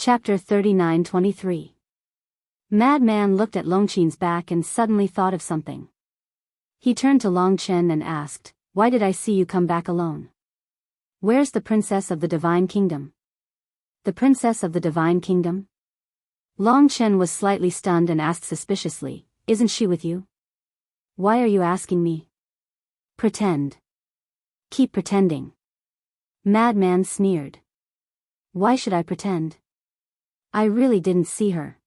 Chapter 39-23. Madman looked at Longqin's back and suddenly thought of something. He turned to Longqin and asked, "Why did I see you come back alone? Where's the princess of the Divine Kingdom?" "The princess of the Divine Kingdom?" Longqin was slightly stunned and asked suspiciously, "Isn't she with you?" "Why are you asking me?" "Pretend. Keep pretending." Madman sneered. "Why should I pretend? I really didn't see her."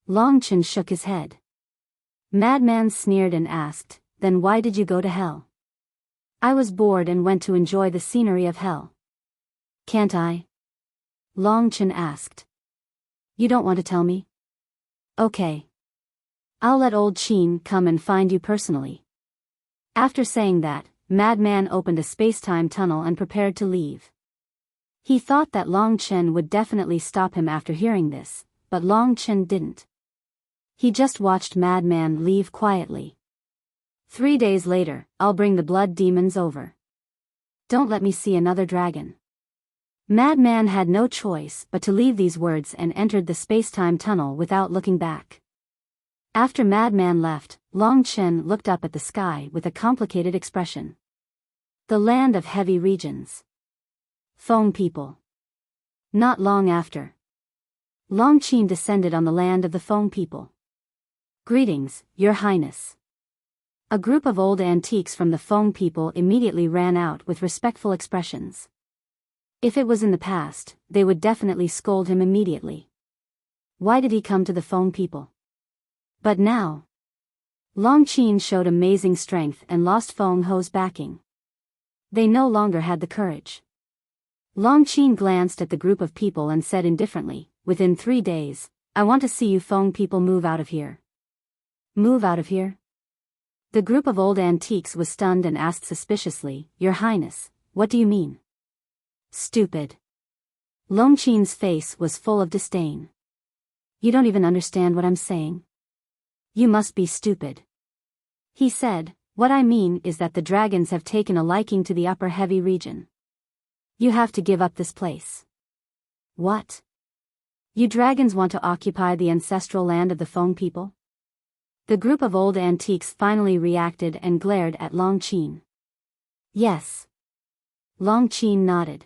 Longqin shook his head. Madman sneered and asked, "Then why did you go to hell?" "I was bored and went to enjoy the scenery of hell." "Can't I?" Longqin asked. "You don't want to tell me? Okay. I'll let old Qin come and find you personally." After saying that, Madman opened a space-time tunnel and prepared to leave. He thought that Longqin would definitely stop him after hearing this, but Longqin didn't. He just watched Madman leave quietly. 3 days later, "I'll bring the blood demons over. Don't let me see another dragon." Madman had no choice but to leave these words and entered the space-time tunnel without looking back. After Madman left, Longqin looked up at the sky with a complicated expression. The land of heavy regions. Feng people. Not long after, Longqin descended on the land of the Feng people. "Greetings, Your Highness." A group of old antiques from the Feng people immediately ran out with respectful expressions. If it was in the past, they would definitely scold him immediately. Why did he come to the Feng people? But now, Longqin showed amazing strength and lost Feng Ho's backing. They no longer had the courage. Longqin glanced at the group of people and said indifferently, "Within 3 days, I want to see you Feng people move out of here." "Move out of here?" The group of old antiques was stunned and asked suspiciously, "Your Highness, what do you mean?" "Stupid." Longqin's face was full of disdain. "You don't even understand what I'm saying? You must be stupid." He said, "What I mean is that the dragons have taken a liking to the upper heavy region. You have to give up this place." "What? You dragons want to occupy the ancestral land of the Feng people?" The group of old antiques finally reacted and glared at Longqin. "Yes." Longqin nodded.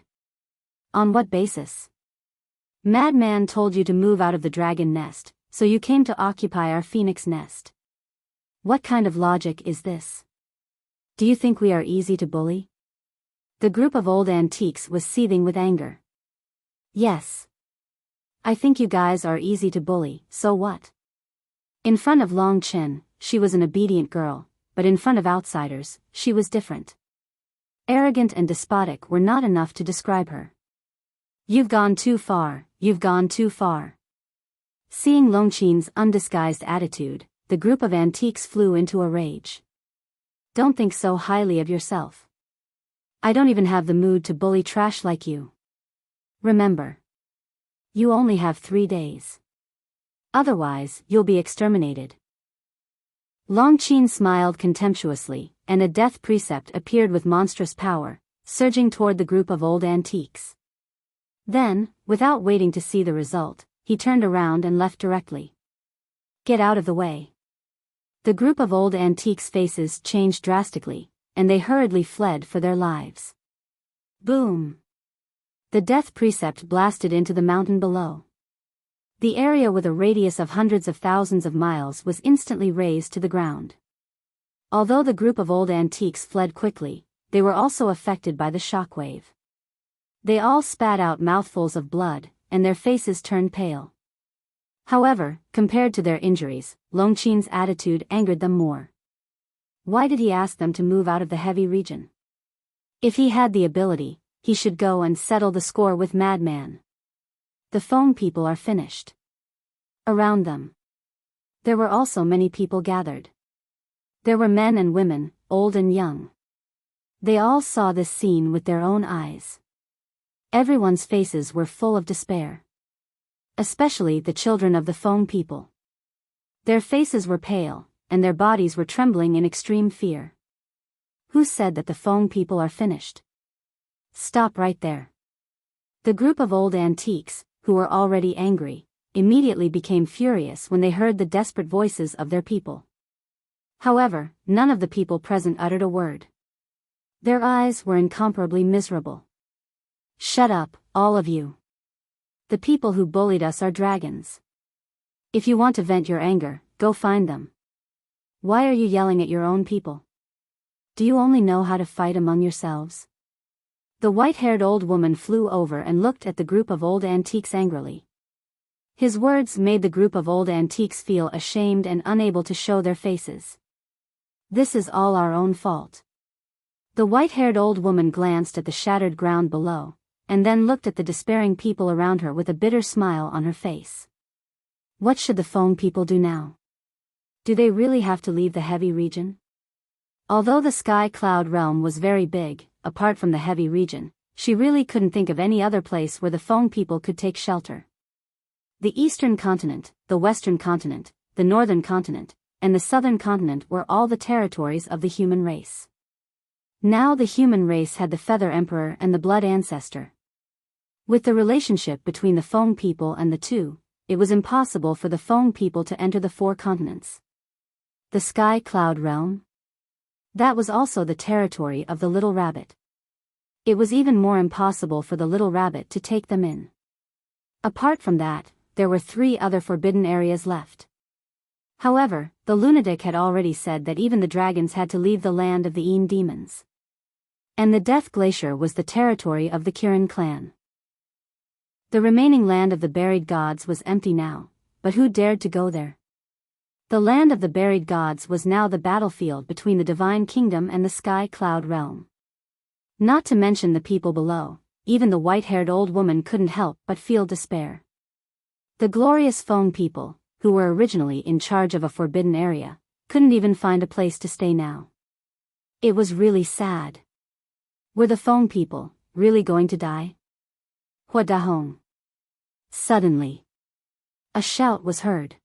"On what basis?" "Madman told you to move out of the dragon nest, so you came to occupy our phoenix nest. What kind of logic is this? Do you think we are easy to bully?" The group of old antiques was seething with anger. "Yes. I think you guys are easy to bully, so what?" In front of Longqin, she was an obedient girl, but in front of outsiders, she was different. Arrogant and despotic were not enough to describe her. "You've gone too far, you've gone too far." Seeing Longqin's undisguised attitude, the group of antiques flew into a rage. "Don't think so highly of yourself. I don't even have the mood to bully trash like you. Remember, you only have 3 days. Otherwise, you'll be exterminated." Longqin smiled contemptuously, and a death precept appeared with monstrous power, surging toward the group of old antiques. Then, without waiting to see the result, he turned around and left directly. "Get out of the way." The group of old antiques' faces changed drastically, and they hurriedly fled for their lives. Boom! The death precept blasted into the mountain below. The area with a radius of hundreds of thousands of miles was instantly razed to the ground. Although the group of old antiques fled quickly, they were also affected by the shockwave. They all spat out mouthfuls of blood, and their faces turned pale. However, compared to their injuries, Longqin's attitude angered them more. Why did he ask them to move out of the heavy region? If he had the ability, he should go and settle the score with Madman. The Feng people are finished. Around them, there were also many people gathered. There were men and women, old and young. They all saw this scene with their own eyes. Everyone's faces were full of despair. Especially the children of the Feng people. Their faces were pale, and their bodies were trembling in extreme fear. Who said that the Feng people are finished? Stop right there. The group of old antiques, who were already angry, immediately became furious when they heard the desperate voices of their people. However, none of the people present uttered a word. Their eyes were incomparably miserable. "Shut up, all of you. The people who bullied us are dragons. If you want to vent your anger, go find them. Why are you yelling at your own people? Do you only know how to fight among yourselves?" The white-haired old woman flew over and looked at the group of old antiques angrily. His words made the group of old antiques feel ashamed and unable to show their faces. "This is all our own fault." The white-haired old woman glanced at the shattered ground below, and then looked at the despairing people around her with a bitter smile on her face. What should the Feng people do now? Do they really have to leave the heavy region? Although the sky cloud realm was very big, apart from the heavy region, she really couldn't think of any other place where the Feng people could take shelter. The eastern continent, the western continent, the northern continent, and the southern continent were all the territories of the human race. Now the human race had the Feather Emperor and the Blood Ancestor. With the relationship between the Feng people and the two, it was impossible for the Feng people to enter the 4 continents. The sky cloud realm? That was also the territory of the little rabbit. It was even more impossible for the little rabbit to take them in. Apart from that, there were 3 other forbidden areas left. However, the lunatic had already said that even the dragons had to leave the land of the Een demons. And the Death Glacier was the territory of the Kirin clan. The remaining land of the buried gods was empty now, but who dared to go there? The land of the buried gods was now the battlefield between the divine kingdom and the sky cloud realm. Not to mention the people below, even the white-haired old woman couldn't help but feel despair. The glorious Feng people, who were originally in charge of a forbidden area, couldn't even find a place to stay now. It was really sad. Were the Feng people really going to die? Hua Dahong. Suddenly, a shout was heard.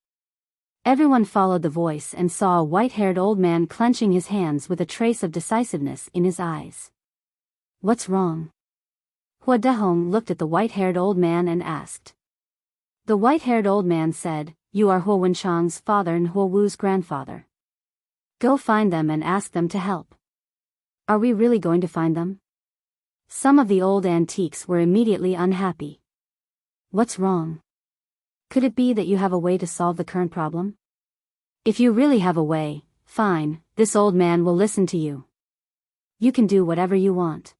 Everyone followed the voice and saw a white-haired old man clenching his hands with a trace of decisiveness in his eyes. What's wrong? Hua Dahong looked at the white-haired old man and asked. The white-haired old man said, "You are Hua Wenchang's father and Hua Wu's grandfather. Go find them and ask them to help." Are we really going to find them? Some of the old antiques were immediately unhappy. What's wrong? Could it be that you have a way to solve the current problem? If you really have a way, fine, this old man will listen to you. You can do whatever you want.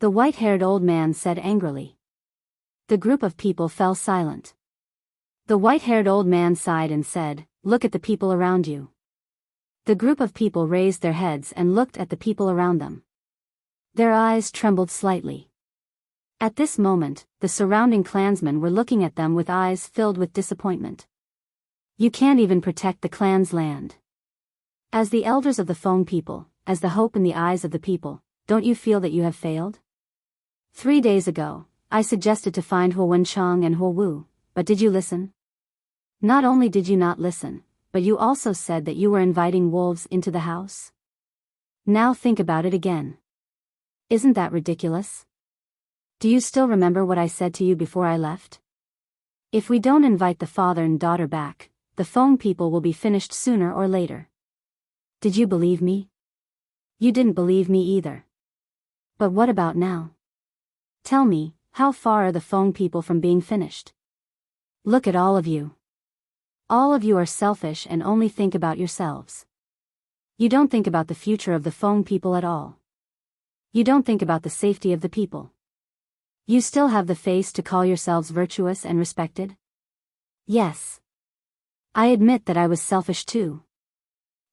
The white-haired old man said angrily. The group of people fell silent. The white-haired old man sighed and said, "Look at the people around you." The group of people raised their heads and looked at the people around them. Their eyes trembled slightly. At this moment, the surrounding clansmen were looking at them with eyes filled with disappointment. You can't even protect the clan's land. As the elders of the Feng people, as the hope in the eyes of the people, don't you feel that you have failed? 3 days ago, I suggested to find Hua Wenchang and Hua Wu, but did you listen? Not only did you not listen, but you also said that you were inviting wolves into the house. Now think about it again. Isn't that ridiculous? Do you still remember what I said to you before I left? If we don't invite the father and daughter back, the Feng people will be finished sooner or later. Did you believe me? You didn't believe me either. But what about now? Tell me, how far are the Feng people from being finished? Look at all of you. All of you are selfish and only think about yourselves. You don't think about the future of the Feng people at all. You don't think about the safety of the people. You still have the face to call yourselves virtuous and respected? Yes. I admit that I was selfish too.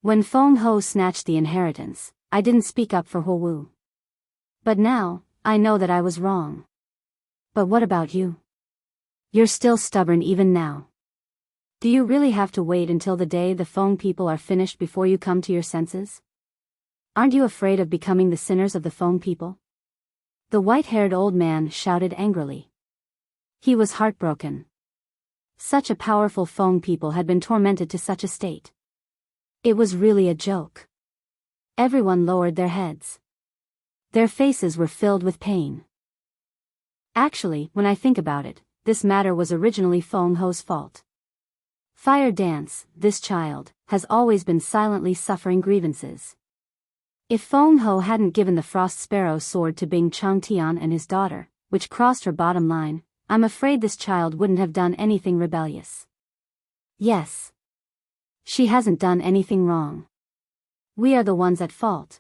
When Feng Ho snatched the inheritance, I didn't speak up for Hua Wu. But now, I know that I was wrong. But what about you? You're still stubborn even now. Do you really have to wait until the day the Feng people are finished before you come to your senses? Aren't you afraid of becoming the sinners of the Feng people? The white-haired old man shouted angrily. He was heartbroken. Such a powerful Feng people had been tormented to such a state. It was really a joke. Everyone lowered their heads. Their faces were filled with pain. Actually, when I think about it, this matter was originally Feng Ho's fault. Fire Dance, this child, has always been silently suffering grievances. If Feng Ho hadn't given the Frost Sparrow sword to Bing Changtian and his daughter, which crossed her bottom line, I'm afraid this child wouldn't have done anything rebellious. Yes. She hasn't done anything wrong. We are the ones at fault.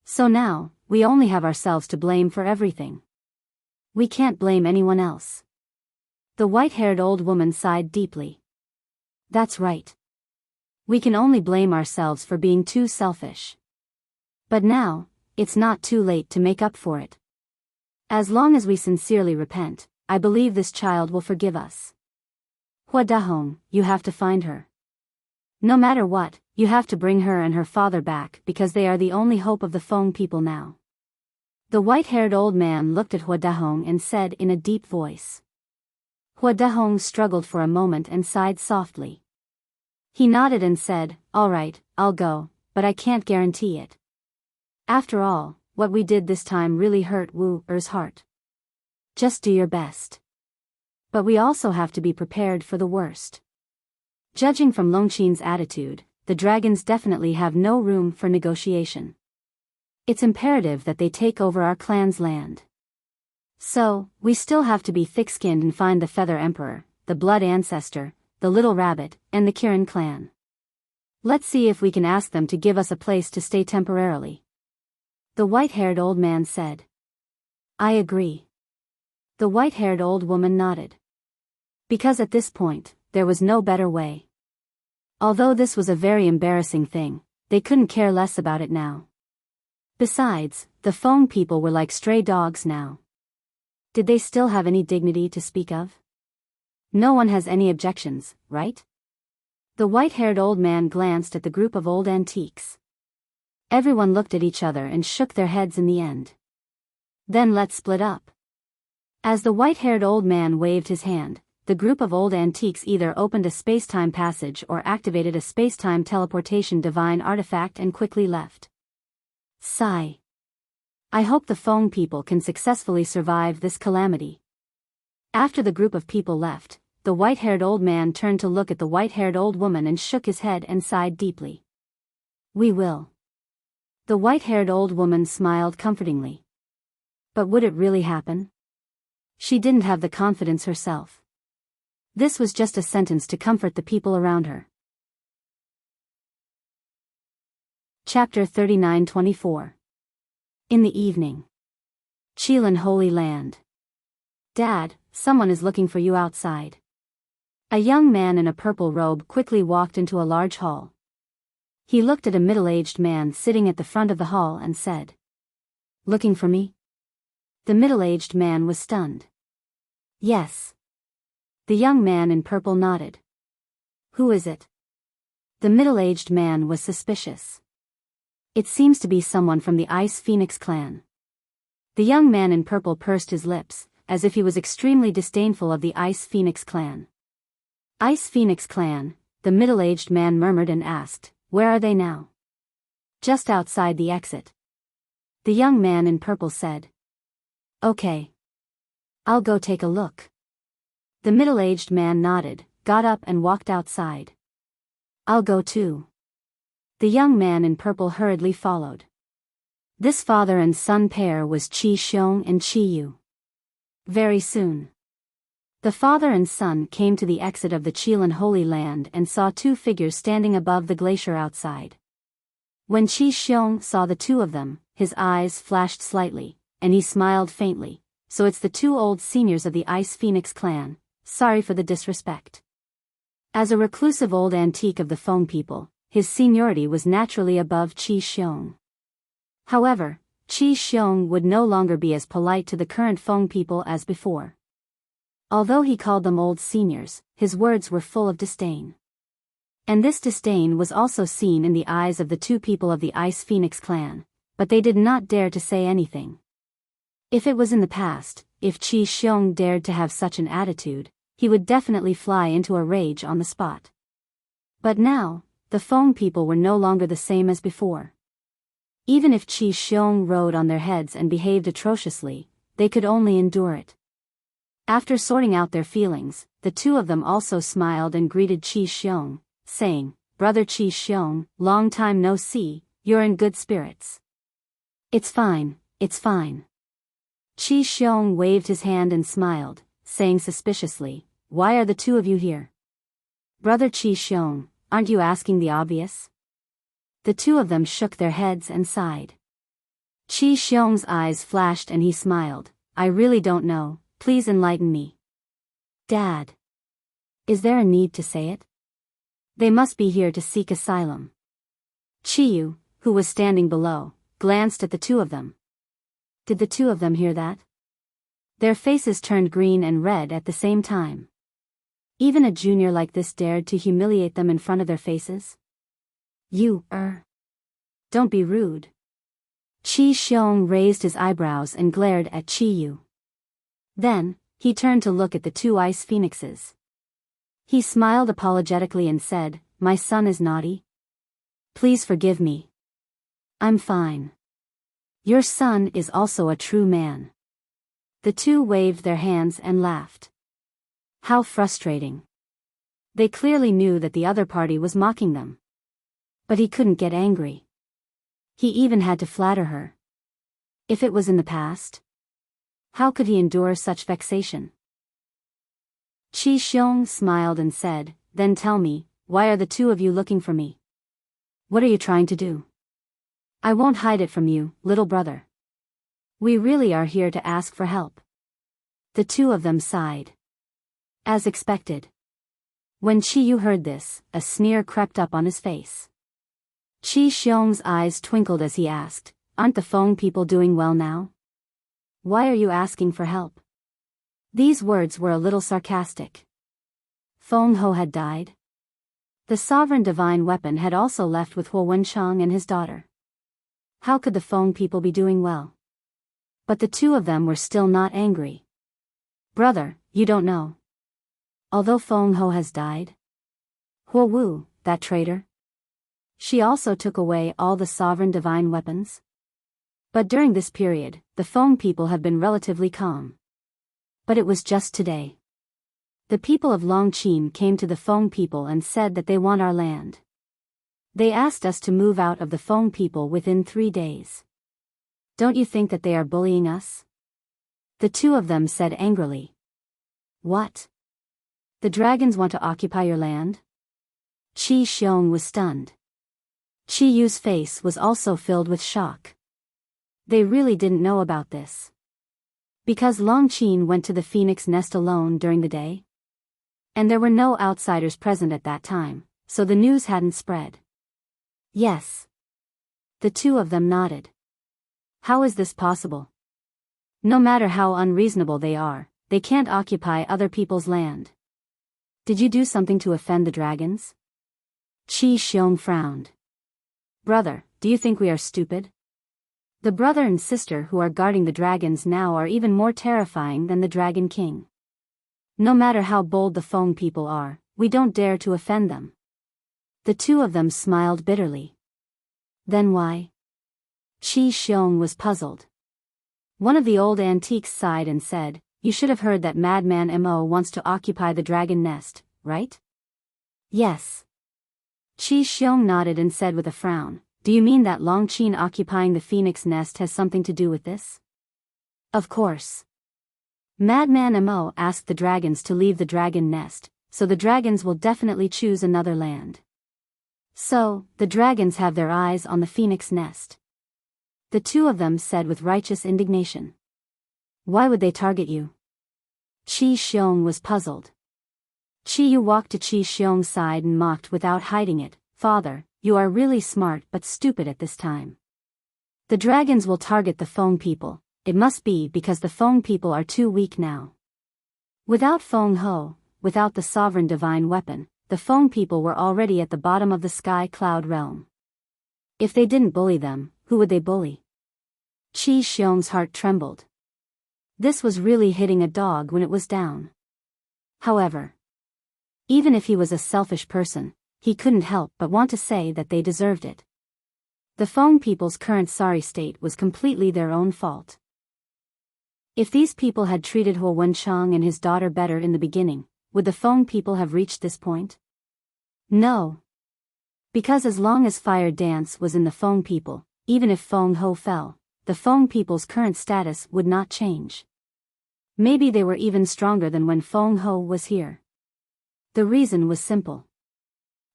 So now, we only have ourselves to blame for everything. We can't blame anyone else. The white-haired old woman sighed deeply. That's right. We can only blame ourselves for being too selfish. But now, it's not too late to make up for it. As long as we sincerely repent, I believe this child will forgive us. Hua Dahong, you have to find her. No matter what, you have to bring her and her father back because they are the only hope of the Feng people now. The white-haired old man looked at Hua Dahong and said in a deep voice. Hua Dahong struggled for a moment and sighed softly. He nodded and said, all right, I'll go, but I can't guarantee it. After all, what we did this time really hurt Wu Er's heart. Just do your best. But we also have to be prepared for the worst. Judging from Longqin's attitude, the dragons definitely have no room for negotiation. It's imperative that they take over our clan's land. So, we still have to be thick-skinned and find the Feather Emperor, the Blood Ancestor, the Little Rabbit, and the Kirin clan. Let's see if we can ask them to give us a place to stay temporarily. The white-haired old man said. I agree. The white-haired old woman nodded. Because at this point, there was no better way. Although this was a very embarrassing thing, they couldn't care less about it now. Besides, the Feng people were like stray dogs now. Did they still have any dignity to speak of? No one has any objections, right? The white-haired old man glanced at the group of old antiques. Everyone looked at each other and shook their heads in the end. Then let's split up. As the white-haired old man waved his hand, the group of old antiques either opened a space-time passage or activated a space-time teleportation divine artifact and quickly left. Sigh. I hope the Feng people can successfully survive this calamity. After the group of people left, the white-haired old man turned to look at the white-haired old woman and shook his head and sighed deeply. We will. The white-haired old woman smiled comfortingly. But would it really happen? She didn't have the confidence herself. This was just a sentence to comfort the people around her. Chapter 39-24. In the evening. Qilin Holy Land. Dad, someone is looking for you outside. A young man in a purple robe quickly walked into a large hall. He looked at a middle-aged man sitting at the front of the hall and said, Looking for me? The middle-aged man was stunned. Yes. The young man in purple nodded. Who is it? The middle-aged man was suspicious. It seems to be someone from the Ice Phoenix clan. The young man in purple pursed his lips, as if he was extremely disdainful of the Ice Phoenix clan. Ice Phoenix clan, the middle-aged man murmured and asked, where are they now? Just outside the exit. The young man in purple said. Okay. I'll go take a look. The middle-aged man nodded, got up and walked outside. I'll go too. The young man in purple hurriedly followed. This father and son pair was Qi Xiong and Qi Yu. Very soon. The father and son came to the exit of the Qilin Holy Land and saw two figures standing above the glacier outside. When Qi Xiong saw the two of them, his eyes flashed slightly, and he smiled faintly. So it's the two old seniors of the Ice Phoenix clan, sorry for the disrespect. As a reclusive old antique of the Feng people, his seniority was naturally above Qi Xiong. However, Qi Xiong would no longer be as polite to the current Feng people as before. Although he called them old seniors, his words were full of disdain. And this disdain was also seen in the eyes of the two people of the Ice Phoenix clan, but they did not dare to say anything. If it was in the past, if Qi Xiong dared to have such an attitude, he would definitely fly into a rage on the spot. But now, the Feng people were no longer the same as before. Even if Qi Xiong rode on their heads and behaved atrociously, they could only endure it. After sorting out their feelings, the two of them also smiled and greeted Qi Xiong, saying, "Brother Qi Xiong, long time no see, you're in good spirits." It's fine, it's fine." Qi Xiong waved his hand and smiled, saying suspiciously, "Why are the two of you here?" "Brother Qi Xiong, aren't you asking the obvious?" The two of them shook their heads and sighed. Qi Xiong's eyes flashed and he smiled. "I really don't know, please enlighten me." "Dad. Is there a need to say it? They must be here to seek asylum." Chiyu, who was standing below, glanced at the two of them. Did the two of them hear that? Their faces turned green and red at the same time. Even a junior like this dared to humiliate them in front of their faces? "You, don't be rude." Qi Xiong raised his eyebrows and glared at Chiyu. Then, he turned to look at the two ice phoenixes. He smiled apologetically and said, "My son is naughty? Please forgive me. I'm fine. Your son is also a true man." The two waved their hands and laughed. How frustrating. They clearly knew that the other party was mocking them. But he couldn't get angry. He even had to flatter her. If it was in the past, how could he endure such vexation? Qi Xiong smiled and said, "Then tell me, why are the two of you looking for me? What are you trying to do?" "I won't hide it from you, little brother. We really are here to ask for help." The two of them sighed. As expected. When Chiyu heard this, a sneer crept up on his face. Qi Xiong's eyes twinkled as he asked, "Aren't the Feng people doing well now? Why are you asking for help?" These words were a little sarcastic. Feng Ho had died. The sovereign divine weapon had also left with Huo Wenchang and his daughter. How could the Feng people be doing well? But the two of them were still not angry. "Brother, you don't know. Although Feng Ho has died, Huo Wu, that traitor, she also took away all the sovereign divine weapons. But during this period, the Feng people have been relatively calm. But it was just today. The people of Longqin came to the Feng people and said that they want our land. They asked us to move out of the Feng people within 3 days. Don't you think that they are bullying us?" The two of them said angrily. "What? The dragons want to occupy your land?" Qi Xiong was stunned. Chi Yu's face was also filled with shock. They really didn't know about this. Because Longqin went to the phoenix nest alone during the day? And there were no outsiders present at that time, so the news hadn't spread. Yes. The two of them nodded. How is this possible? No matter how unreasonable they are, they can't occupy other people's land. Did you do something to offend the dragons? Qi Xiong frowned. Brother, do you think we are stupid? The brother and sister who are guarding the dragons now are even more terrifying than the Dragon King. No matter how bold the Feng people are, we don't dare to offend them. The two of them smiled bitterly. Then why? Qi Xiong was puzzled. One of the old antiques sighed and said, "You should have heard that Madman Mo wants to occupy the dragon nest, right?" Yes. Qi Xiong nodded and said with a frown, "Do you mean that Longqin occupying the phoenix nest has something to do with this?" Of course. Madman Mo asked the dragons to leave the dragon nest, so the dragons will definitely choose another land. So, the dragons have their eyes on the phoenix nest. The two of them said with righteous indignation. Why would they target you? Qi Xiong was puzzled. Qi Yu walked to Qi Xiong's side and mocked without hiding it, "Father, you are really smart but stupid at this time. The dragons will target the Feng people. It must be because the Feng people are too weak now. Without Feng Ho, without the sovereign divine weapon, the Feng people were already at the bottom of the sky cloud realm. If they didn't bully them, who would they bully?" Qi Xiong's heart trembled. This was really hitting a dog when it was down. However, even if he was a selfish person, he couldn't help but want to say that they deserved it. The Feng people's current sorry state was completely their own fault. If these people had treated Huo Wenchang and his daughter better in the beginning, would the Feng people have reached this point? No. Because as long as Fire Dance was in the Feng people, even if Feng Ho fell, the Feng people's current status would not change. Maybe they were even stronger than when Feng Ho was here. The reason was simple.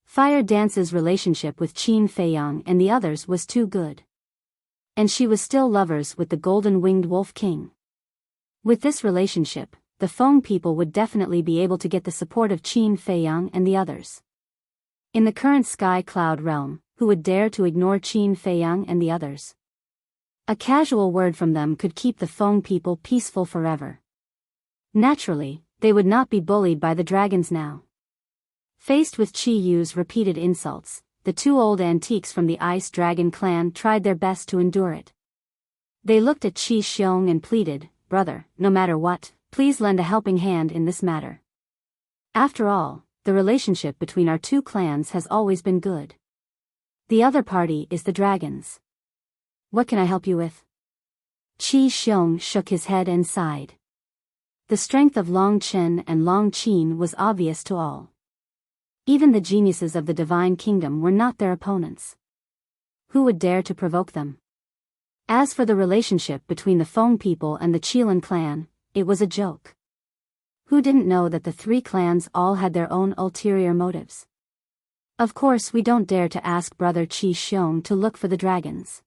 Fire Dance's relationship with Qin Feiyang and the others was too good. And she was still lovers with the golden-winged Wolf King. With this relationship, the Feng people would definitely be able to get the support of Qin Feiyang and the others. In the current Sky Cloud realm, who would dare to ignore Qin Feiyang and the others? A casual word from them could keep the Feng people peaceful forever. Naturally, they would not be bullied by the dragons now. Faced with Qi Yu's repeated insults, the two old antiques from the Ice Dragon clan tried their best to endure it. They looked at Qi Xiong and pleaded, "Brother, no matter what, please lend a helping hand in this matter. After all, the relationship between our two clans has always been good. The other party is the dragons. What can I help you with?" Qi Xiong shook his head and sighed. The strength of Long Chen and Long Qin was obvious to all. Even the geniuses of the Divine Kingdom were not their opponents. Who would dare to provoke them? As for the relationship between the Feng people and the Qilin clan, it was a joke. Who didn't know that the three clans all had their own ulterior motives? Of course we don't dare to ask Brother Qi Xiong to look for the dragons.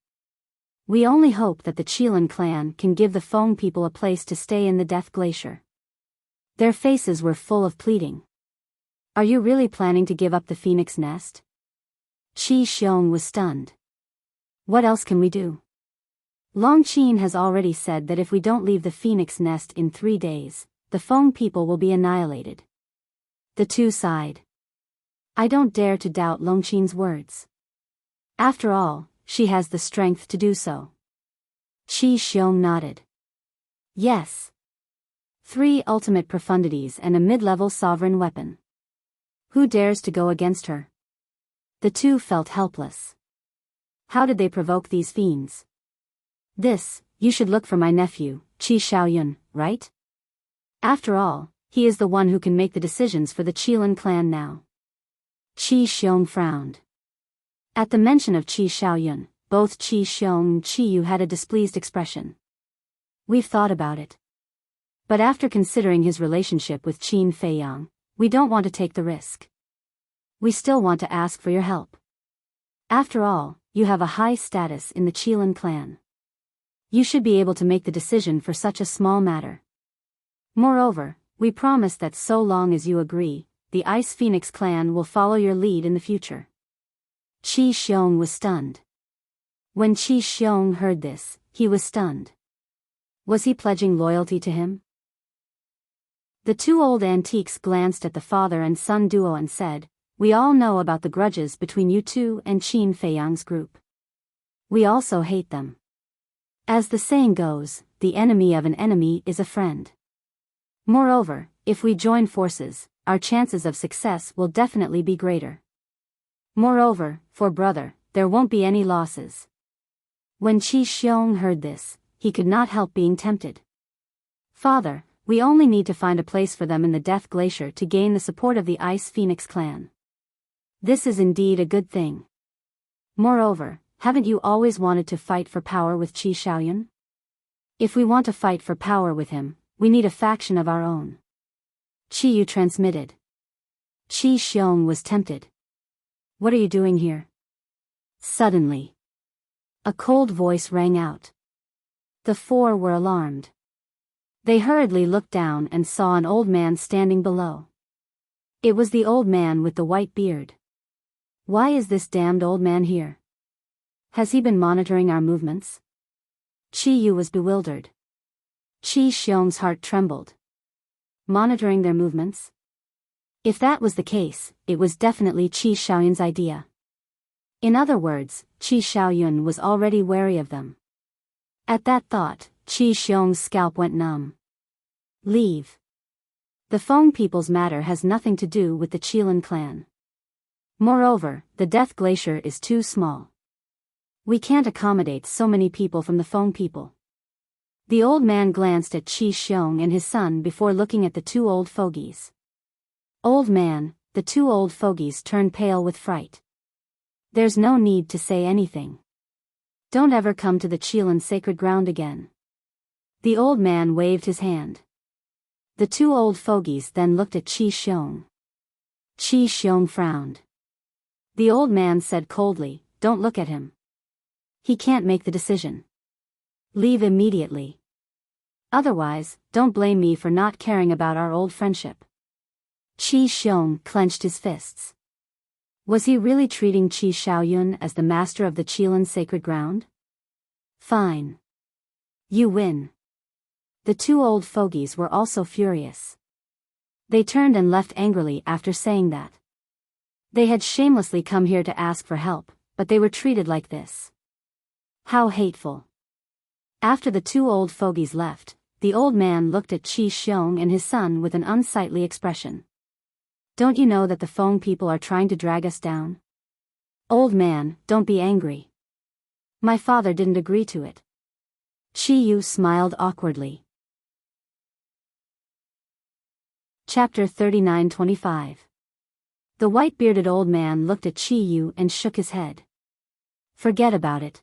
We only hope that the Qilin clan can give the Feng people a place to stay in the Death Glacier. Their faces were full of pleading. Are you really planning to give up the Phoenix Nest? Qi Xiong was stunned. What else can we do? Long Qin has already said that if we don't leave the Phoenix Nest in 3 days, the Feng people will be annihilated. The two sighed. I don't dare to doubt Long Qin's words. After all, she has the strength to do so. Qi Xiong nodded. Yes. 3 ultimate profundities and a mid-level sovereign weapon. Who dares to go against her? The two felt helpless. How did they provoke these fiends? This, you should look for my nephew, Qi Xiaoyun, right? After all, he is the one who can make the decisions for the Qilin clan now. Qi Xiong frowned. At the mention of Qi Xiaoyun, both Qi Xiong and Qi Yu had a displeased expression. We've thought about it. But after considering his relationship with Qin Feiyang, we don't want to take the risk. We still want to ask for your help. After all, you have a high status in the Qilin clan. You should be able to make the decision for such a small matter. Moreover, we promise that so long as you agree, the Ice Phoenix clan will follow your lead in the future. Qi Xiong was stunned. When Qi Xiong heard this, he was stunned. Was he pledging loyalty to him? The two old antiques glanced at the father and son duo and said, "We all know about the grudges between you two and Qin Feiyang's group. We also hate them. As the saying goes, the enemy of an enemy is a friend. Moreover, if we join forces, our chances of success will definitely be greater. Moreover, for brother, there won't be any losses." When Qi Xiong heard this, he could not help being tempted. "Father, we only need to find a place for them in the Death Glacier to gain the support of the Ice Phoenix clan. This is indeed a good thing. Moreover, haven't you always wanted to fight for power with Qi Xiaoyun? If we want to fight for power with him, we need a faction of our own." Qi Yu transmitted. Qi Xiong was tempted. What are you doing here? Suddenly, a cold voice rang out. The four were alarmed. They hurriedly looked down and saw an old man standing below. It was the old man with the white beard. Why is this damned old man here? Has he been monitoring our movements? Qi Yu was bewildered. Qi Xiong's heart trembled. Monitoring their movements? If that was the case, it was definitely Qi Xiaoyun's idea. In other words, Qi Xiaoyun was already wary of them. At that thought, Qi Xiong's scalp went numb. Leave. The Feng people's matter has nothing to do with the Qilin clan. Moreover, the Death Glacier is too small. We can't accommodate so many people from the Feng people. The old man glanced at Qi Xiong and his son before looking at the two old fogies. Old man, the two old fogies turned pale with fright. There's no need to say anything. Don't ever come to the Qilin sacred ground again. The old man waved his hand. The two old fogies then looked at Qi Xiong. Qi Xiong frowned. The old man said coldly, "Don't look at him. He can't make the decision. Leave immediately. Otherwise, don't blame me for not caring about our old friendship." Qi Xiong clenched his fists. Was he really treating Qi Shaoyun as the master of the Qilin sacred ground? Fine. You win. The two old fogies were also furious. They turned and left angrily after saying that. They had shamelessly come here to ask for help, but they were treated like this. How hateful. After the two old fogies left, the old man looked at Qi Xiong and his son with an unsightly expression. Don't you know that the Feng people are trying to drag us down? Old man, don't be angry. My father didn't agree to it. Qi Yu smiled awkwardly. Chapter 39-25. The white-bearded old man looked at Qi Yu and shook his head. Forget about it.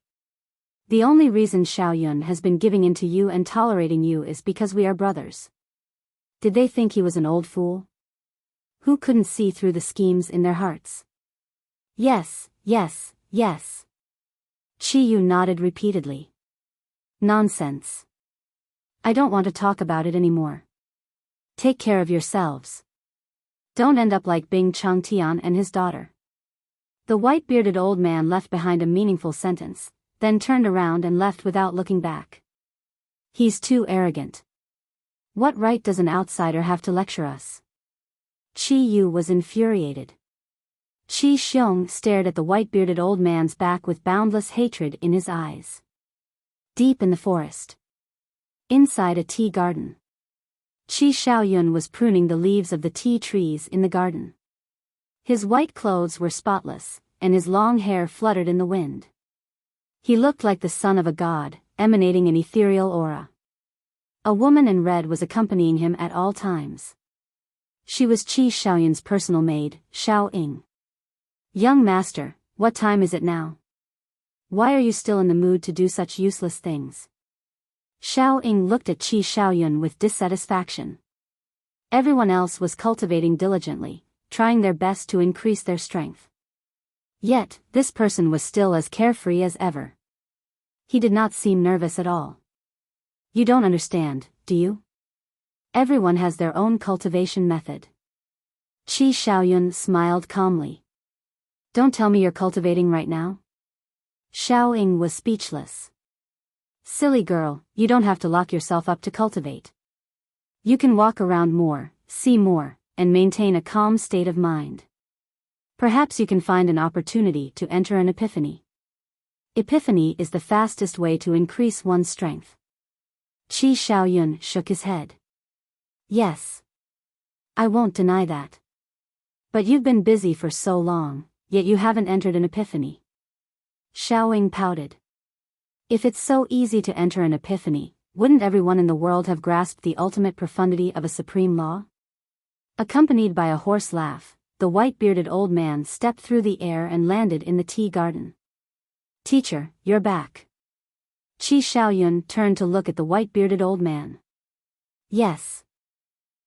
The only reason Xiaoyun has been giving in to you and tolerating you is because we are brothers. Did they think he was an old fool? Who couldn't see through the schemes in their hearts? Yes, yes, yes. Qi Yu nodded repeatedly. Nonsense. I don't want to talk about it anymore. Take care of yourselves. Don't end up like Bing Changtian and his daughter. The white-bearded old man left behind a meaningful sentence, then turned around and left without looking back. He's too arrogant. What right does an outsider have to lecture us? Qi Yu was infuriated. Qi Xiong stared at the white-bearded old man's back with boundless hatred in his eyes. Deep in the forest. Inside a tea garden. Qi Shaoyun was pruning the leaves of the tea trees in the garden. His white clothes were spotless, and his long hair fluttered in the wind. He looked like the son of a god, emanating an ethereal aura. A woman in red was accompanying him at all times. She was Qi Shaoyun's personal maid, Xiao Ying. Young master, what time is it now? Why are you still in the mood to do such useless things? Xiao Ying looked at Qi Shaoyun with dissatisfaction. Everyone else was cultivating diligently, trying their best to increase their strength. Yet, this person was still as carefree as ever. He did not seem nervous at all. You don't understand, do you? Everyone has their own cultivation method. Qi Shaoyun smiled calmly. Don't tell me you're cultivating right now? Xiao Ying was speechless. Silly girl, you don't have to lock yourself up to cultivate. You can walk around more, see more, and maintain a calm state of mind. Perhaps you can find an opportunity to enter an epiphany. Epiphany is the fastest way to increase one's strength. Qi Shaoyun shook his head. Yes. I won't deny that. But you've been busy for so long, yet you haven't entered an epiphany. Xiao Ying pouted. If it's so easy to enter an epiphany, wouldn't everyone in the world have grasped the ultimate profundity of a supreme law? Accompanied by a hoarse laugh, the white-bearded old man stepped through the air and landed in the tea garden. Teacher, you're back. Qi Shaoyun turned to look at the white-bearded old man. Yes.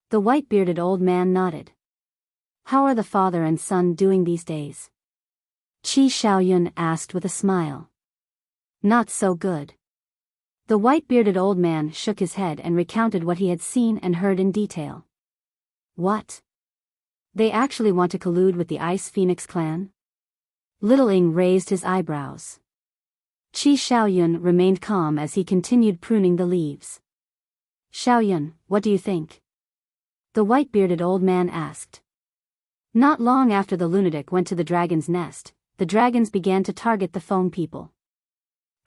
The white-bearded old man nodded. How are the father and son doing these days? Qi Shaoyun asked with a smile. Not so good. The white-bearded old man shook his head and recounted what he had seen and heard in detail. What? They actually want to collude with the Ice Phoenix clan? Little Ying raised his eyebrows. Qi Shaoyun remained calm as he continued pruning the leaves. Shaoyun, what do you think? The white-bearded old man asked. Not long after the lunatic went to the dragon's nest, the dragons began to target the Feng people.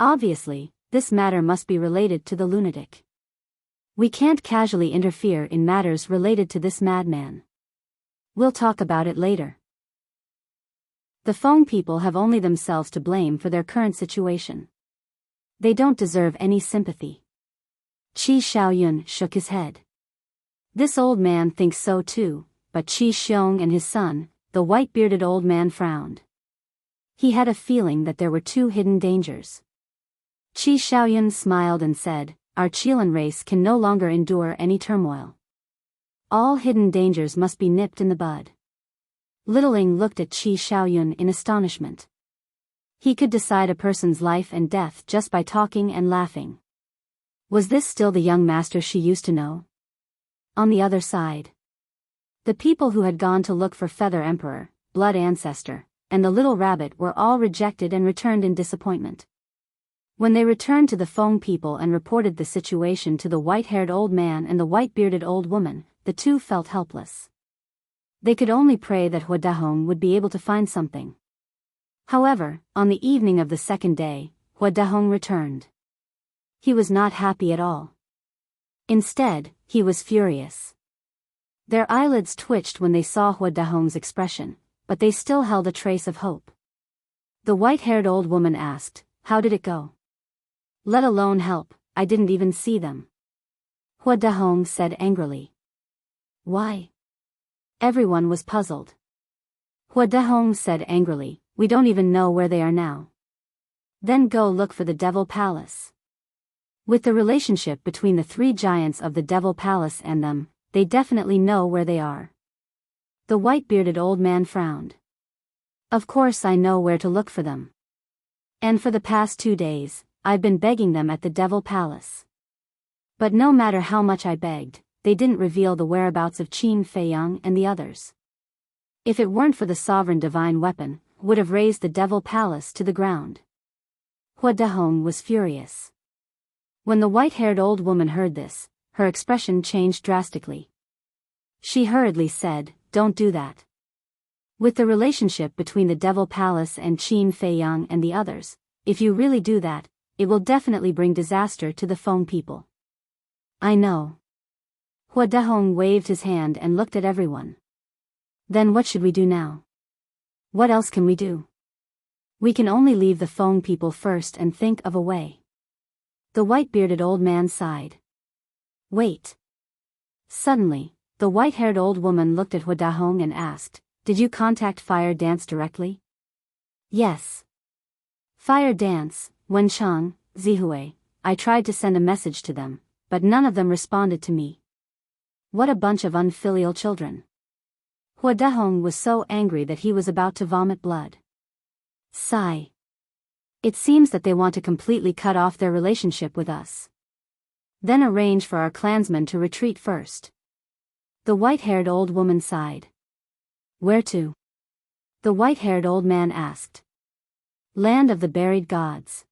Obviously, this matter must be related to the lunatic. We can't casually interfere in matters related to this madman. We'll talk about it later. The Feng people have only themselves to blame for their current situation. They don't deserve any sympathy. Qi Xiaoyun shook his head. This old man thinks so too, but Qi Xiong and his son, the white-bearded old man, frowned. He had a feeling that there were two hidden dangers. Qi Xiaoyun smiled and said, our Qilan race can no longer endure any turmoil. All hidden dangers must be nipped in the bud. Littling looked at Qi Xiaoyun in astonishment. He could decide a person's life and death just by talking and laughing. Was this still the young master she used to know? On the other side, the people who had gone to look for Feather Emperor, Blood Ancestor, and the little rabbit were all rejected and returned in disappointment. When they returned to the Feng people and reported the situation to the white-haired old man and the white-bearded old woman, the two felt helpless. They could only pray that Hua Dahong would be able to find something. However, on the evening of the second day, Hua Dahong returned. He was not happy at all. Instead, he was furious. Their eyelids twitched when they saw Hua Dahong's expression, but they still held a trace of hope. The white-haired old woman asked, how did it go? Let alone help, I didn't even see them. Hua Dahong said angrily. Why? Everyone was puzzled. Hua Dahong said angrily, we don't even know where they are now. Then go look for the Devil Palace. With the relationship between the three giants of the Devil Palace and them, they definitely know where they are. The white-bearded old man frowned. Of course I know where to look for them. And for the past 2 days, I've been begging them at the Devil Palace. But no matter how much I begged, they didn't reveal the whereabouts of Qin Feiyang and the others. If it weren't for the sovereign divine weapon, would have razed the Devil Palace to the ground. Hua Dahong was furious. When the white-haired old woman heard this, her expression changed drastically. She hurriedly said, don't do that. With the relationship between the Devil Palace and Qin Feiyang and the others, if you really do that, it will definitely bring disaster to the Feng people. I know. Hua Dahong waved his hand and looked at everyone. Then what should we do now? What else can we do? We can only leave the Feng people first and think of a way. The white-bearded old man sighed. Wait. Suddenly, the white-haired old woman looked at Hua Dahong and asked, did you contact Fire Dance directly? Yes. Fire Dance, Wenchang, Zihue, I tried to send a message to them, but none of them responded to me. What a bunch of unfilial children. Hua Dahong was so angry that he was about to vomit blood. Sigh. It seems that they want to completely cut off their relationship with us. Then arrange for our clansmen to retreat first. The white-haired old woman sighed. Where to? The white-haired old man asked. Land of the buried gods.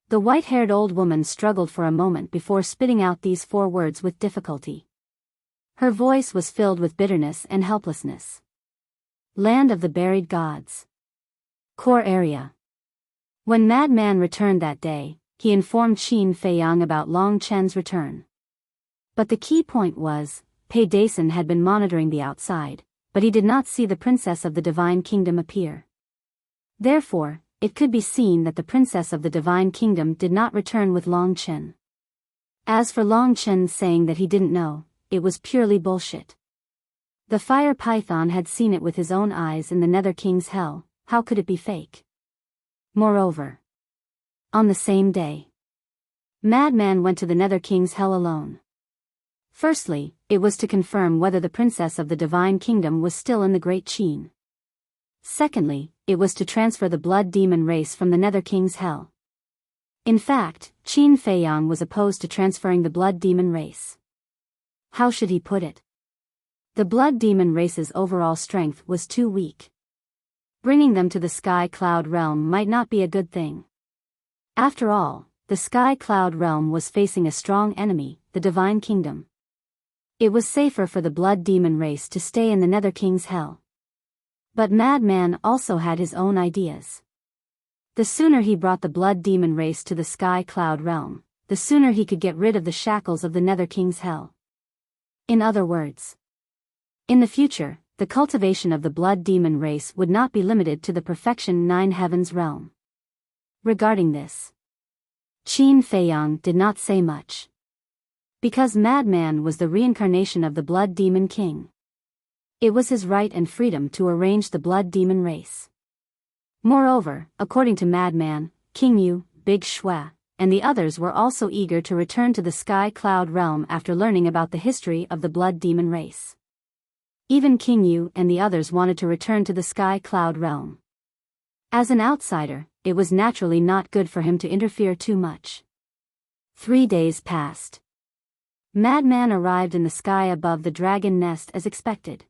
The white-haired old woman struggled for a moment before spitting out these 4 words with difficulty. Her voice was filled with bitterness and helplessness. Land of the buried gods. Core area. When Madman returned that day, he informed Qin Feiyang about Long Chen's return. But the key point was, Pei Dason had been monitoring the outside, but he did not see the princess of the Divine Kingdom appear. Therefore, it could be seen that the princess of the Divine Kingdom did not return with Long Chen. As for Long Chen saying that he didn't know, it was purely bullshit. The fire python had seen it with his own eyes in the Nether King's hell, how could it be fake? Moreover, on the same day, Madman went to the Nether King's hell alone. Firstly, it was to confirm whether the princess of the Divine Kingdom was still in the Great Qin. Secondly, it was to transfer the blood demon race from the Nether King's hell. In fact, Qin Feiyang was opposed to transferring the blood demon race. How should he put it? The blood demon race's overall strength was too weak. Bringing them to the Sky Cloud realm might not be a good thing. After all, the Sky Cloud realm was facing a strong enemy, the Divine Kingdom. It was safer for the blood demon race to stay in the Nether King's hell. But Madman also had his own ideas. The sooner he brought the blood demon race to the Sky Cloud realm, the sooner he could get rid of the shackles of the Nether King's hell. In other words, in the future, the cultivation of the blood demon race would not be limited to the Perfection 9 Heavens realm. Regarding this, Qin Feiyang did not say much. Because Madman was the reincarnation of the Blood Demon King. It was his right and freedom to arrange the Blood Demon race. Moreover, according to Madman, King Yu, Big Shui, and the others were also eager to return to the Sky Cloud realm after learning about the history of the Blood Demon race. Even King Yu and the others wanted to return to the Sky Cloud realm. As an outsider, it was naturally not good for him to interfere too much. 3 days passed. Madman arrived in the sky above the dragon nest as expected.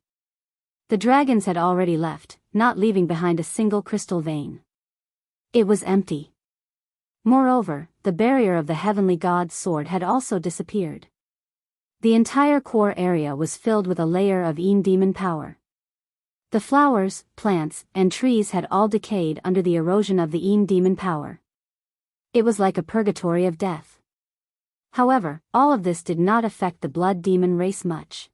The dragons had already left, not leaving behind a single crystal vein. It was empty. Moreover, the barrier of the heavenly god's sword had also disappeared. The entire core area was filled with a layer of Yin demon power. The flowers, plants, and trees had all decayed under the erosion of the Yin demon power. It was like a purgatory of death. However, all of this did not affect the Blood Demon race much.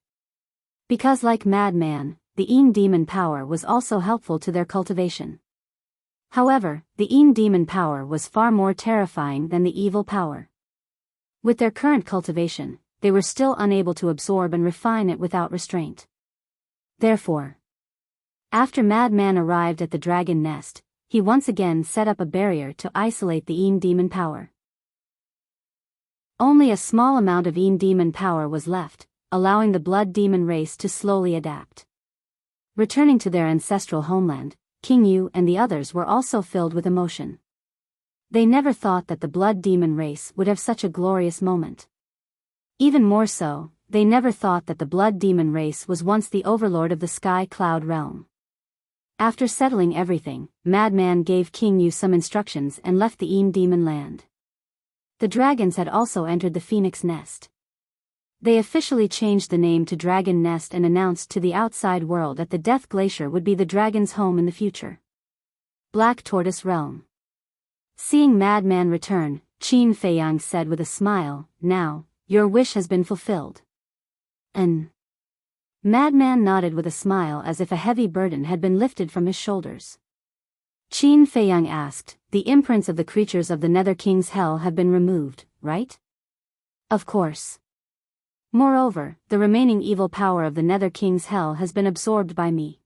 Because like Madman, the Yin demon power was also helpful to their cultivation. However, the Yin demon power was far more terrifying than the evil power. With their current cultivation, they were still unable to absorb and refine it without restraint. Therefore, after Madman arrived at the dragon nest, he once again set up a barrier to isolate the Yin demon power. Only a small amount of Yin demon power was left, allowing the Blood Demon race to slowly adapt. Returning to their ancestral homeland, King Yu and the others were also filled with emotion. They never thought that the Blood Demon race would have such a glorious moment. Even more so, they never thought that the Blood Demon race was once the overlord of the Sky Cloud realm. After settling everything, Madman gave King Yu some instructions and left the Yin demon land. The dragons had also entered the Phoenix Nest. They officially changed the name to Dragon Nest and announced to the outside world that the Death Glacier would be the dragon's home in the future. Black Tortoise Realm. Seeing Madman return, Qin Feiyang said with a smile, "Now, your wish has been fulfilled." Madman nodded with a smile as if a heavy burden had been lifted from his shoulders. Qin Feiyang asked, "The imprints of the creatures of the Nether King's Hell have been removed, right?" "Of course. Moreover, the remaining evil power of the Nether King's Hell has been absorbed by me.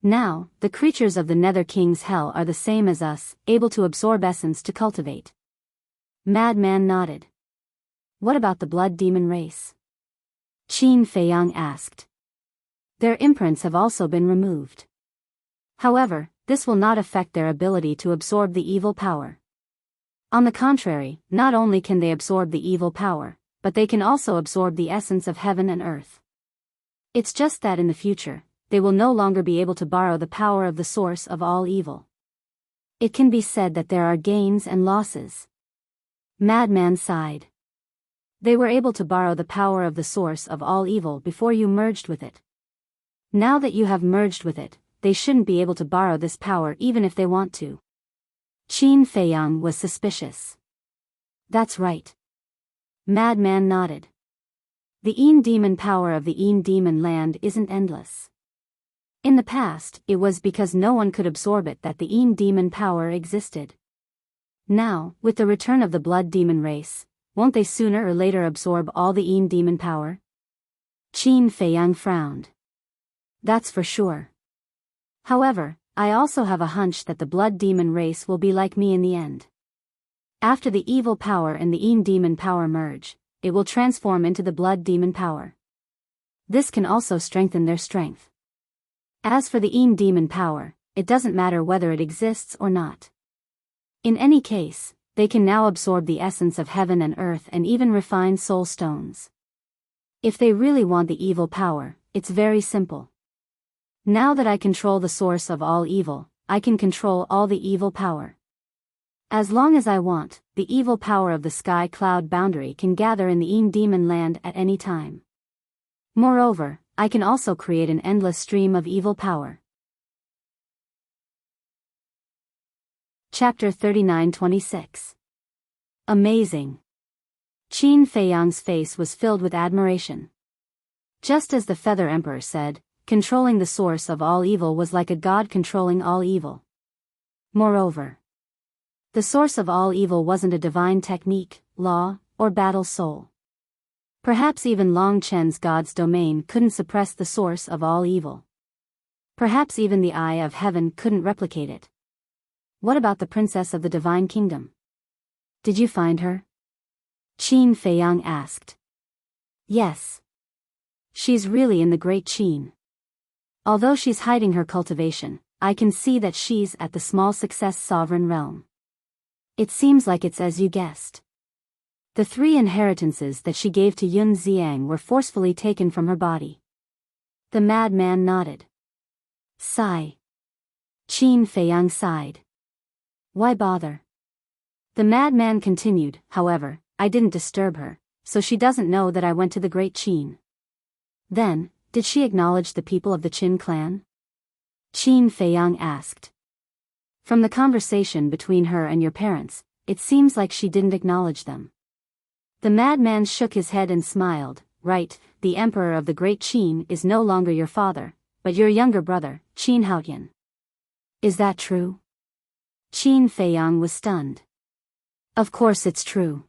Now, the creatures of the Nether King's Hell are the same as us, able to absorb essence to cultivate." Madman nodded. "What about the Blood Demon race?" Qin Feiyang asked. "Their imprints have also been removed. However, this will not affect their ability to absorb the evil power. On the contrary, not only can they absorb the evil power, but they can also absorb the essence of heaven and earth. It's just that in the future, they will no longer be able to borrow the power of the source of all evil. It can be said that there are gains and losses." Madman sighed. "They were able to borrow the power of the source of all evil before you merged with it. Now that you have merged with it, they shouldn't be able to borrow this power even if they want to." Qin Feiyang was suspicious. "That's right." Madman nodded. "The Yin demon power of the Yin demon land isn't endless. In the past, it was because no one could absorb it that the Yin demon power existed. Now, with the return of the Blood Demon race, won't they sooner or later absorb all the Yin demon power?" Qin Feiyang frowned. "That's for sure. However, I also have a hunch that the Blood Demon race will be like me in the end. After the evil power and the Yin demon power merge, it will transform into the Blood Demon power. This can also strengthen their strength. As for the Yin demon power, it doesn't matter whether it exists or not. In any case, they can now absorb the essence of heaven and earth and even refine soul stones. If they really want the evil power, it's very simple. Now that I control the source of all evil, I can control all the evil power. As long as I want, the evil power of the Sky Cloud boundary can gather in the Yin demon land at any time. Moreover, I can also create an endless stream of evil power." Chapter 39-26. Amazing. Qin Feiyang's face was filled with admiration. Just as the Feather Emperor said, controlling the source of all evil was like a god controlling all evil. Moreover, The source of all evil wasn't a divine technique, law, or battle soul. Perhaps even Long Chen's God's domain couldn't suppress the source of all evil. Perhaps even the Eye of Heaven couldn't replicate it. What about the princess of the divine kingdom? Did you find her? Qin Feiyang asked. Yes. She's really in the Great Qin. Although she's hiding her cultivation, I can see that she's at the small success sovereign realm. It seems like it's as you guessed. The 3 inheritances that she gave to Yun Xiang were forcefully taken from her body. The madman nodded. Sigh. Qin Feiyang sighed. Why bother? The madman continued, however, I didn't disturb her, so she doesn't know that I went to the Great Qin. Then, did she acknowledge the people of the Qin clan? Qin Feiyang asked. From the conversation between her and your parents, it seems like she didn't acknowledge them. The madman shook his head and smiled. Right, the emperor of the Great Qin is no longer your father, but your younger brother, Qin Haotian. Is that true? Qin Feiyang was stunned. Of course it's true.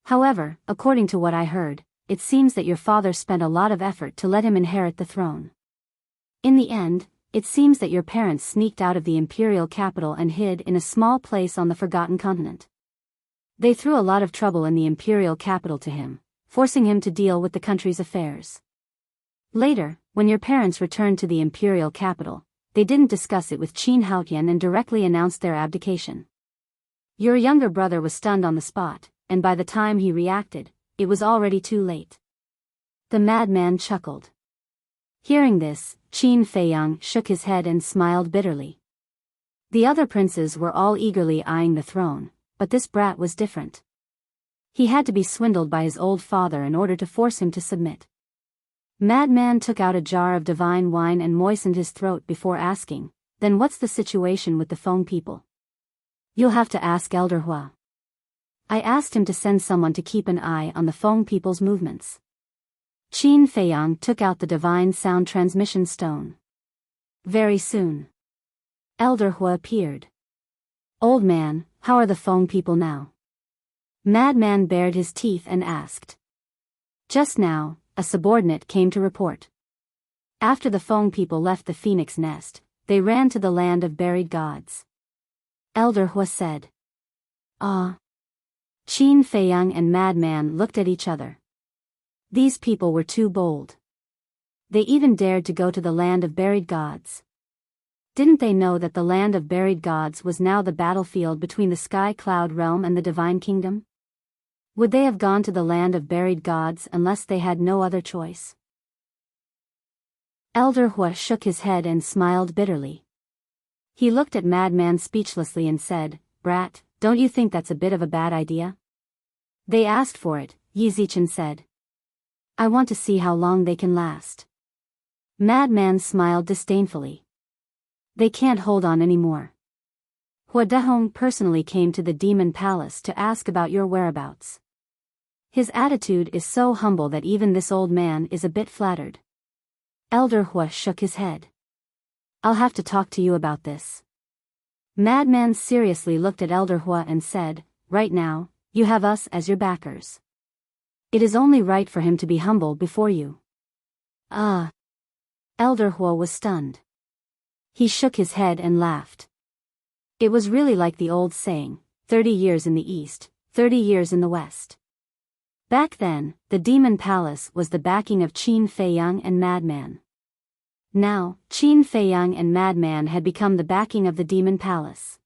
However, according to what I heard, it seems that your father spent a lot of effort to let him inherit the throne. In the end, it seems that your parents sneaked out of the imperial capital and hid in a small place on the forgotten continent. They threw a lot of trouble in the imperial capital to him, forcing him to deal with the country's affairs. Later, when your parents returned to the imperial capital, they didn't discuss it with Qin Haotian and directly announced their abdication. Your younger brother was stunned on the spot, and by the time he reacted, it was already too late. The madman chuckled. Hearing this, Qin Feiyang shook his head and smiled bitterly. The other princes were all eagerly eyeing the throne, but this brat was different. He had to be swindled by his old father in order to force him to submit. Madman took out a jar of divine wine and moistened his throat before asking, then what's the situation with the Feng people? You'll have to ask Elder Hua. I asked him to send someone to keep an eye on the Feng people's movements. Qin Feiyang took out the divine sound transmission stone. Very soon, Elder Hua appeared. Old man, how are the Feng people now? Madman bared his teeth and asked. Just now, a subordinate came to report. After the Feng people left the phoenix nest, they ran to the land of buried gods. Elder Hua said. Ah. Qin Feiyang and Madman looked at each other. These people were too bold. They even dared to go to the land of buried gods. Didn't they know that the land of buried gods was now the battlefield between the sky cloud realm and the divine kingdom? Would they have gone to the land of buried gods unless they had no other choice? Elder Hua shook his head and smiled bitterly. He looked at Madman speechlessly and said, Brat, don't you think that's a bit of a bad idea? They asked for it, Yi Zichen said. I want to see how long they can last. Madman smiled disdainfully. They can't hold on anymore. Hua Dehong personally came to the demon palace to ask about your whereabouts. His attitude is so humble that even this old man is a bit flattered. Elder Hua shook his head. I'll have to talk to you about this. Madman seriously looked at Elder Hua and said, right now, you have us as your backers. It is only right for him to be humble before you. Ah. Elder Hua was stunned. He shook his head and laughed. It was really like the old saying, 30 years in the east, 30 years in the west. Back then, the demon palace was the backing of Qin Feiyang and Madman. Now, Qin Feiyang and Madman had become the backing of the demon palace.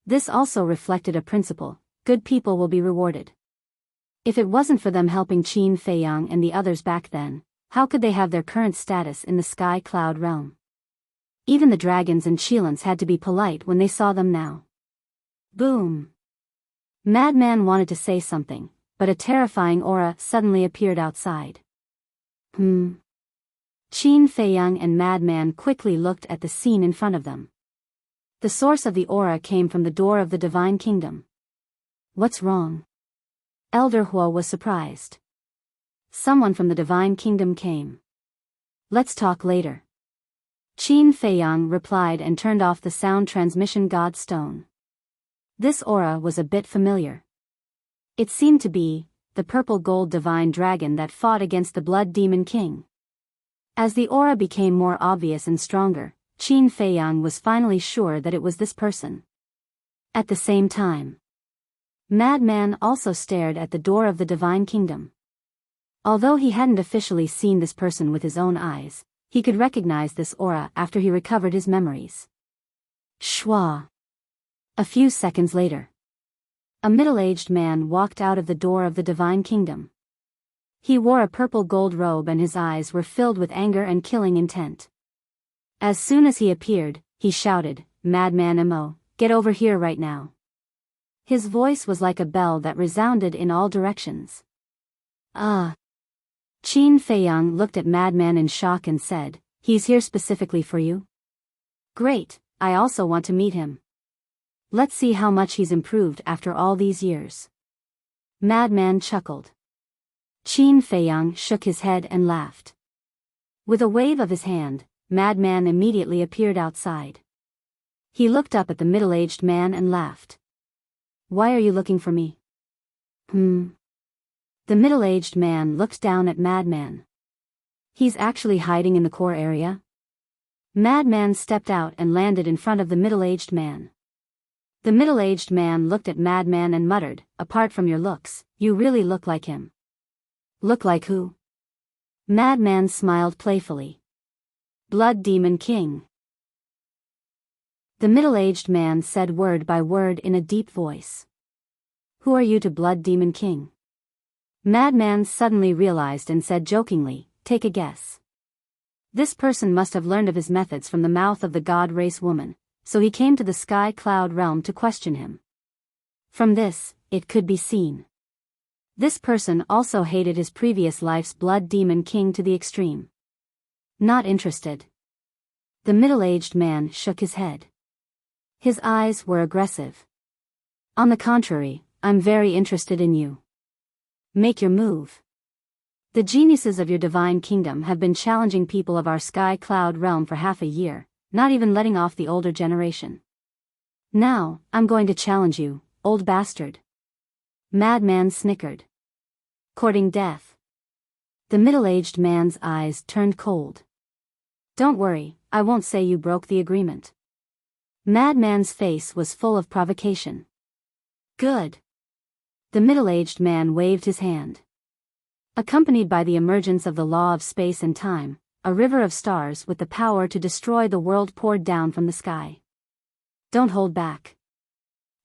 This also reflected a principle, good people will be rewarded. If it wasn't for them helping Qin Feiyang and the others back then, how could they have their current status in the sky cloud realm? Even the dragons and Qilins had to be polite when they saw them now. Boom! Madman wanted to say something, but a terrifying aura suddenly appeared outside. Qin Feiyang and Madman quickly looked at the scene in front of them. The source of the aura came from the door of the divine kingdom. What's wrong? Elder Hua was surprised. Someone from the divine kingdom came. Let's talk later. Qin Feiyang replied and turned off the sound transmission god stone. This aura was a bit familiar. It seemed to be the purple gold divine dragon that fought against the blood demon king. As the aura became more obvious and stronger, Qin Feiyang was finally sure that it was this person. At the same time, Madman also stared at the door of the divine kingdom. Although he hadn't officially seen this person with his own eyes, he could recognize this aura after he recovered his memories. Schwa. A few seconds later, a middle-aged man walked out of the door of the divine kingdom. He wore a purple gold robe and his eyes were filled with anger and killing intent. As soon as he appeared, he shouted, "Madman Mo, get over here right now." His voice was like a bell that resounded in all directions. Qin Feiyang looked at Madman in shock and said, "He's here specifically for you?" "Great, I also want to meet him. Let's see how much he's improved after all these years." Madman chuckled. Qin Feiyang shook his head and laughed. With a wave of his hand, Madman immediately appeared outside. He looked up at the middle-aged man and laughed. "Why are you looking for me?" The middle-aged man looked down at Madman. "He's actually hiding in the core area?" Madman stepped out and landed in front of the middle-aged man. The middle-aged man looked at Madman and muttered, "Apart from your looks, you really look like him." "Look like who?" Madman smiled playfully. "Blood Demon King." The middle-aged man said word by word in a deep voice. "Who are you to Blood Demon King?" Madman suddenly realized and said jokingly, "Take a guess." This person must have learned of his methods from the mouth of the god race woman, so he came to the sky cloud realm to question him. From this, it could be seen. This person also hated his previous life's blood demon king to the extreme. Not interested. The middle-aged man shook his head. His eyes were aggressive. "On the contrary, I'm very interested in you. Make your move." The geniuses of your divine kingdom have been challenging people of our sky cloud realm for half a year, not even letting off the older generation. Now, I'm going to challenge you, old bastard. Madman snickered. Courting death. The middle-aged man's eyes turned cold. "Don't worry, I won't say you broke the agreement." Madman's face was full of provocation. "Good." The middle-aged man waved his hand. Accompanied by the emergence of the law of space and time, a river of stars with the power to destroy the world poured down from the sky. "Don't hold back.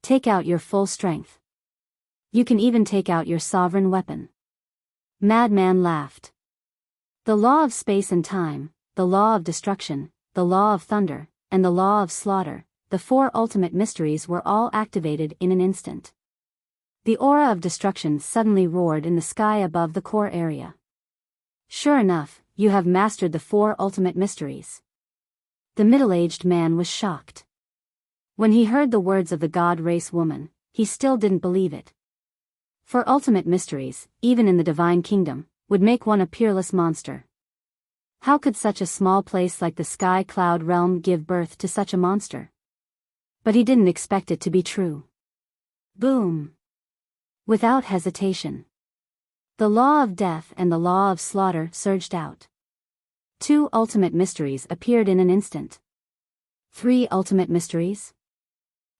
Take out your full strength. You can even take out your sovereign weapon." Madman laughed. The law of space and time, the law of destruction, the law of thunder, and the law of slaughter, the four ultimate mysteries were all activated in an instant. The aura of destruction suddenly roared in the sky above the core area. "Sure enough, you have mastered the four ultimate mysteries." The middle-aged man was shocked. When he heard the words of the god race woman, he still didn't believe it. For ultimate mysteries, even in the divine kingdom, would make one a peerless monster. How could such a small place like the sky cloud realm give birth to such a monster? But he didn't expect it to be true. Boom! Without hesitation, the law of death and the law of slaughter surged out. Two ultimate mysteries appeared in an instant. Three ultimate mysteries?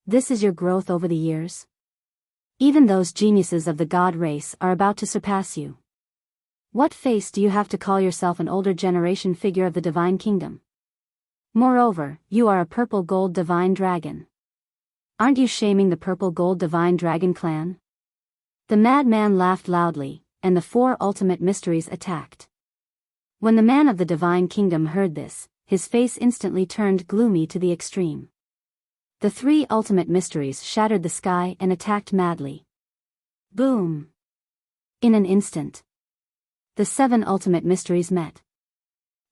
This is your growth over the years? Even those geniuses of the god race are about to surpass you. What face do you have to call yourself an older generation figure of the divine kingdom? Moreover, you are a purple gold divine dragon. Aren't you shaming the purple gold divine dragon clan? The madman laughed loudly, and the four ultimate mysteries attacked. When the man of the divine kingdom heard this, his face instantly turned gloomy to the extreme. The three ultimate mysteries shattered the sky and attacked madly. Boom! In an instant, the seven ultimate mysteries met.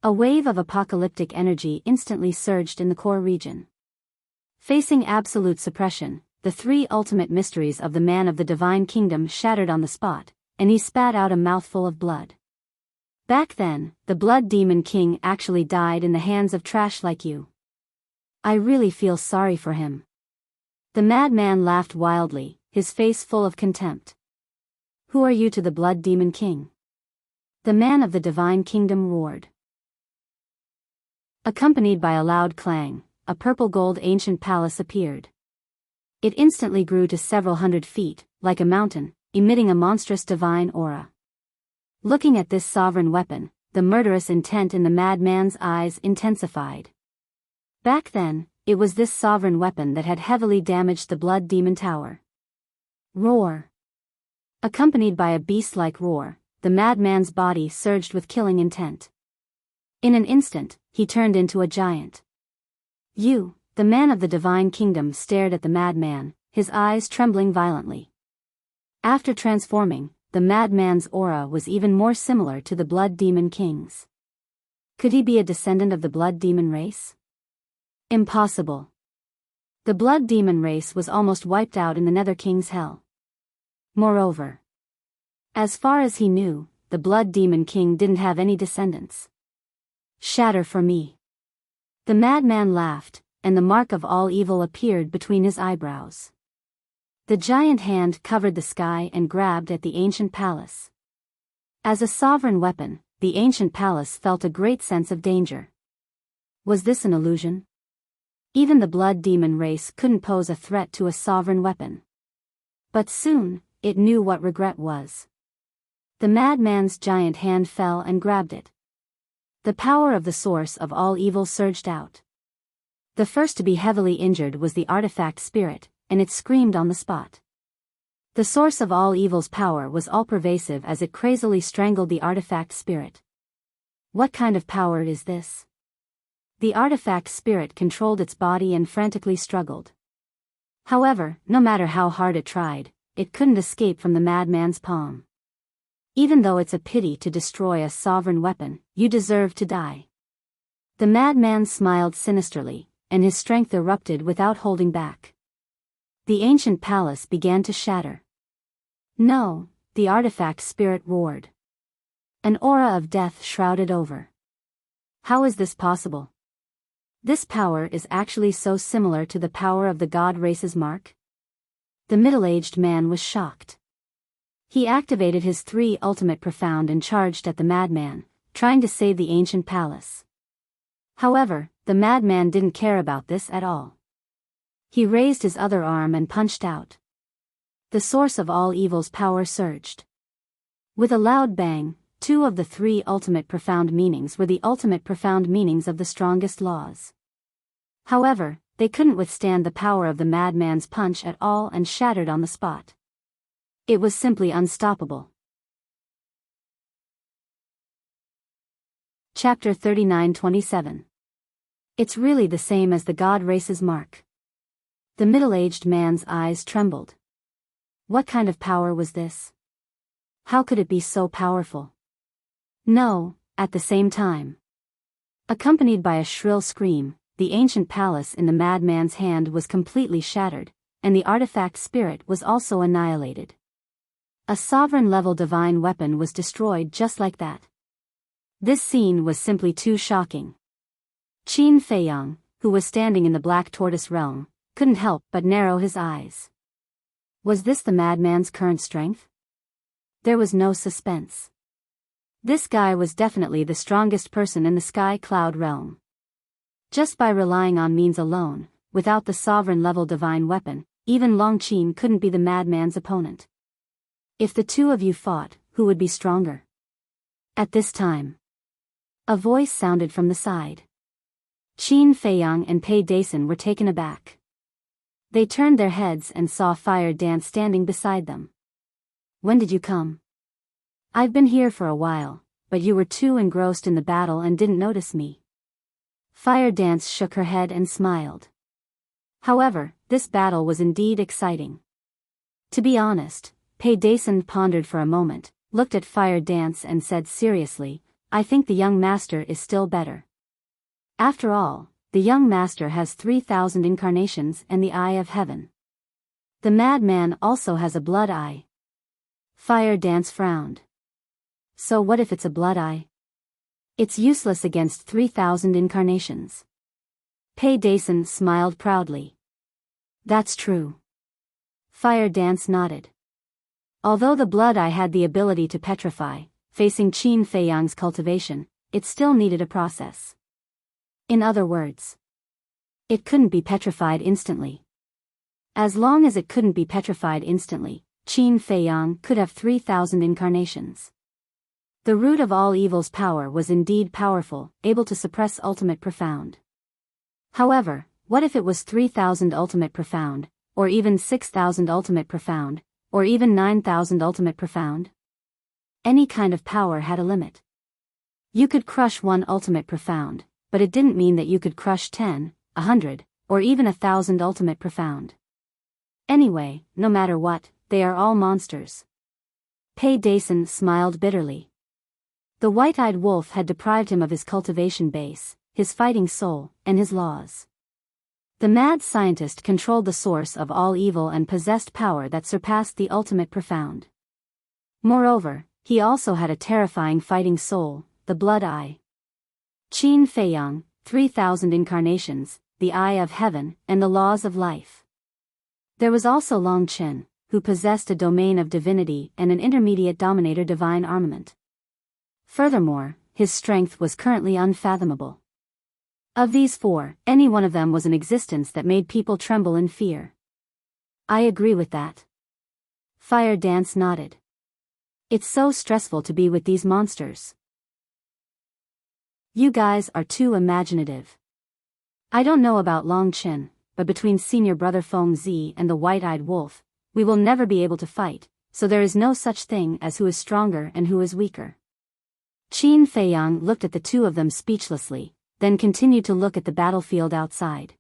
A wave of apocalyptic energy instantly surged in the core region. Facing absolute suppression, the three ultimate mysteries of the man of the divine kingdom shattered on the spot, and he spat out a mouthful of blood. Back then, the blood demon king actually died in the hands of trash like you. I really feel sorry for him. The madman laughed wildly, his face full of contempt. Who are you to the Blood Demon King? The man of the divine kingdom roared. Accompanied by a loud clang, a purple-gold ancient palace appeared. It instantly grew to several hundred feet, like a mountain, emitting a monstrous divine aura. Looking at this sovereign weapon, the murderous intent in the madman's eyes intensified. Back then, it was this sovereign weapon that had heavily damaged the Blood Demon Tower. Roar! Accompanied by a beast-like roar, the madman's body surged with killing intent. In an instant, he turned into a giant. You, the man of the divine kingdom, stared at the madman, his eyes trembling violently. After transforming, the madman's aura was even more similar to the Blood Demon King's. Could he be a descendant of the Blood Demon race? Impossible. The Blood Demon race was almost wiped out in the Nether King's hell. Moreover, as far as he knew, the Blood Demon King didn't have any descendants. Shatter for me. The madman laughed, and the mark of all evil appeared between his eyebrows. The giant hand covered the sky and grabbed at the ancient palace. As a sovereign weapon, the ancient palace felt a great sense of danger. Was this an illusion? Even the Blood Demon race couldn't pose a threat to a sovereign weapon. But soon, it knew what regret was. The madman's giant hand fell and grabbed it. The power of the source of all evil surged out. The first to be heavily injured was the artifact spirit, and it screamed on the spot. The source of all evil's power was all-pervasive as it crazily strangled the artifact spirit. What kind of power is this? The artifact spirit controlled its body and frantically struggled. However, no matter how hard it tried, it couldn't escape from the madman's palm. Even though it's a pity to destroy a sovereign weapon, you deserve to die. The madman smiled sinisterly, and his strength erupted without holding back. The ancient palace began to shatter. No, the artifact spirit roared. An aura of death shrouded over. How is this possible? This power is actually so similar to the power of the god race's mark? The middle-aged man was shocked. He activated his 3 ultimate profound and charged at the madman, trying to save the ancient palace. However, the madman didn't care about this at all. He raised his other arm and punched out. The source of all evil's power surged. With a loud bang, 2 of the 3 ultimate profound meanings were the ultimate profound meanings of the strongest laws. However, they couldn't withstand the power of the madman's punch at all and shattered on the spot. It was simply unstoppable. Chapter 39:27. It's really the same as the god race's mark. The middle-aged man's eyes trembled. What kind of power was this? How could it be so powerful? No, at the same time. Accompanied by a shrill scream, the ancient palace in the madman's hand was completely shattered, and the artifact spirit was also annihilated. A sovereign-level divine weapon was destroyed just like that. This scene was simply too shocking. Qin Feiyang, who was standing in the Black Tortoise realm, couldn't help but narrow his eyes. Was this the madman's current strength? There was no suspense. This guy was definitely the strongest person in the Sky Cloud realm. Just by relying on means alone, without the sovereign-level divine weapon, even Long Qin couldn't be the madman's opponent. If the 2 of you fought, who would be stronger? At this time, a voice sounded from the side. Qin Feiyang and Pei Dason were taken aback. They turned their heads and saw Fire Dance standing beside them. When did you come? I've been here for a while, but you were too engrossed in the battle and didn't notice me. Fire Dance shook her head and smiled. However, this battle was indeed exciting. To be honest, Pei Dason pondered for a moment, looked at Fire Dance and said seriously, I think the young master is still better. After all, the young master has 3,000 incarnations and the eye of heaven. The madman also has a blood eye. Fire Dance frowned. So what if it's a blood eye? It's useless against 3,000 incarnations. Pei Dason smiled proudly. That's true. Fire Dance nodded. Although the blood eye had the ability to petrify, facing Qin Feiyang's cultivation, it still needed a process. In other words, it couldn't be petrified instantly. As long as it couldn't be petrified instantly, Qin Feiyang could have 3,000 incarnations. The root of all evil's power was indeed powerful, able to suppress ultimate profound. However, what if it was 3,000 ultimate profound, or even 6,000 ultimate profound, or even 9,000 ultimate profound? Any kind of power had a limit. You could crush one ultimate profound, but it didn't mean that you could crush 10, 100, or even 1,000 ultimate profound. Anyway, no matter what, they are all monsters. Pei Dason smiled bitterly. The white-eyed wolf had deprived him of his cultivation base, his fighting soul, and his laws. The mad scientist controlled the source of all evil and possessed power that surpassed the ultimate profound. Moreover, he also had a terrifying fighting soul, the blood eye. Qin Feiyang, 3,000 incarnations, the eye of heaven, and the laws of life. There was also Long Chen, who possessed a domain of divinity and an intermediate dominator divine armament. Furthermore, his strength was currently unfathomable. Of these four, any one of them was an existence that made people tremble in fear. I agree with that. Fire Dance nodded. It's so stressful to be with these monsters. You guys are too imaginative. I don't know about Long Chen, but between senior brother Feng Zi and the white-eyed wolf, we will never be able to fight, so there is no such thing as who is stronger and who is weaker. Qin Feiyang looked at the two of them speechlessly, then continued to look at the battlefield outside.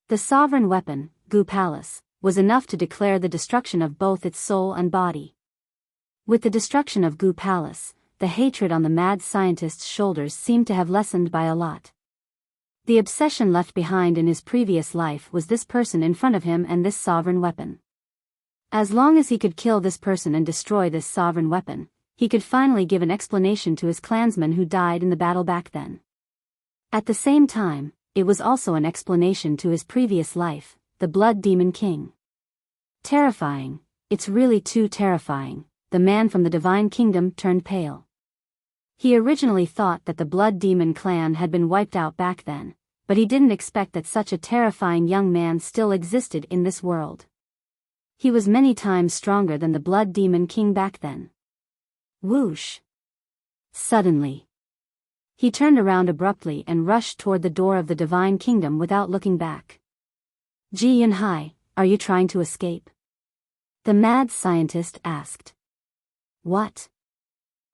The sovereign weapon, Gu Palace, was enough to declare the destruction of both its soul and body. With the destruction of Gu Palace, the hatred on the mad scientist's shoulders seemed to have lessened by a lot. The obsession left behind in his previous life was this person in front of him and this sovereign weapon. As long as he could kill this person and destroy this sovereign weapon, he could finally give an explanation to his clansmen who died in the battle back then. At the same time, it was also an explanation to his previous life, the Blood Demon King. Terrifying, it's really too terrifying. The man from the Divine Kingdom turned pale. He originally thought that the Blood Demon clan had been wiped out back then, but he didn't expect that such a terrifying young man still existed in this world. He was many times stronger than the Blood Demon King back then. Whoosh! Suddenly, he turned around abruptly and rushed toward the door of the Divine Kingdom without looking back. Ji Yunhai, are you trying to escape? The mad scientist asked. What?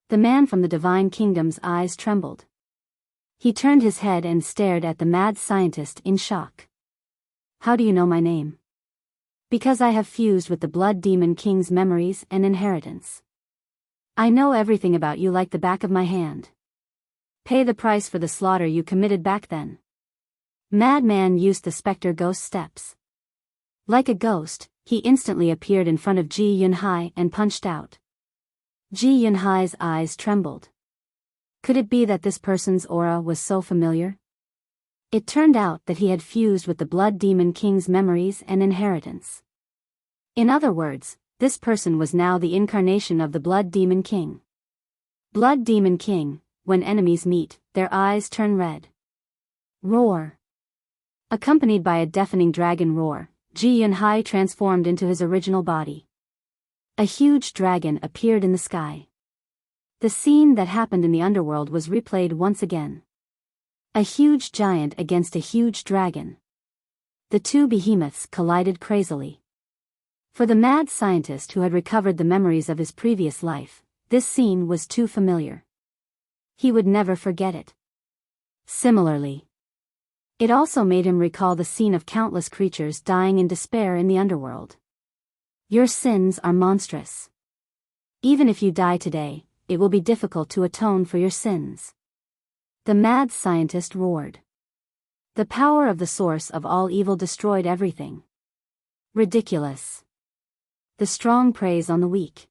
The man from the Divine Kingdom's eyes trembled. He turned his head and stared at the mad scientist in shock. How do you know my name? Because I have fused with the Blood Demon King's memories and inheritance. I know everything about you like the back of my hand. Pay the price for the slaughter you committed back then. Madman used the specter ghost steps. Like a ghost, he instantly appeared in front of Ji Yunhai and punched out. Ji Yunhai's eyes trembled. Could it be that this person's aura was so familiar? It turned out that he had fused with the Blood Demon King's memories and inheritance. In other words, this person was now the incarnation of the Blood Demon King. Blood Demon King, when enemies meet, their eyes turn red. Roar! Accompanied by a deafening dragon roar, Ji Yunhai transformed into his original body. A huge dragon appeared in the sky. The scene that happened in the underworld was replayed once again. A huge giant against a huge dragon. The two behemoths collided crazily. For the mad scientist who had recovered the memories of his previous life, this scene was too familiar. He would never forget it. Similarly, it also made him recall the scene of countless creatures dying in despair in the underworld. Your sins are monstrous. Even if you die today, it will be difficult to atone for your sins. The mad scientist roared. The power of the source of all evil destroyed everything. Ridiculous. The strong preys on the weak.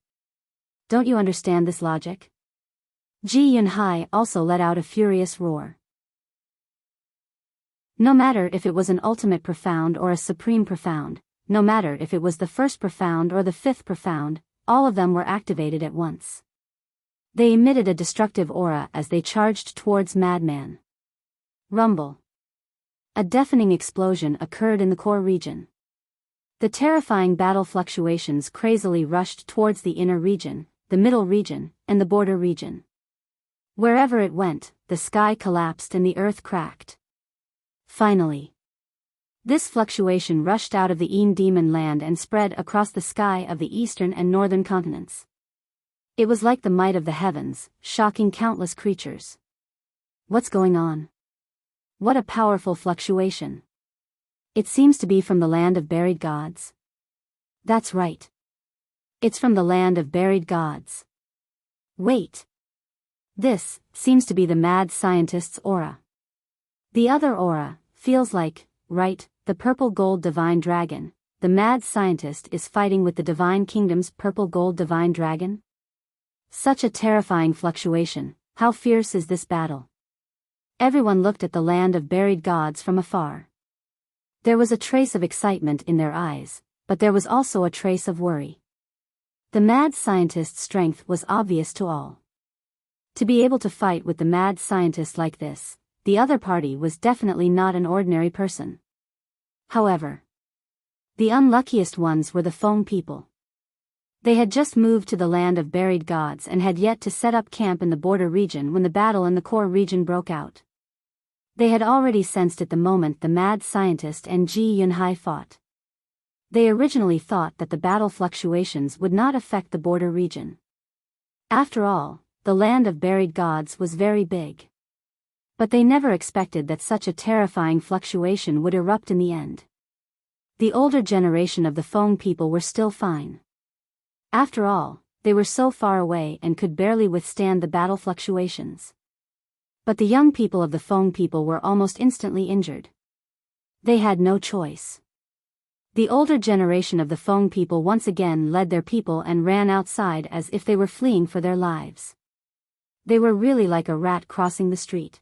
Don't you understand this logic? Ji Yunhai also let out a furious roar. No matter if it was an ultimate profound or a supreme profound, no matter if it was the first profound or the fifth profound, all of them were activated at once. They emitted a destructive aura as they charged towards Madman. Rumble. A deafening explosion occurred in the core region. The terrifying battle fluctuations crazily rushed towards the inner region, the middle region, and the border region. Wherever it went, the sky collapsed and the earth cracked. Finally, this fluctuation rushed out of the Demon land and spread across the sky of the eastern and northern continents. It was like the might of the heavens, shocking countless creatures. What's going on? What a powerful fluctuation. It seems to be from the land of buried gods. That's right. It's from the land of buried gods. Wait. This seems to be the mad scientist's aura. The other aura feels like, right, the purple gold divine dragon. The mad scientist is fighting with the divine kingdom's purple gold divine dragon? Such a terrifying fluctuation. How fierce is this battle? Everyone looked at the land of buried gods from afar. There was a trace of excitement in their eyes, but there was also a trace of worry. The mad scientist's strength was obvious to all. To be able to fight with the mad scientist like this, the other party was definitely not an ordinary person. However, the unluckiest ones were the Feng people. They had just moved to the land of buried gods and had yet to set up camp in the border region when the battle in the core region broke out. They had already sensed it the moment the mad scientist and Ji Yunhai fought. They originally thought that the battle fluctuations would not affect the border region. After all, the land of buried gods was very big. But they never expected that such a terrifying fluctuation would erupt in the end. The older generation of the Feng people were still fine. After all, they were so far away and could barely withstand the battle fluctuations. But the young people of the Feng people were almost instantly injured. They had no choice. The older generation of the Feng people once again led their people and ran outside as if they were fleeing for their lives. They were really like a rat crossing the street.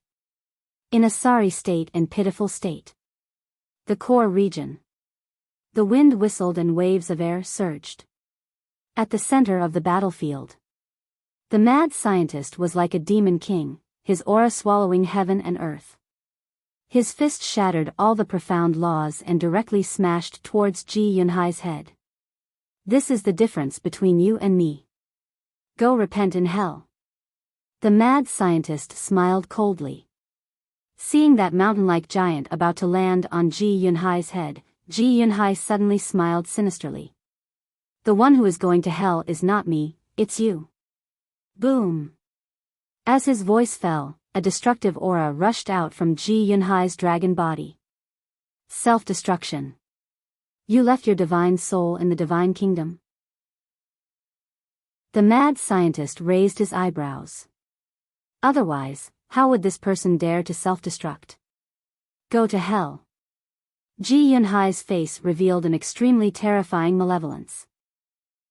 In a sorry state and pitiful state. The core region. The wind whistled and waves of air surged. At the center of the battlefield, the mad scientist was like a demon king, his aura swallowing heaven and earth. His fist shattered all the profound laws and directly smashed towards Ji Yunhai's head. This is the difference between you and me. Go repent in hell. The mad scientist smiled coldly. Seeing that mountain-like giant about to land on Ji Yunhai's head, Ji Yunhai suddenly smiled sinisterly. The one who is going to hell is not me, it's you. Boom. As his voice fell, a destructive aura rushed out from Ji Yunhai's dragon body. Self-destruction. You left your divine soul in the divine kingdom. The mad scientist raised his eyebrows. Otherwise, how would this person dare to self-destruct? Go to hell. Ji Yunhai's face revealed an extremely terrifying malevolence.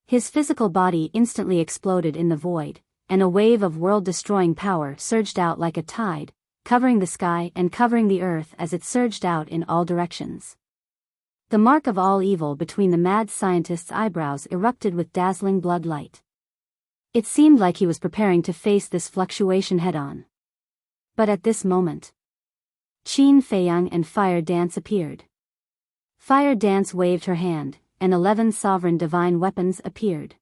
His physical body instantly exploded in the void, and a wave of world-destroying power surged out like a tide, covering the sky and covering the earth as it surged out in all directions. The mark of all evil between the mad scientist's eyebrows erupted with dazzling blood light. It seemed like he was preparing to face this fluctuation head-on. But at this moment, Qin Feiyang and Fire Dance appeared. Fire Dance waved her hand, and 11 sovereign divine weapons appeared.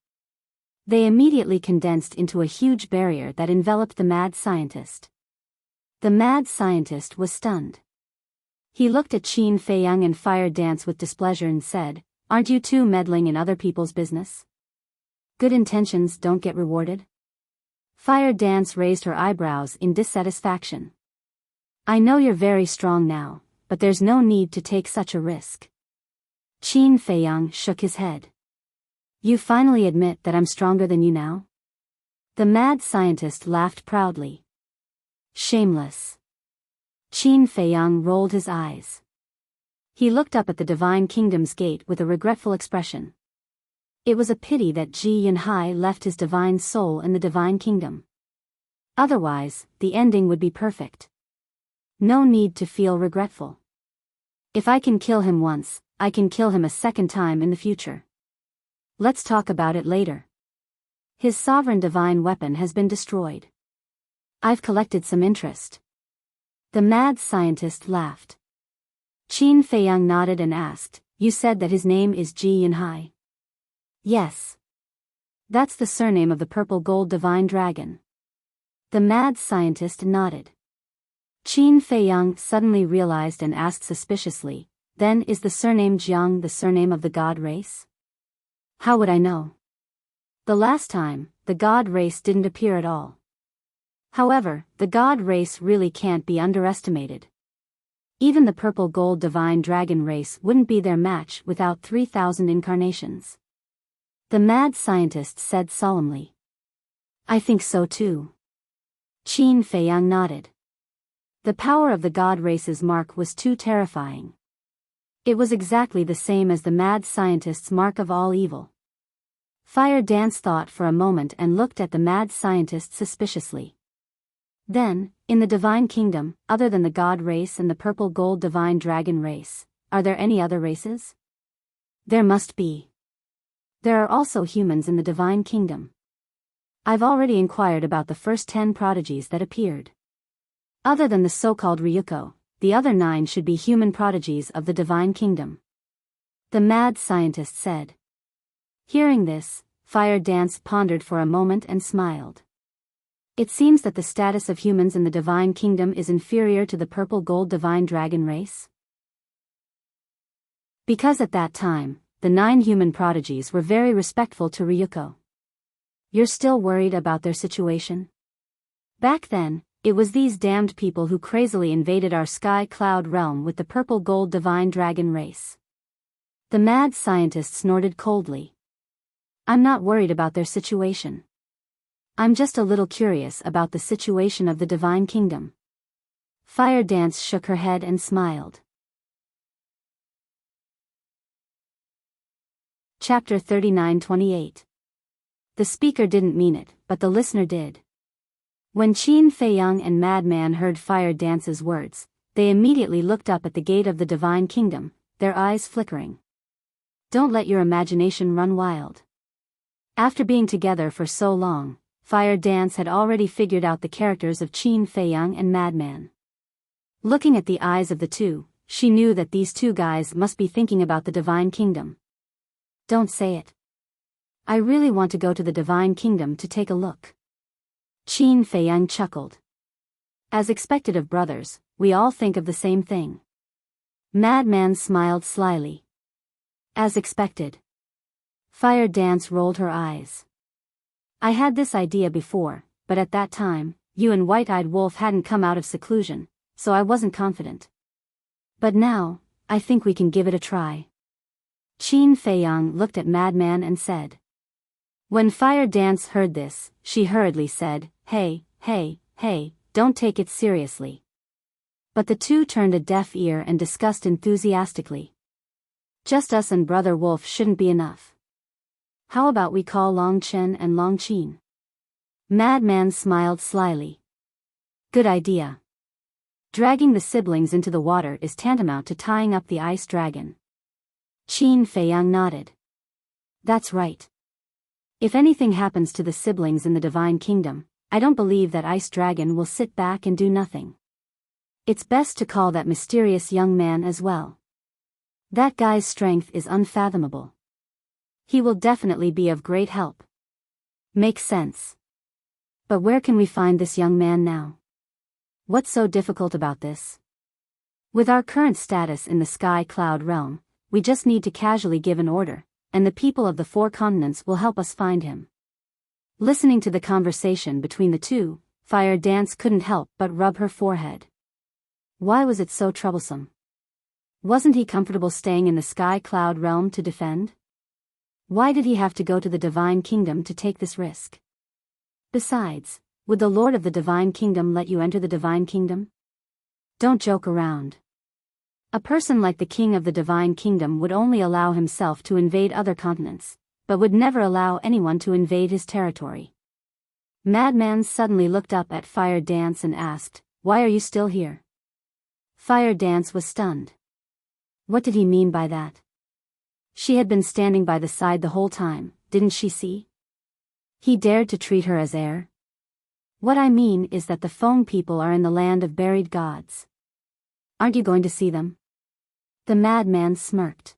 They immediately condensed into a huge barrier that enveloped the mad scientist. The mad scientist was stunned. He looked at Qin Feiyang and Fire Dance with displeasure and said, "Aren't you two meddling in other people's business? Good intentions don't get rewarded?" Fire Dance raised her eyebrows in dissatisfaction. "I know you're very strong now, but there's no need to take such a risk." Qin Feiyang shook his head. "You finally admit that I'm stronger than you now?" The mad scientist laughed proudly. "Shameless." Qin Feiyang rolled his eyes. He looked up at the Divine Kingdom's gate with a regretful expression. It was a pity that Ji Yunhai left his divine soul in the Divine Kingdom. Otherwise, the ending would be perfect. No need to feel regretful. If I can kill him once, I can kill him a second time in the future. Let's talk about it later. His sovereign divine weapon has been destroyed. I've collected some interest. The mad scientist laughed. Qin Feiyang nodded and asked, you said that his name is Ji Yinhai? Yes. That's the surname of the purple gold divine dragon. The mad scientist nodded. Qin Feiyang suddenly realized and asked suspiciously, then is the surname Jiang the surname of the god race? How would I know? The last time, the god race didn't appear at all. However, the god race really can't be underestimated. Even the purple gold divine dragon race wouldn't be their match without 3,000 incarnations. The mad scientist said solemnly. I think so too. Qin Feiyang nodded. The power of the god race's mark was too terrifying. It was exactly the same as the mad scientist's mark of all evil. Fire Dance thought for a moment and looked at the mad scientist suspiciously. Then, in the divine kingdom, other than the god race and the purple gold divine dragon race, are there any other races? There must be. There are also humans in the divine kingdom. I've already inquired about the first 10 prodigies that appeared. Other than the so-called Ryuko, the other 9 should be human prodigies of the divine kingdom. The mad scientist said. Hearing this, Fire Dance pondered for a moment and smiled. It seems that the status of humans in the divine kingdom is inferior to the purple gold divine dragon race. Because at that time, the 9 human prodigies were very respectful to Ryuko. You're still worried about their situation? Back then, it was these damned people who crazily invaded our sky cloud realm with the purple gold divine dragon race. The mad scientist snorted coldly. I'm not worried about their situation. I'm just a little curious about the situation of the divine kingdom. Fire Dance shook her head and smiled. Chapter 39:28. The speaker didn't mean it, but the listener did. When Qin Feiyang and Madman heard Fire Dance's words, they immediately looked up at the gate of the divine kingdom, their eyes flickering. Don't let your imagination run wild. After being together for so long, Fire Dance had already figured out the characters of Qin Feiyang and Madman. Looking at the eyes of the two, she knew that these two guys must be thinking about the divine kingdom. Don't say it. I really want to go to the divine kingdom to take a look. Qin Feiyang chuckled. As expected of brothers, we all think of the same thing. Madman smiled slyly. As expected. Fire Dance rolled her eyes. I had this idea before, but at that time, you and White-Eyed Wolf hadn't come out of seclusion, so I wasn't confident. But now, I think we can give it a try. Qin Feiyang looked at Madman and said. When Fire Dance heard this, she hurriedly said, Hey, don't take it seriously. But the two turned a deaf ear and discussed enthusiastically. Just us and Brother Wolf shouldn't be enough. How about we call Long Chen and Long Qin? Madman smiled slyly. Good idea. Dragging the siblings into the water is tantamount to tying up the ice dragon. Qin Feiyang nodded. That's right. If anything happens to the siblings in the divine kingdom, I don't believe that ice dragon will sit back and do nothing. It's best to call that mysterious young man as well. That guy's strength is unfathomable. He will definitely be of great help. Makes sense. But where can we find this young man now? What's so difficult about this? With our current status in the sky cloud realm, we just need to casually give an order, and the people of the 4 continents will help us find him. Listening to the conversation between the two, Fire Dance couldn't help but rub her forehead. Why was it so troublesome? Wasn't he comfortable staying in the sky cloud realm to defend? Why did he have to go to the divine kingdom to take this risk? Besides, would the Lord of the divine kingdom let you enter the divine kingdom? Don't joke around. A person like the king of the divine kingdom would only allow himself to invade other continents, but would never allow anyone to invade his territory. Madman suddenly looked up at Fire Dance and asked, Why are you still here? Fire Dance was stunned. What did he mean by that? She had been standing by the side the whole time, didn't she see? He dared to treat her as heir? What I mean is that the Feng people are in the land of buried gods. Aren't you going to see them? The madman smirked.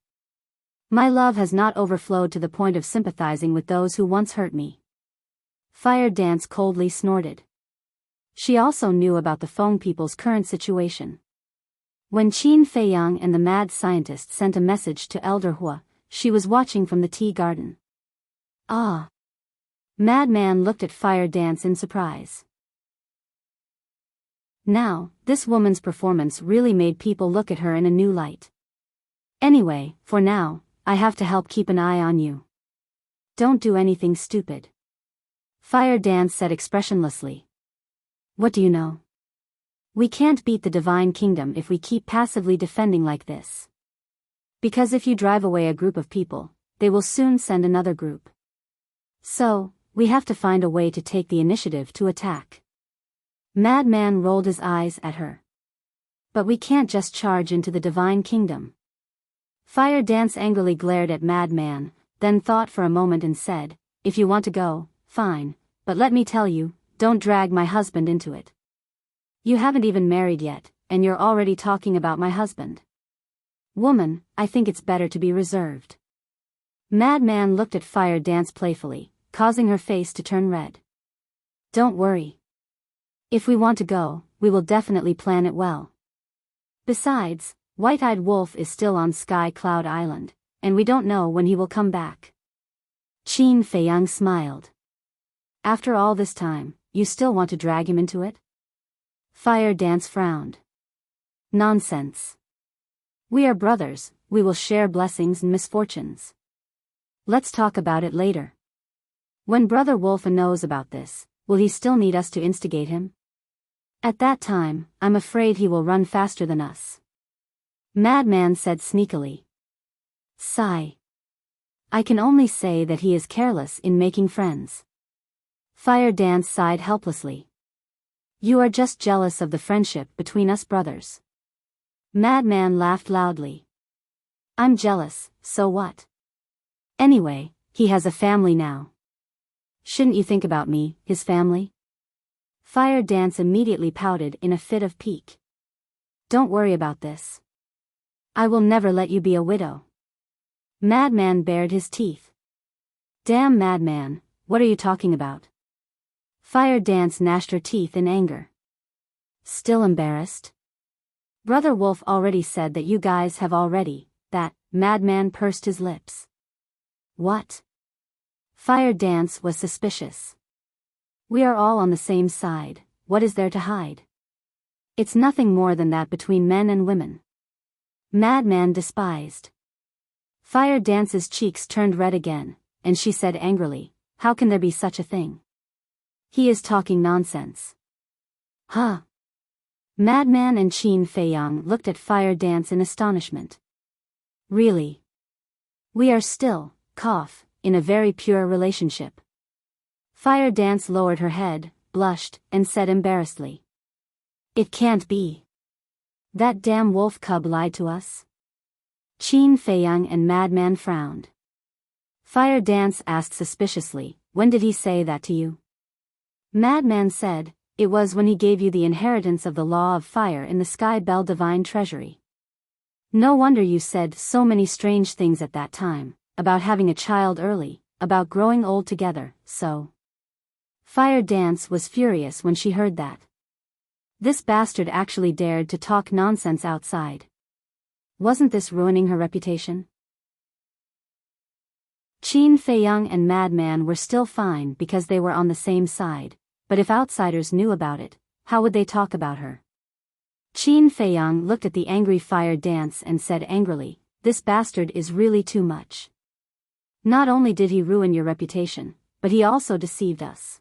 My love has not overflowed to the point of sympathizing with those who once hurt me. Fire Dance coldly snorted. She also knew about the Feng people's current situation. When Qin Feiyang and the mad scientist sent a message to Elder Hua, she was watching from the tea garden. Ah! Madman looked at Fire Dance in surprise. Now, this woman's performance really made people look at her in a new light. Anyway, for now, I have to help keep an eye on you. Don't do anything stupid. Fire Dance said expressionlessly. What do you know? We can't beat the Divine Kingdom if we keep passively defending like this. Because if you drive away a group of people, they will soon send another group. So, we have to find a way to take the initiative to attack. Madman rolled his eyes at her. But we can't just charge into the Divine Kingdom. Fire Dance angrily glared at Madman, then thought for a moment and said, if you want to go, fine, but let me tell you, don't drag my husband into it. You haven't even married yet, and you're already talking about my husband. Woman, I think it's better to be reserved. Madman looked at Fire Dance playfully, causing her face to turn red. Don't worry. If we want to go, we will definitely plan it well. Besides, White-Eyed Wolf is still on Sky Cloud Island, and we don't know when he will come back. Qin Feiyang smiled. After all this time, you still want to drag him into it? Fire Dance frowned. Nonsense. We are brothers, we will share blessings and misfortunes. Let's talk about it later. When Brother Wolf knows about this, will he still need us to instigate him? At that time, I'm afraid he will run faster than us. Madman said sneakily. Sigh. I can only say that he is careless in making friends. Fire Dance sighed helplessly. You are just jealous of the friendship between us brothers. Madman laughed loudly. I'm jealous, so what? Anyway, he has a family now. Shouldn't you think about me, his family? Fire Dance immediately pouted in a fit of pique. Don't worry about this. I will never let you be a widow. Madman bared his teeth. Damn Madman, what are you talking about? Fire Dance gnashed her teeth in anger. Still embarrassed? Brother Wolf already said that you guys have already, that, Madman pursed his lips. What? Fire Dance was suspicious. We are all on the same side, what is there to hide? It's nothing more than that between men and women. Madman despised. Fire Dance's cheeks turned red again, and she said angrily, how can there be such a thing? He is talking nonsense. Huh? Madman and Qin Feiyang looked at Fire Dance in astonishment. Really? We are still, in a very pure relationship. Fire Dance lowered her head, blushed, and said embarrassedly. It can't be. That damn wolf cub lied to us? Qin Feiyang and Madman frowned. Fire Dance asked suspiciously, when did he say that to you? Madman said, it was when he gave you the inheritance of the law of fire in the Sky Bell Divine Treasury. No wonder you said so many strange things at that time, about having a child early, about growing old together, so. Fire Dance was furious when she heard that. This bastard actually dared to talk nonsense outside. Wasn't this ruining her reputation? Qin Feiyang and Madman were still fine because they were on the same side, but if outsiders knew about it, how would they talk about her? Qin Feiyang looked at the angry Fire Dance and said angrily, this bastard is really too much. Not only did he ruin your reputation, but he also deceived us.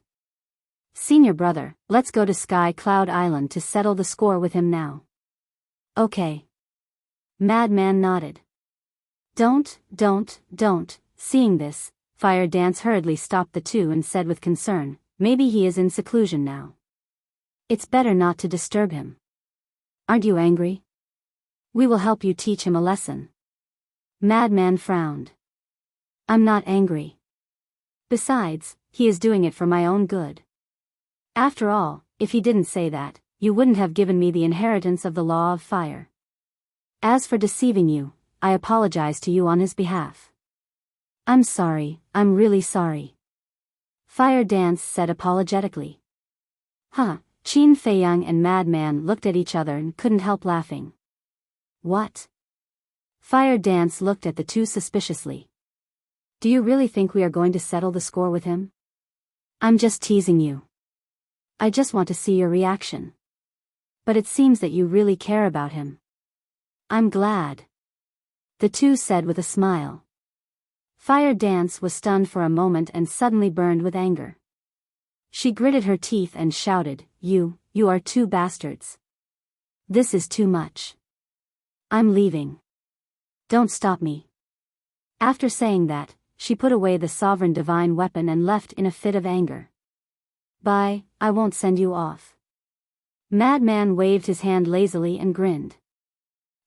Senior brother, let's go to Sky Cloud Island to settle the score with him now. Okay. Madman nodded. Don't. Seeing this, Fire Dance hurriedly stopped the two and said with concern, maybe he is in seclusion now. It's better not to disturb him. Aren't you angry? We will help you teach him a lesson. Madman frowned. I'm not angry. Besides, he is doing it for my own good. After all, if he didn't say that, you wouldn't have given me the inheritance of the law of fire. As for deceiving you, I apologize to you on his behalf. I'm sorry, I'm really sorry. Fire Dance said apologetically. Huh, Qin Feiyang and Madman looked at each other and couldn't help laughing. What? Fire Dance looked at the two suspiciously. Do you really think we are going to settle the score with him? I'm just teasing you. I just want to see your reaction. But it seems that you really care about him. I'm glad. The two said with a smile. Fire Dance was stunned for a moment and suddenly burned with anger. She gritted her teeth and shouted, You are two bastards. This is too much. I'm leaving. Don't stop me. After saying that, she put away the sovereign divine weapon and left in a fit of anger. Bye, I won't send you off. Madman waved his hand lazily and grinned.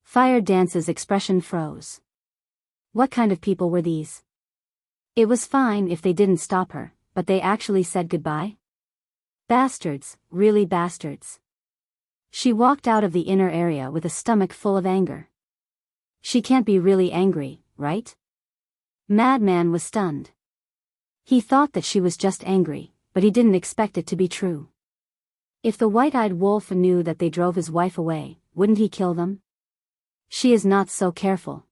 Fire Dance's expression froze. What kind of people were these? It was fine if they didn't stop her, but they actually said goodbye? Bastards, really bastards. She walked out of the inner area with a stomach full of anger. She can't be really angry, right? Madman was stunned. He thought that she was just angry, but he didn't expect it to be true. If the white-eyed wolf knew that they drove his wife away, wouldn't he kill them? She is not so careful.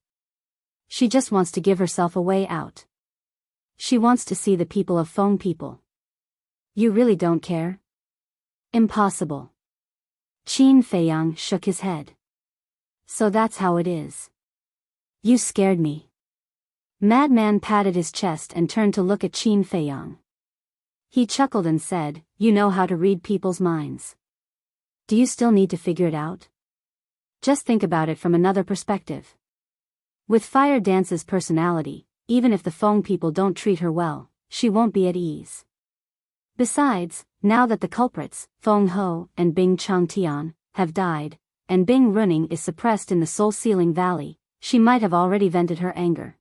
She just wants to give herself a way out. She wants to see the people of Feng people. You really don't care? Impossible. Qin Feiyang shook his head. So that's how it is. You scared me. Madman patted his chest and turned to look at Qin Feiyang. He chuckled and said, You know how to read people's minds. Do you still need to figure it out? Just think about it from another perspective. With Fire Dance's personality, even if the Feng people don't treat her well, she won't be at ease. Besides, now that the culprits, Feng Ho and Bing Changtian, have died, and Bing Running is suppressed in the Soul Sealing Valley, she might have already vented her anger.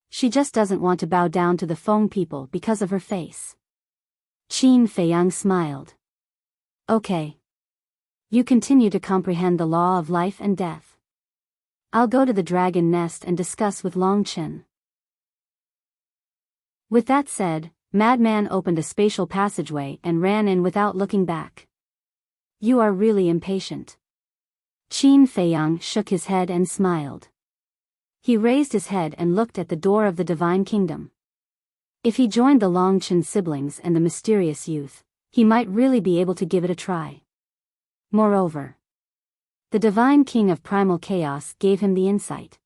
She just doesn't want to bow down to the Feng people because of her face. Qin Feiyang smiled. Okay. You continue to comprehend the law of life and death. I'll go to the dragon nest and discuss with Long Chen. With that said, Madman opened a spatial passageway and ran in without looking back. You are really impatient. Qin Feiyang shook his head and smiled. He raised his head and looked at the door of the Divine Kingdom. If he joined the Long Chen siblings and the mysterious youth, he might really be able to give it a try. Moreover, the Divine King of Primal Chaos gave him the insight.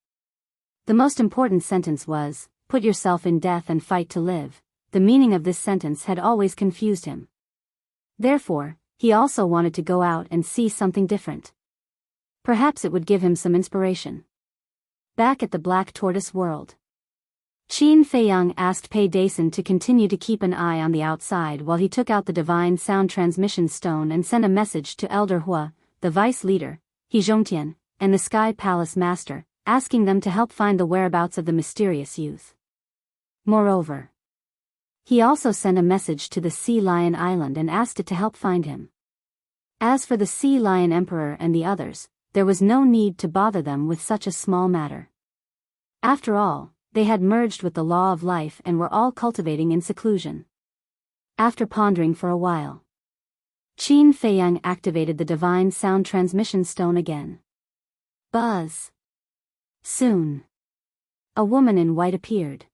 The most important sentence was, Put yourself in death and fight to live. The meaning of this sentence had always confused him. Therefore, he also wanted to go out and see something different. Perhaps it would give him some inspiration. Back at the Black Tortoise world, Qin Feiyang asked Pei Dason to continue to keep an eye on the outside while he took out the divine sound transmission stone and sent a message to Elder Hua, the vice leader, He Zhongtian, and the Sky Palace master, asking them to help find the whereabouts of the mysterious youth. Moreover, he also sent a message to the Sea Lion Island and asked it to help find him. As for the Sea Lion Emperor and the others, there was no need to bother them with such a small matter. After all, they had merged with the law of life and were all cultivating in seclusion. After pondering for a while, Qin Feiyang activated the divine sound transmission stone again. Buzz. Soon, a woman in white appeared.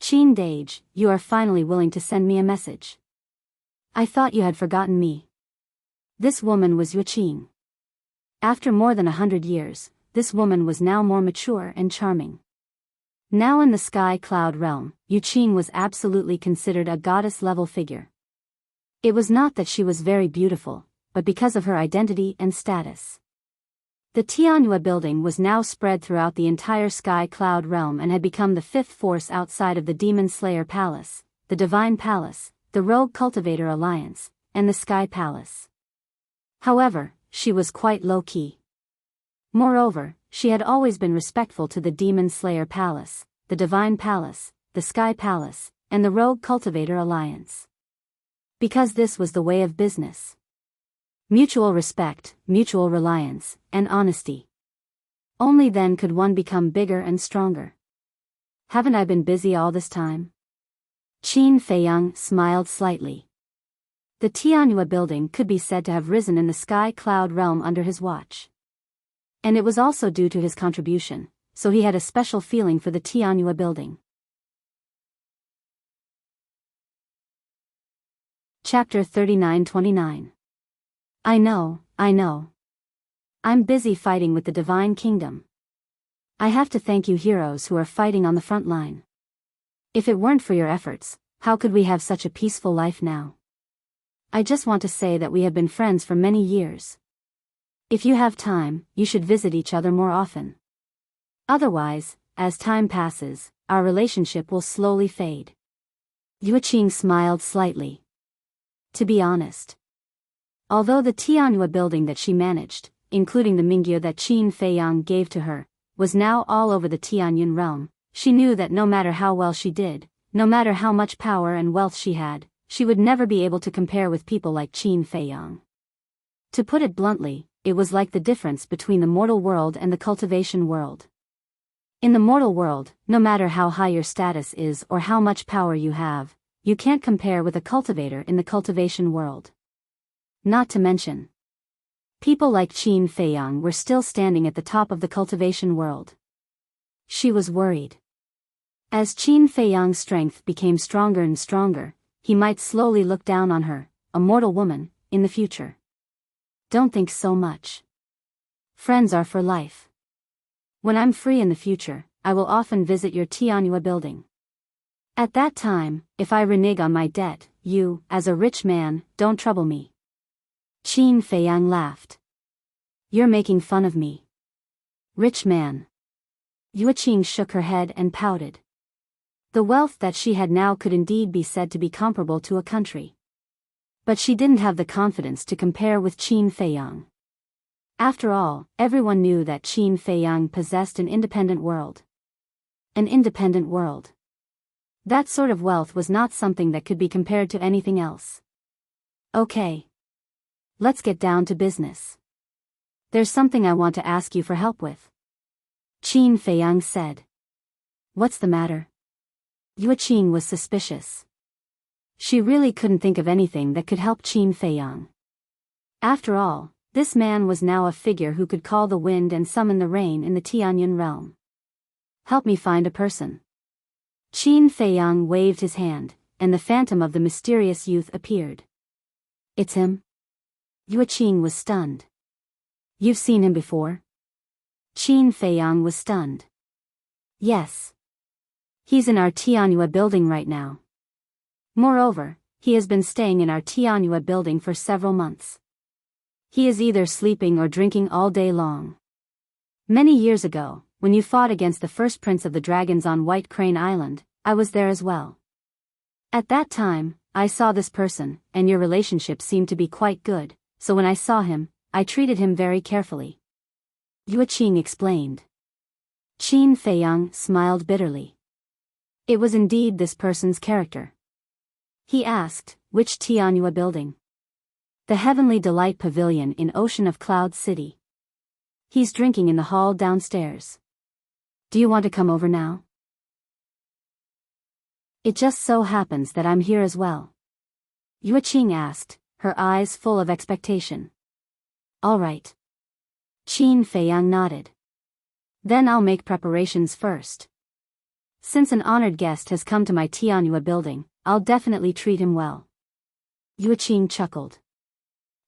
Qin Dage, you are finally willing to send me a message. I thought you had forgotten me. This woman was Yu Qing. After more than 100 years, this woman was now more mature and charming. Now in the sky cloud realm, Yu Qing was absolutely considered a goddess-level figure. It was not that she was very beautiful, but because of her identity and status. The Tianhua building was now spread throughout the entire sky cloud realm and had become the fifth force outside of the Demon Slayer Palace, the Divine Palace, the Rogue Cultivator Alliance, and the Sky Palace. However, she was quite low-key. Moreover, she had always been respectful to the Demon Slayer Palace, the Divine Palace, the Sky Palace, and the Rogue Cultivator Alliance. Because this was the way of business. Mutual respect, mutual reliance, and honesty. Only then could one become bigger and stronger. Haven't I been busy all this time? Qin Feiyang smiled slightly. The Tianhua building could be said to have risen in the sky cloud realm under his watch. And it was also due to his contribution, so he had a special feeling for the Tianhua building. Chapter 39-29. I know. I'm busy fighting with the Divine Kingdom. I have to thank you heroes who are fighting on the front line. If it weren't for your efforts, how could we have such a peaceful life now? I just want to say that we have been friends for many years. If you have time, you should visit each other more often. Otherwise, as time passes, our relationship will slowly fade. Yuqing smiled slightly. To be honest. Although the Tianhua building that she managed, including the Mingyu that Qin Feiyang gave to her, was now all over the Tianyun realm, she knew that no matter how well she did, no matter how much power and wealth she had, she would never be able to compare with people like Qin Feiyang. To put it bluntly, it was like the difference between the mortal world and the cultivation world. In the mortal world, no matter how high your status is or how much power you have, you can't compare with a cultivator in the cultivation world. Not to mention, people like Qin Feiyang were still standing at the top of the cultivation world. She was worried. As Qin Feiyang's strength became stronger and stronger, he might slowly look down on her, a mortal woman, in the future. Don't think so much. Friends are for life. When I'm free in the future, I will often visit your Tianhua building. At that time, if I renege on my debt, you, as a rich man, don't trouble me. Qin Feiyang laughed. You're making fun of me. Rich man. Yuqing shook her head and pouted. The wealth that she had now could indeed be said to be comparable to a country. But she didn't have the confidence to compare with Qin Feiyang. After all, everyone knew that Qin Feiyang possessed an independent world. An independent world. That sort of wealth was not something that could be compared to anything else. Okay. Let's get down to business. There's something I want to ask you for help with. Qin Feiyang said. What's the matter? Yuqing was suspicious. She really couldn't think of anything that could help Qin Feiyang. After all, this man was now a figure who could call the wind and summon the rain in the Tianyun realm. Help me find a person. Qin Feiyang waved his hand, and the phantom of the mysterious youth appeared. It's him? Yuqing was stunned. You've seen him before? Qin Feiyang was stunned. Yes. He's in our Tianhua building right now. Moreover, he has been staying in our Tianhua building for several months. He is either sleeping or drinking all day long. Many years ago, when you fought against the first prince of the dragons on White Crane Island, I was there as well. At that time, I saw this person, and your relationship seemed to be quite good, so when I saw him, I treated him very carefully. Yuqing explained. Qin Feiyang smiled bitterly. It was indeed this person's character. He asked, which Tianhua building? The Heavenly Delight Pavilion in Ocean of Cloud City. He's drinking in the hall downstairs. Do you want to come over now? It just so happens that I'm here as well. Yuqing asked, her eyes full of expectation. All right. Qin Feiyang nodded. Then I'll make preparations first. Since an honored guest has come to my Tianhua building, I'll definitely treat him well. Yuqing chuckled.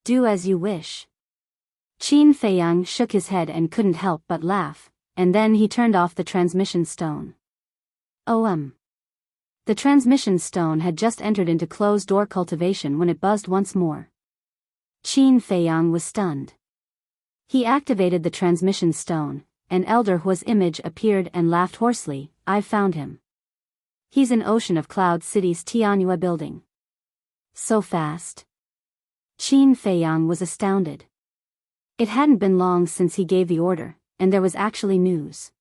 Do as you wish. Qin Feiyang shook his head and couldn't help but laugh, and then he turned off the transmission stone. The transmission stone had just entered into closed-door cultivation when it buzzed once more. Qin Feiyang was stunned. He activated the transmission stone. An elder whose image appeared and laughed hoarsely. I've found him. He's in Ocean of Cloud City's Tianhua building. So fast? Qin Feiyang was astounded. It hadn't been long since he gave the order, and there was actually news.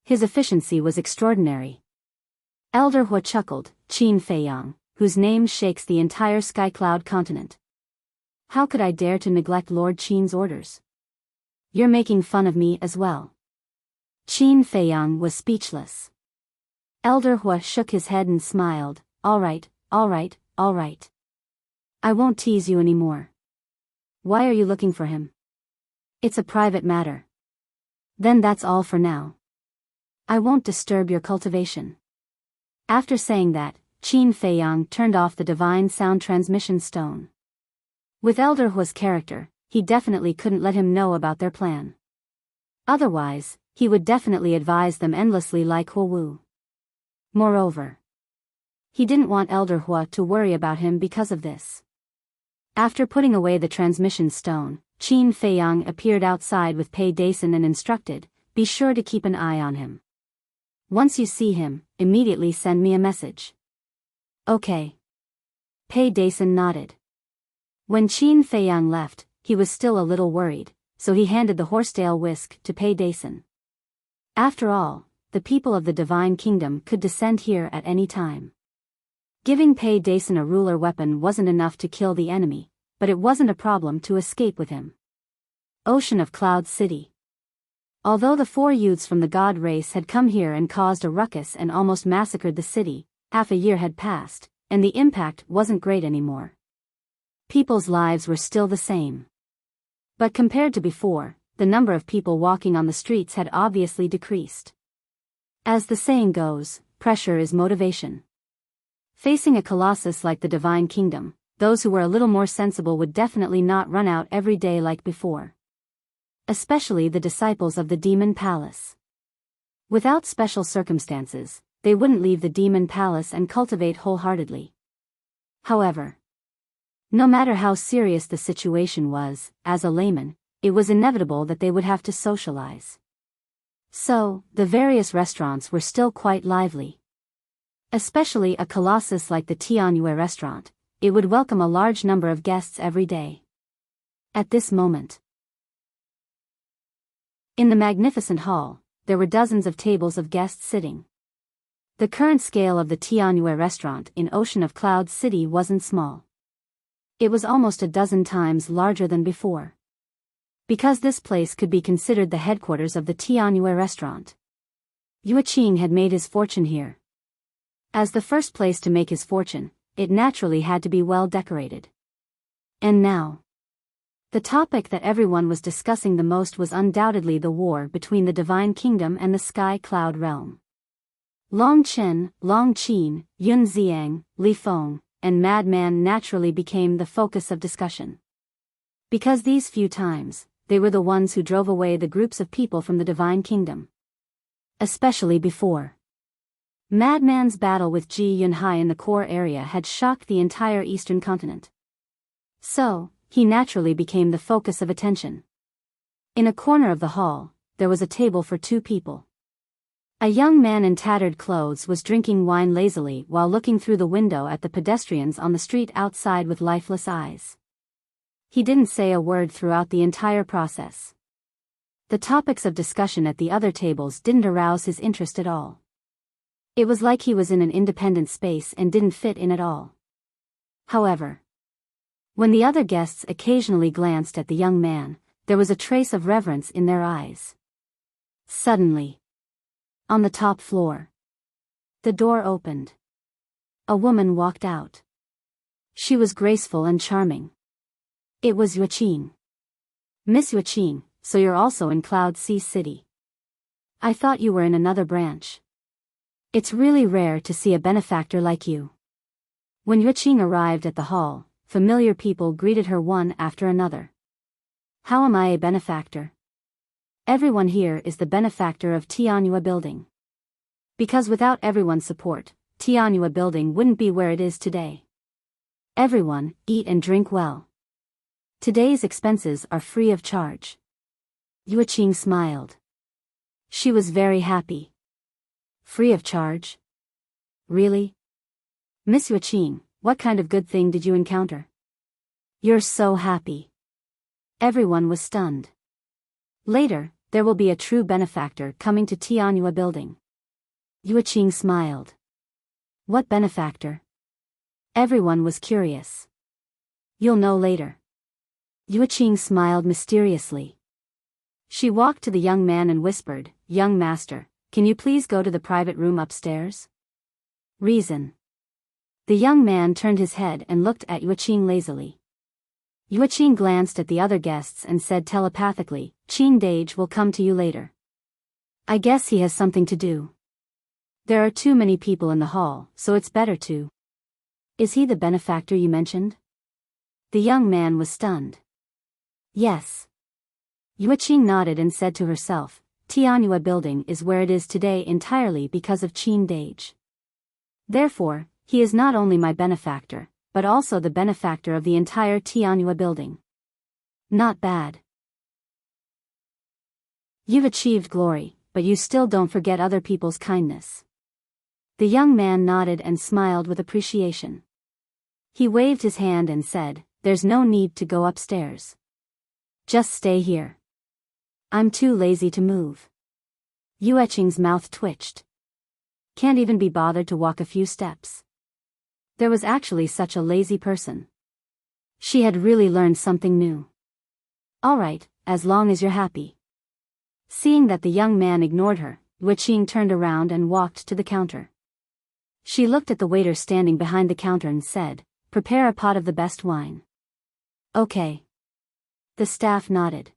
His efficiency was extraordinary. Elder Hua chuckled, Qin Feiyang, whose name shakes the entire Sky Cloud continent. How could I dare to neglect Lord Qin's orders? You're making fun of me as well. Qin Feiyang was speechless. Elder Hua shook his head and smiled, all right. I won't tease you anymore. Why are you looking for him? It's a private matter. Then that's all for now. I won't disturb your cultivation. After saying that, Qin Feiyang turned off the divine sound transmission stone. With Elder Hua's character, he definitely couldn't let him know about their plan. Otherwise, he would definitely advise them endlessly like Hua Wu. Moreover, he didn't want Elder Hua to worry about him because of this. After putting away the transmission stone, Qin Feiyang appeared outside with Pei Dason and instructed, be sure to keep an eye on him. Once you see him, immediately send me a message. Okay. Pei Dason nodded. When Qin Feiyang left, he was still a little worried, so he handed the horsetail whisk to Pei Dason. After all, the people of the Divine Kingdom could descend here at any time. Giving Pei Dason a ruler weapon wasn't enough to kill the enemy, but it wasn't a problem to escape with him. Ocean of Cloud City. Although the 4 youths from the god race had come here and caused a ruckus and almost massacred the city, half a year had passed, and the impact wasn't great anymore. People's lives were still the same. But compared to before, the number of people walking on the streets had obviously decreased. As the saying goes, pressure is motivation. Facing a colossus like the Divine Kingdom, those who were a little more sensible would definitely not run out every day like before. Especially the disciples of the Demon Palace. Without special circumstances, they wouldn't leave the Demon Palace and cultivate wholeheartedly. However, no matter how serious the situation was, as a layman, it was inevitable that they would have to socialize. So, the various restaurants were still quite lively. Especially a colossus like the Tianyue restaurant, it would welcome a large number of guests every day. At this moment, in the magnificent hall, there were dozens of tables of guests sitting. The current scale of the Tianyue restaurant in Ocean of Cloud City wasn't small. It was almost a dozen times larger than before. Because this place could be considered the headquarters of the Tianyue restaurant. Yueqing had made his fortune here. As the first place to make his fortune, it naturally had to be well decorated. And now, the topic that everyone was discussing the most was undoubtedly the war between the Divine Kingdom and the Sky Cloud Realm. Long Chen, Long Qin, Yun Xiang, Li Feng, and Madman naturally became the focus of discussion. Because these few times, they were the ones who drove away the groups of people from the Divine Kingdom. Especially before. Madman's battle with Ji Yunhai in the core area had shocked the entire eastern continent. So, he naturally became the focus of attention. In a corner of the hall, there was a table for 2 people. A young man in tattered clothes was drinking wine lazily while looking through the window at the pedestrians on the street outside with lifeless eyes. He didn't say a word throughout the entire process. The topics of discussion at the other tables didn't arouse his interest at all. It was like he was in an independent space and didn't fit in at all. However, when the other guests occasionally glanced at the young man, there was a trace of reverence in their eyes. Suddenly, on the top floor, the door opened. A woman walked out. She was graceful and charming. It was Yueqing. Miss Yueqing, so you're also in Cloud Sea City. I thought you were in another branch. It's really rare to see a benefactor like you. When Yueqing arrived at the hall, familiar people greeted her one after another. How am I a benefactor? Everyone here is the benefactor of Tianyue Building. Because without everyone's support, Tianyue Building wouldn't be where it is today. Everyone, eat and drink well. Today's expenses are free of charge. Yueqing smiled. She was very happy. Free of charge? Really? Miss Yueqing, what kind of good thing did you encounter? You're so happy. Everyone was stunned. Later, there will be a true benefactor coming to Tianyua building. Yuqing smiled. What benefactor? Everyone was curious. You'll know later. Yuqing smiled mysteriously. She walked to the young man and whispered, Young master, can you please go to the private room upstairs? Reason. The young man turned his head and looked at Yuqing lazily. Yuqing glanced at the other guests and said telepathically, Qing Dage will come to you later. I guess he has something to do. There are too many people in the hall, so it's better to. Is he the benefactor you mentioned? The young man was stunned. Yes. Yuqing nodded and said to herself, Tianyua building is where it is today entirely because of Qing Dage. Therefore, he is not only my benefactor, but also the benefactor of the entire Tianyua building. Not bad. You've achieved glory, but you still don't forget other people's kindness. The young man nodded and smiled with appreciation. He waved his hand and said, There's no need to go upstairs. Just stay here. I'm too lazy to move. Yuqing's mouth twitched. Can't even be bothered to walk a few steps. There was actually such a lazy person. She had really learned something new. All right, as long as you're happy. Seeing that the young man ignored her, Yuqing turned around and walked to the counter. She looked at the waiter standing behind the counter and said, Prepare a pot of the best wine. Okay. The staff nodded.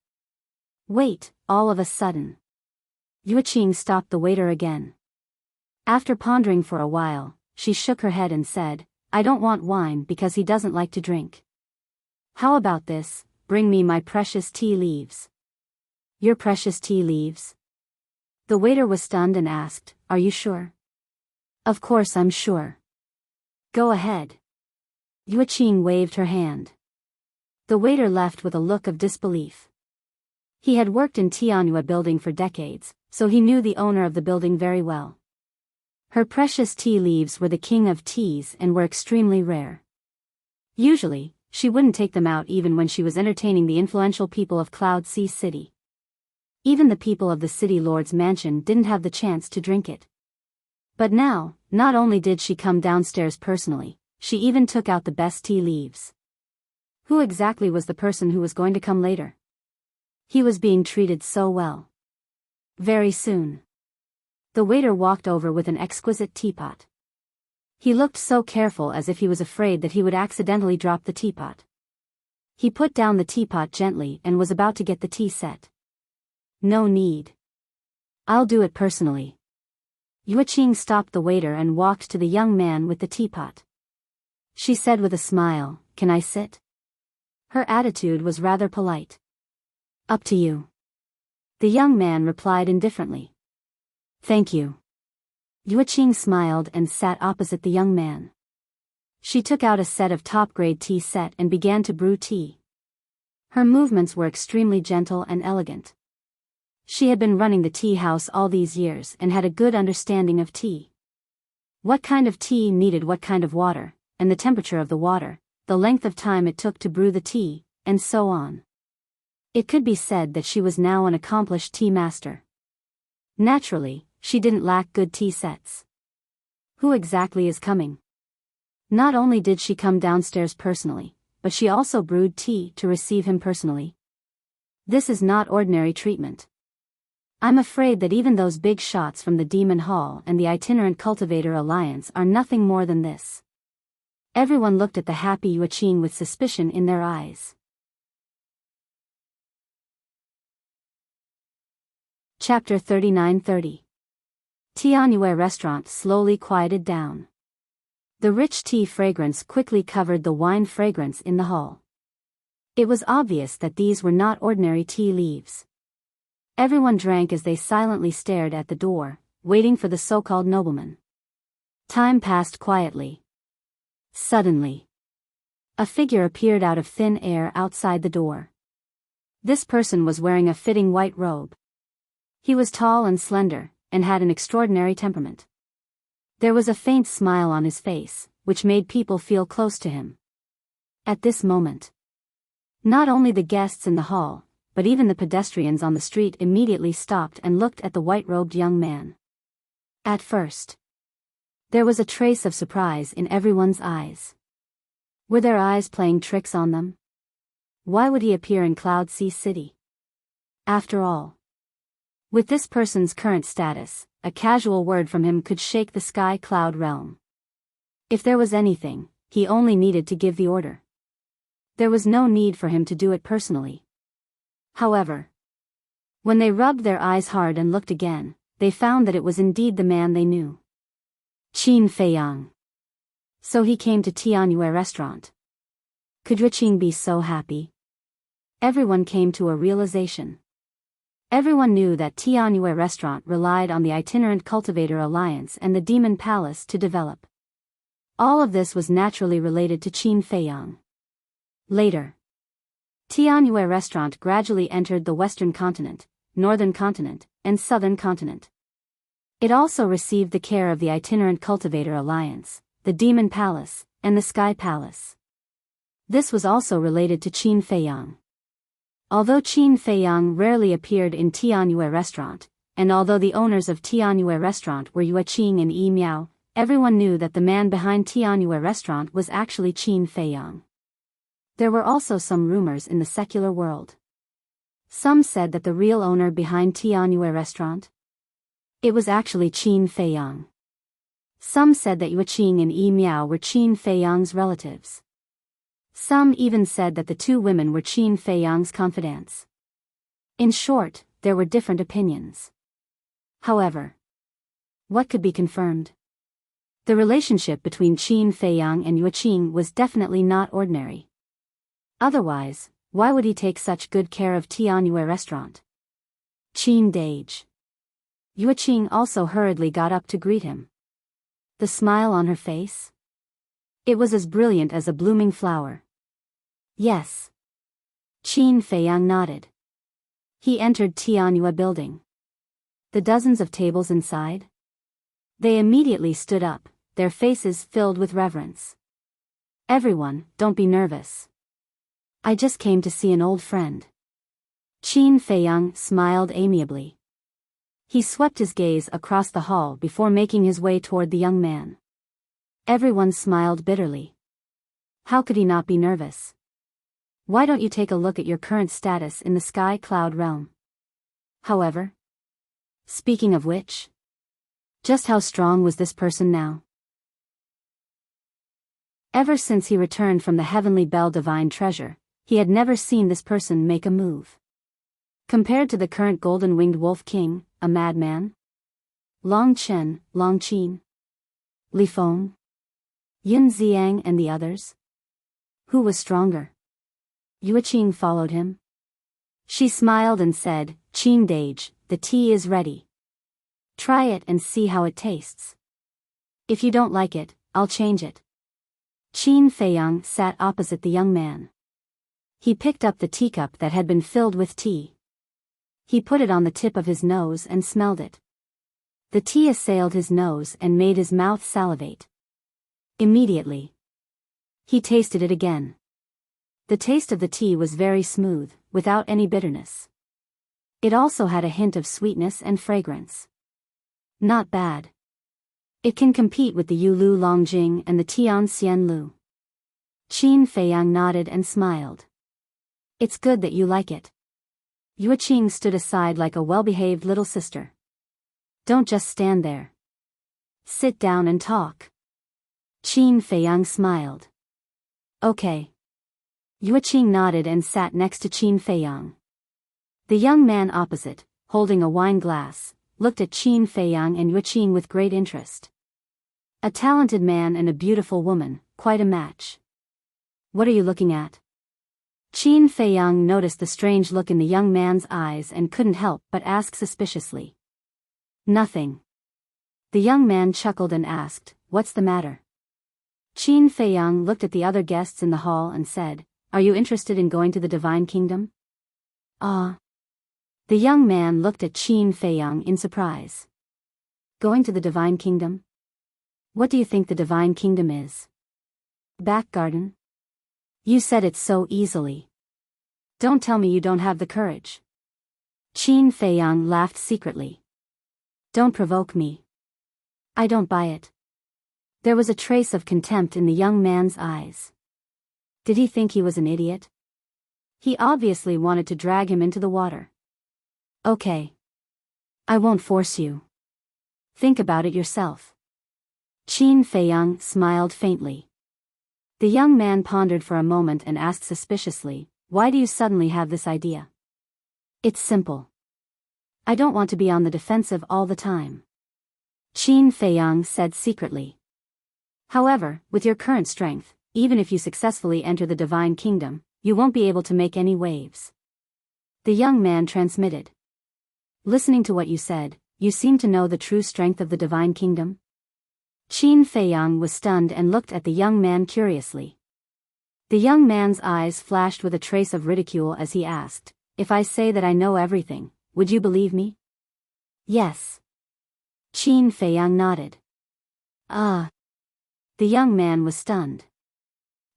Wait, all of a sudden. Yuqing stopped the waiter again. After pondering for a while, she shook her head and said, I don't want wine because he doesn't like to drink. How about this, bring me my precious tea leaves. Your precious tea leaves? The waiter was stunned and asked, Are you sure? Of course I'm sure. Go ahead. Yuqing waved her hand. The waiter left with a look of disbelief. He had worked in Tianyua building for decades, so he knew the owner of the building very well. Her precious tea leaves were the king of teas and were extremely rare. Usually, she wouldn't take them out even when she was entertaining the influential people of Cloud Sea City. Even the people of the city lord's mansion didn't have the chance to drink it. But now, not only did she come downstairs personally, she even took out the best tea leaves. Who exactly was the person who was going to come later? He was being treated so well. Very soon. The waiter walked over with an exquisite teapot. He looked so careful as if he was afraid that he would accidentally drop the teapot. He put down the teapot gently and was about to get the tea set. No need. I'll do it personally. Yuqing stopped the waiter and walked to the young man with the teapot. She said with a smile, Can I sit? Her attitude was rather polite. Up to you. The young man replied indifferently. Thank you. Yuqing smiled and sat opposite the young man. She took out a set of top-grade tea set and began to brew tea. Her movements were extremely gentle and elegant. She had been running the tea house all these years and had a good understanding of tea. What kind of tea needed what kind of water, and the temperature of the water, the length of time it took to brew the tea, and so on. It could be said that she was now an accomplished tea master. Naturally, she didn't lack good tea sets. Who exactly is coming? Not only did she come downstairs personally, but she also brewed tea to receive him personally. This is not ordinary treatment. I'm afraid that even those big shots from the Demon Hall and the Itinerant Cultivator Alliance are nothing more than this. Everyone looked at the happy Yuqing with suspicion in their eyes. Chapter 39:30. Tianyue restaurant slowly quieted down. The rich tea fragrance quickly covered the wine fragrance in the hall. It was obvious that these were not ordinary tea leaves. Everyone drank as they silently stared at the door, waiting for the so-called nobleman. Time passed quietly. Suddenly, a figure appeared out of thin air outside the door. This person was wearing a fitting white robe. He was tall and slender, and had an extraordinary temperament. There was a faint smile on his face, which made people feel close to him. At this moment, Not only the guests in the hall, but even the pedestrians on the street immediately stopped and looked at the white-robed young man. At first, there was a trace of surprise in everyone's eyes. Were their eyes playing tricks on them? Why would he appear in Cloud Sea City? After all, with this person's current status, a casual word from him could shake the sky cloud realm. If there was anything, he only needed to give the order. There was no need for him to do it personally. However, when they rubbed their eyes hard and looked again, they found that it was indeed the man they knew. Qin Feiyang. So he came to Tianyue restaurant. Could Yuqing be so happy? Everyone came to a realization. Everyone knew that Tianyue restaurant relied on the Itinerant Cultivator Alliance and the Demon Palace to develop. All of this was naturally related to Qin Feiyang. Later, Tianyue restaurant gradually entered the Western continent, Northern continent, and Southern continent. It also received the care of the Itinerant Cultivator Alliance, the Demon Palace, and the Sky Palace. This was also related to Qin Feiyang. Although Qin Feiyang rarely appeared in Tianyue restaurant, and although the owners of Tianyue restaurant were Yuqing and Yi Miao, everyone knew that the man behind Tianyue restaurant was actually Qin Feiyang. There were also some rumors in the secular world. Some said that the real owner behind Tianyue restaurant, it was actually Qin Feiyang. Some said that Yuqing and Yi Miao were Qin Feiyang's relatives. Some even said that the two women were Qin Feiyang's confidants. In short, there were different opinions. However, what could be confirmed? The relationship between Qin Feiyang and Yuqing was definitely not ordinary. Otherwise, why would he take such good care of Tianyue restaurant? Qin Deity. Yuqing also hurriedly got up to greet him. The smile on her face? It was as brilliant as a blooming flower. Yes. Qin Feiyang nodded. He entered Tianyue building. The dozens of tables inside? They immediately stood up, their faces filled with reverence. Everyone, don't be nervous. I just came to see an old friend. Qin Feiyang smiled amiably. He swept his gaze across the hall before making his way toward the young man. Everyone smiled bitterly. How could he not be nervous? Why don't you take a look at your current status in the sky cloud realm? However, speaking of which, just how strong was this person now? Ever since he returned from the Heavenly Bell Divine Treasure, he had never seen this person make a move. Compared to the current Golden-Winged Wolf King, a madman? Long Qin, Li Feng, Yin Xiang and the others? Who was stronger? Yuqing followed him. She smiled and said, Qin Deity, the tea is ready. Try it and see how it tastes. If you don't like it, I'll change it. Qin Feiyang sat opposite the young man. He picked up the teacup that had been filled with tea. He put it on the tip of his nose and smelled it. The tea assailed his nose and made his mouth salivate. Immediately, he tasted it again. The taste of the tea was very smooth, without any bitterness. It also had a hint of sweetness and fragrance. Not bad. It can compete with the Yulu Longjing and the Tian Xian Lu. Qin Feiyang nodded and smiled. It's good that you like it. Yuqing stood aside like a well-behaved little sister. Don't just stand there. Sit down and talk. Qin Feiyang smiled. Okay. Yuqing nodded and sat next to Qin Feiyang. The young man opposite, holding a wine glass, looked at Qin Feiyang and Yuqing with great interest. A talented man and a beautiful woman, quite a match. What are you looking at? Qin Feiyang noticed the strange look in the young man's eyes and couldn't help but ask suspiciously. Nothing. The young man chuckled and asked, What's the matter? Qin Feiyang looked at the other guests in the hall and said, Are you interested in going to the Divine Kingdom? Ah. The young man looked at Qin Feiyang in surprise. Going to the Divine Kingdom? What do you think the Divine Kingdom is? Back garden? You said it so easily. Don't tell me you don't have the courage. Qin Feiyang laughed secretly. Don't provoke me. I don't buy it. There was a trace of contempt in the young man's eyes. Did he think he was an idiot? He obviously wanted to drag him into the water. Okay. I won't force you. Think about it yourself. Qin Feiyang smiled faintly. The young man pondered for a moment and asked suspiciously, why do you suddenly have this idea? It's simple. I don't want to be on the defensive all the time. Qin Feiyang said secretly. However, with your current strength, even if you successfully enter the Divine Kingdom, you won't be able to make any waves. The young man transmitted. Listening to what you said, you seem to know the true strength of the Divine Kingdom? Qin Feiyang was stunned and looked at the young man curiously. The young man's eyes flashed with a trace of ridicule as he asked, if I say that I know everything, would you believe me? Yes. Qin Feiyang nodded. Ah. The young man was stunned.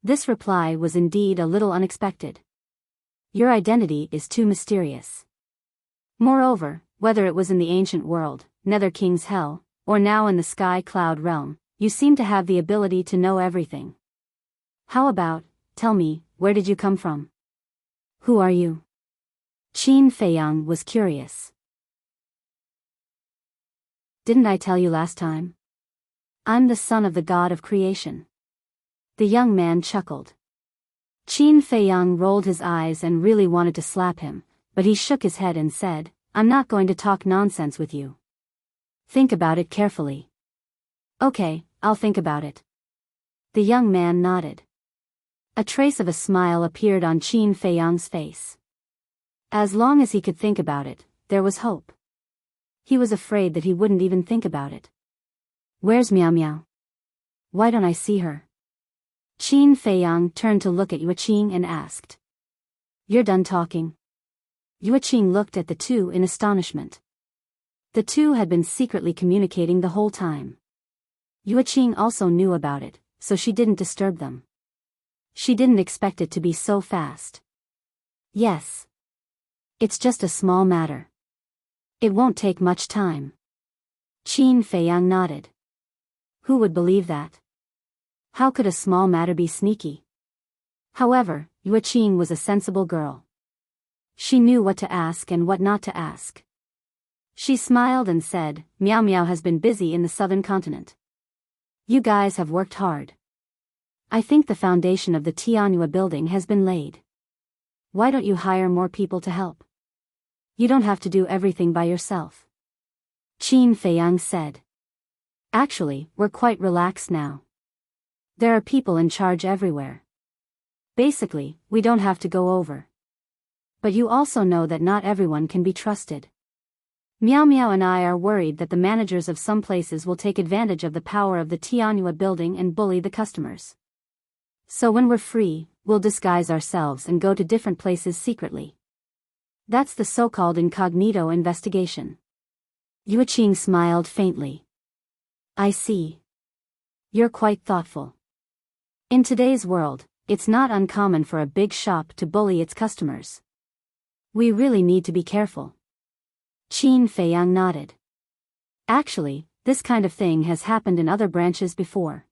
This reply was indeed a little unexpected. Your identity is too mysterious. Moreover, whether it was in the ancient world, Nether King's Hell, or now in the Sky Cloud realm, you seem to have the ability to know everything. How about, tell me, where did you come from? Who are you? Qin Feiyang was curious. Didn't I tell you last time? I'm the son of the god of creation. The young man chuckled. Qin Feiyang rolled his eyes and really wanted to slap him, but he shook his head and said, I'm not going to talk nonsense with you. Think about it carefully. Okay, I'll think about it. The young man nodded. A trace of a smile appeared on Qin Feiyang's face. As long as he could think about it, there was hope. He was afraid that he wouldn't even think about it. Where's Miao Miao? Why don't I see her? Qin Feiyang turned to look at Yueqing and asked. You're done talking? Yueqing looked at the two in astonishment. The two had been secretly communicating the whole time. Yueqing also knew about it, so she didn't disturb them. She didn't expect it to be so fast. Yes. It's just a small matter. It won't take much time. Qin Feiyang nodded. Who would believe that? How could a small matter be sneaky? However, Yueqing was a sensible girl. She knew what to ask and what not to ask. She smiled and said, Miao Miao has been busy in the southern continent. You guys have worked hard. I think the foundation of the Tianhua building has been laid. Why don't you hire more people to help? You don't have to do everything by yourself. Qin Feiyang said. Actually, we're quite relaxed now. There are people in charge everywhere. Basically, we don't have to go over. But you also know that not everyone can be trusted. Miao Miao and I are worried that the managers of some places will take advantage of the power of the Tianhua building and bully the customers. So when we're free, we'll disguise ourselves and go to different places secretly. That's the so-called incognito investigation. Yueqing smiled faintly. I see. You're quite thoughtful. In today's world, it's not uncommon for a big shop to bully its customers. We really need to be careful. Qin Feiyang nodded. Actually, this kind of thing has happened in other branches before.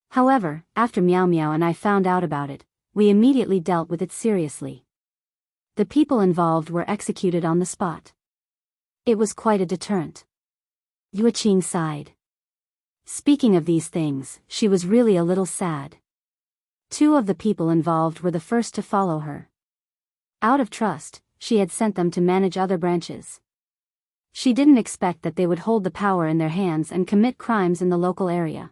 However, after Miao Miao and I found out about it, we immediately dealt with it seriously. The people involved were executed on the spot. It was quite a deterrent. Yueqing sighed. Speaking of these things, she was really a little sad. Two of the people involved were the first to follow her. Out of trust, she had sent them to manage other branches. She didn't expect that they would hold the power in their hands and commit crimes in the local area.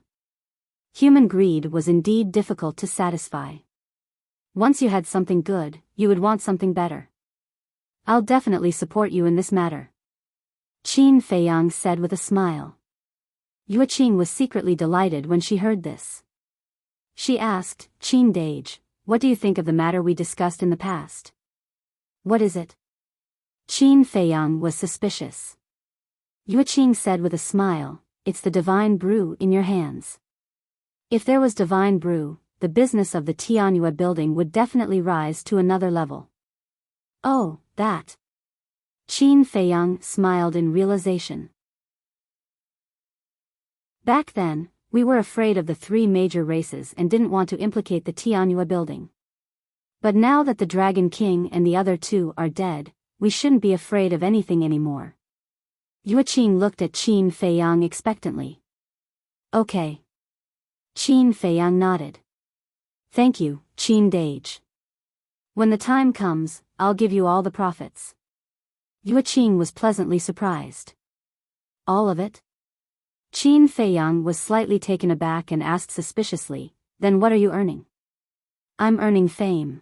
Human greed was indeed difficult to satisfy. Once you had something good, you would want something better. I'll definitely support you in this matter. Qin Feiyang said with a smile. Yueqing was secretly delighted when she heard this. She asked, Qin Dage, what do you think of the matter we discussed in the past? What is it? Qin Feiyang was suspicious. Yueqing said with a smile, it's the divine brew in your hands. If there was divine brew, the business of the Tianhua building would definitely rise to another level. Oh, that. Qin Feiyang smiled in realization. Back then, we were afraid of the three major races and didn't want to implicate the Tianyue building. But now that the Dragon King and the other two are dead, we shouldn't be afraid of anything anymore. Yueqing looked at Qin Feiyang expectantly. Okay. Qin Feiyang nodded. Thank you, Qin Dage. When the time comes, I'll give you all the profits. Yueqing was pleasantly surprised. All of it? Qin Feiyang was slightly taken aback and asked suspiciously, then what are you earning? I'm earning fame.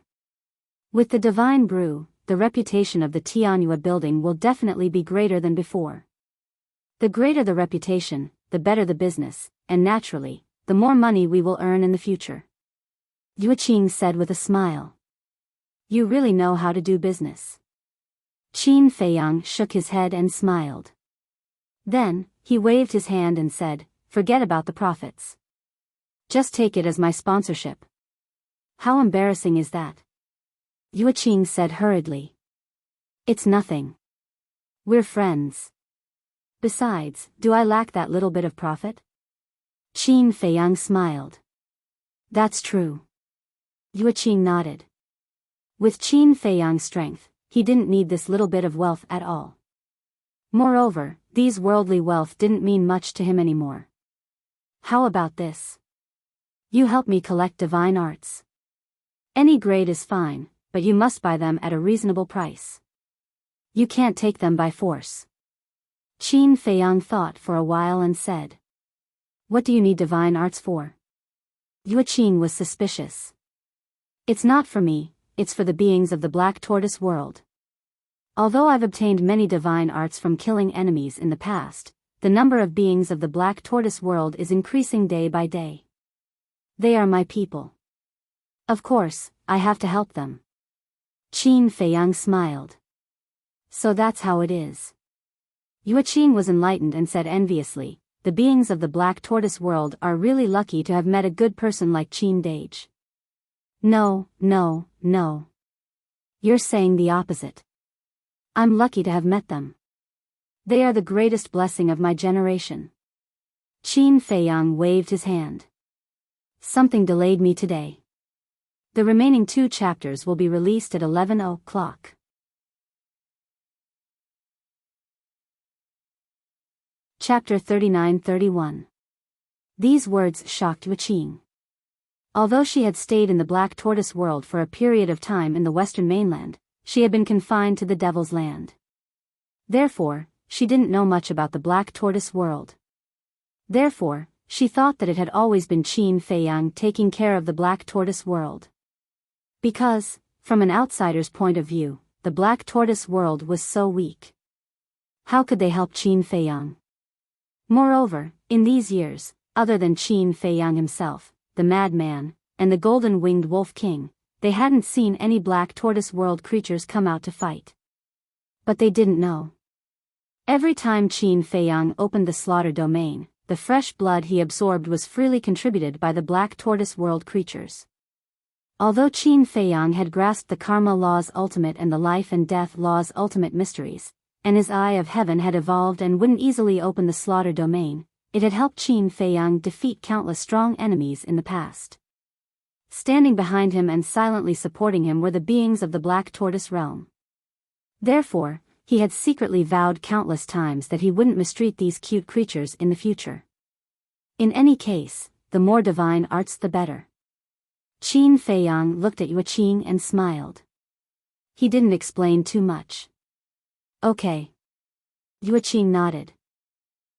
With the divine brew, the reputation of the Tianyue building will definitely be greater than before. The greater the reputation, the better the business, and naturally, the more money we will earn in the future. Yueqing said with a smile. You really know how to do business. Qin Feiyang shook his head and smiled. Then, he waved his hand and said, forget about the profits. Just take it as my sponsorship. How embarrassing is that? Yueqing said hurriedly. It's nothing. We're friends. Besides, do I lack that little bit of profit? Qin Feiyang smiled. That's true. Yueqing nodded. With Qin Feiyang's strength, he didn't need this little bit of wealth at all. Moreover, these worldly wealth didn't mean much to him anymore. How about this? You help me collect divine arts. Any grade is fine, but you must buy them at a reasonable price. You can't take them by force. Qin Feiyang thought for a while and said. What do you need divine arts for? Yueqing was suspicious. It's not for me, it's for the beings of the Black Tortoise world. Although I've obtained many divine arts from killing enemies in the past, the number of beings of the Black Tortoise world is increasing day by day. They are my people. Of course, I have to help them. Qin Feiyang smiled. So that's how it is. Yueqing was enlightened and said enviously, the beings of the Black Tortoise world are really lucky to have met a good person like Qin Dage. No. You're saying the opposite. I'm lucky to have met them. They are the greatest blessing of my generation. Qin Feiyang waved his hand. Something delayed me today. The remaining 2 chapters will be released at 11 o'clock. Chapter 39-31. These words shocked Yueqing. Although she had stayed in the Black Tortoise world for a period of time in the western mainland, she had been confined to the Devil's Land. Therefore, she didn't know much about the Black Tortoise world. Therefore, she thought that it had always been Qin Feiyang taking care of the Black Tortoise world. Because, from an outsider's point of view, the Black Tortoise world was so weak. How could they help Qin Feiyang? Moreover, in these years, other than Qin Feiyang himself, the Madman, and the Golden-Winged Wolf King, they hadn't seen any Black Tortoise world creatures come out to fight. But they didn't know. Every time Qin Feiyang opened the slaughter domain, the fresh blood he absorbed was freely contributed by the Black Tortoise world creatures. Although Qin Feiyang had grasped the karma law's ultimate and the life and death law's ultimate mysteries, and his eye of heaven had evolved and wouldn't easily open the slaughter domain, it had helped Qin Feiyang defeat countless strong enemies in the past. Standing behind him and silently supporting him were the beings of the Black Tortoise realm. Therefore, he had secretly vowed countless times that he wouldn't mistreat these cute creatures in the future. In any case, the more divine arts the better. Qin Feiyang looked at Yueqing and smiled. He didn't explain too much. Okay. Yueqing nodded.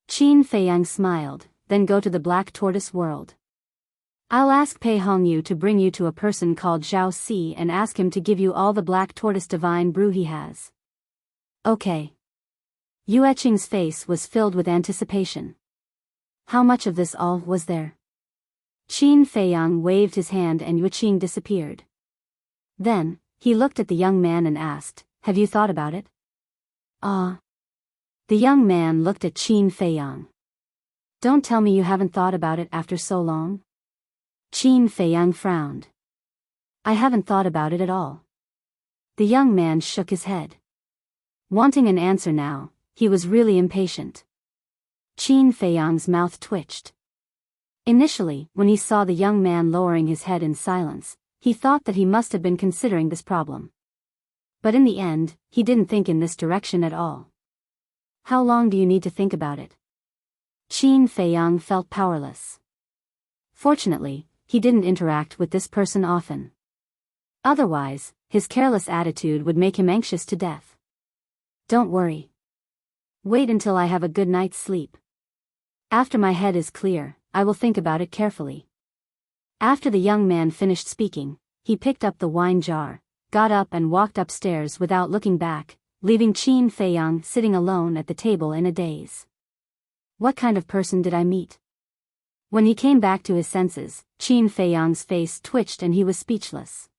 Qin Feiyang smiled, then go to the Black Tortoise world. I'll ask Pei Hongyu to bring you to a person called Zhao Si and ask him to give you all the Black Tortoise divine brew he has. Okay. Yueqing's face was filled with anticipation. How much of this all was there? Qin Feiyang waved his hand and Yueqing disappeared. Then, he looked at the young man and asked, have you thought about it? The young man looked at Qin Feiyang. Don't tell me you haven't thought about it after so long? Qin Feiyang frowned. I haven't thought about it at all. The young man shook his head. Wanting an answer now, he was really impatient. Qin Feiyang's mouth twitched. Initially, when he saw the young man lowering his head in silence, he thought that he must have been considering this problem. But in the end, he didn't think in this direction at all. How long do you need to think about it? Qin Feiyang felt powerless. Fortunately, he didn't interact with this person often. Otherwise, his careless attitude would make him anxious to death. Don't worry. Wait until I have a good night's sleep. After my head is clear, I will think about it carefully. After the young man finished speaking, he picked up the wine jar, got up and walked upstairs without looking back, leaving Qin Feiyang sitting alone at the table in a daze. What kind of person did I meet? When he came back to his senses, Qin Feiyang's face twitched and he was speechless.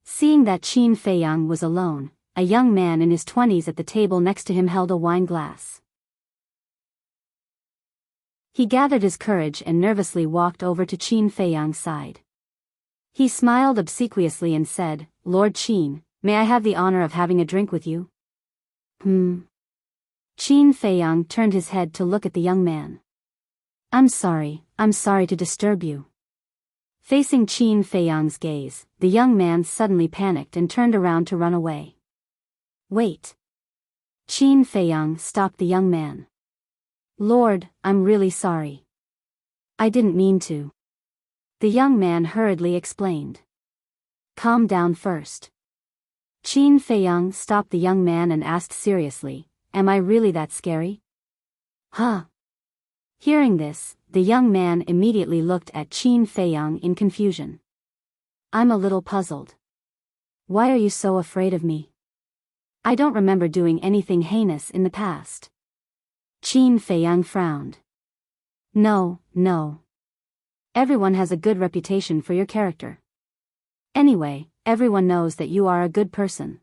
Seeing that Qin Feiyang was alone, a young man in his 20s at the table next to him held a wine glass. He gathered his courage and nervously walked over to Qin Feiyang's side. He smiled obsequiously and said, "Lord Qin, may I have the honor of having a drink with you?" Qin Feiyang turned his head to look at the young man. I'm sorry to disturb you." Facing Qin Feiyang's gaze, the young man suddenly panicked and turned around to run away. Wait. Qin Feiyang stopped the young man. "Lord, I'm really sorry. I didn't mean to." The young man hurriedly explained. "Calm down first." Qin Feiyang stopped the young man and asked seriously, "Am I really that scary?" Huh? Hearing this, the young man immediately looked at Qin Feiyang in confusion. "I'm a little puzzled. Why are you so afraid of me? I don't remember doing anything heinous in the past." Qin Feiyang frowned. No. Everyone has a good reputation for your character. Anyway, everyone knows that you are a good person."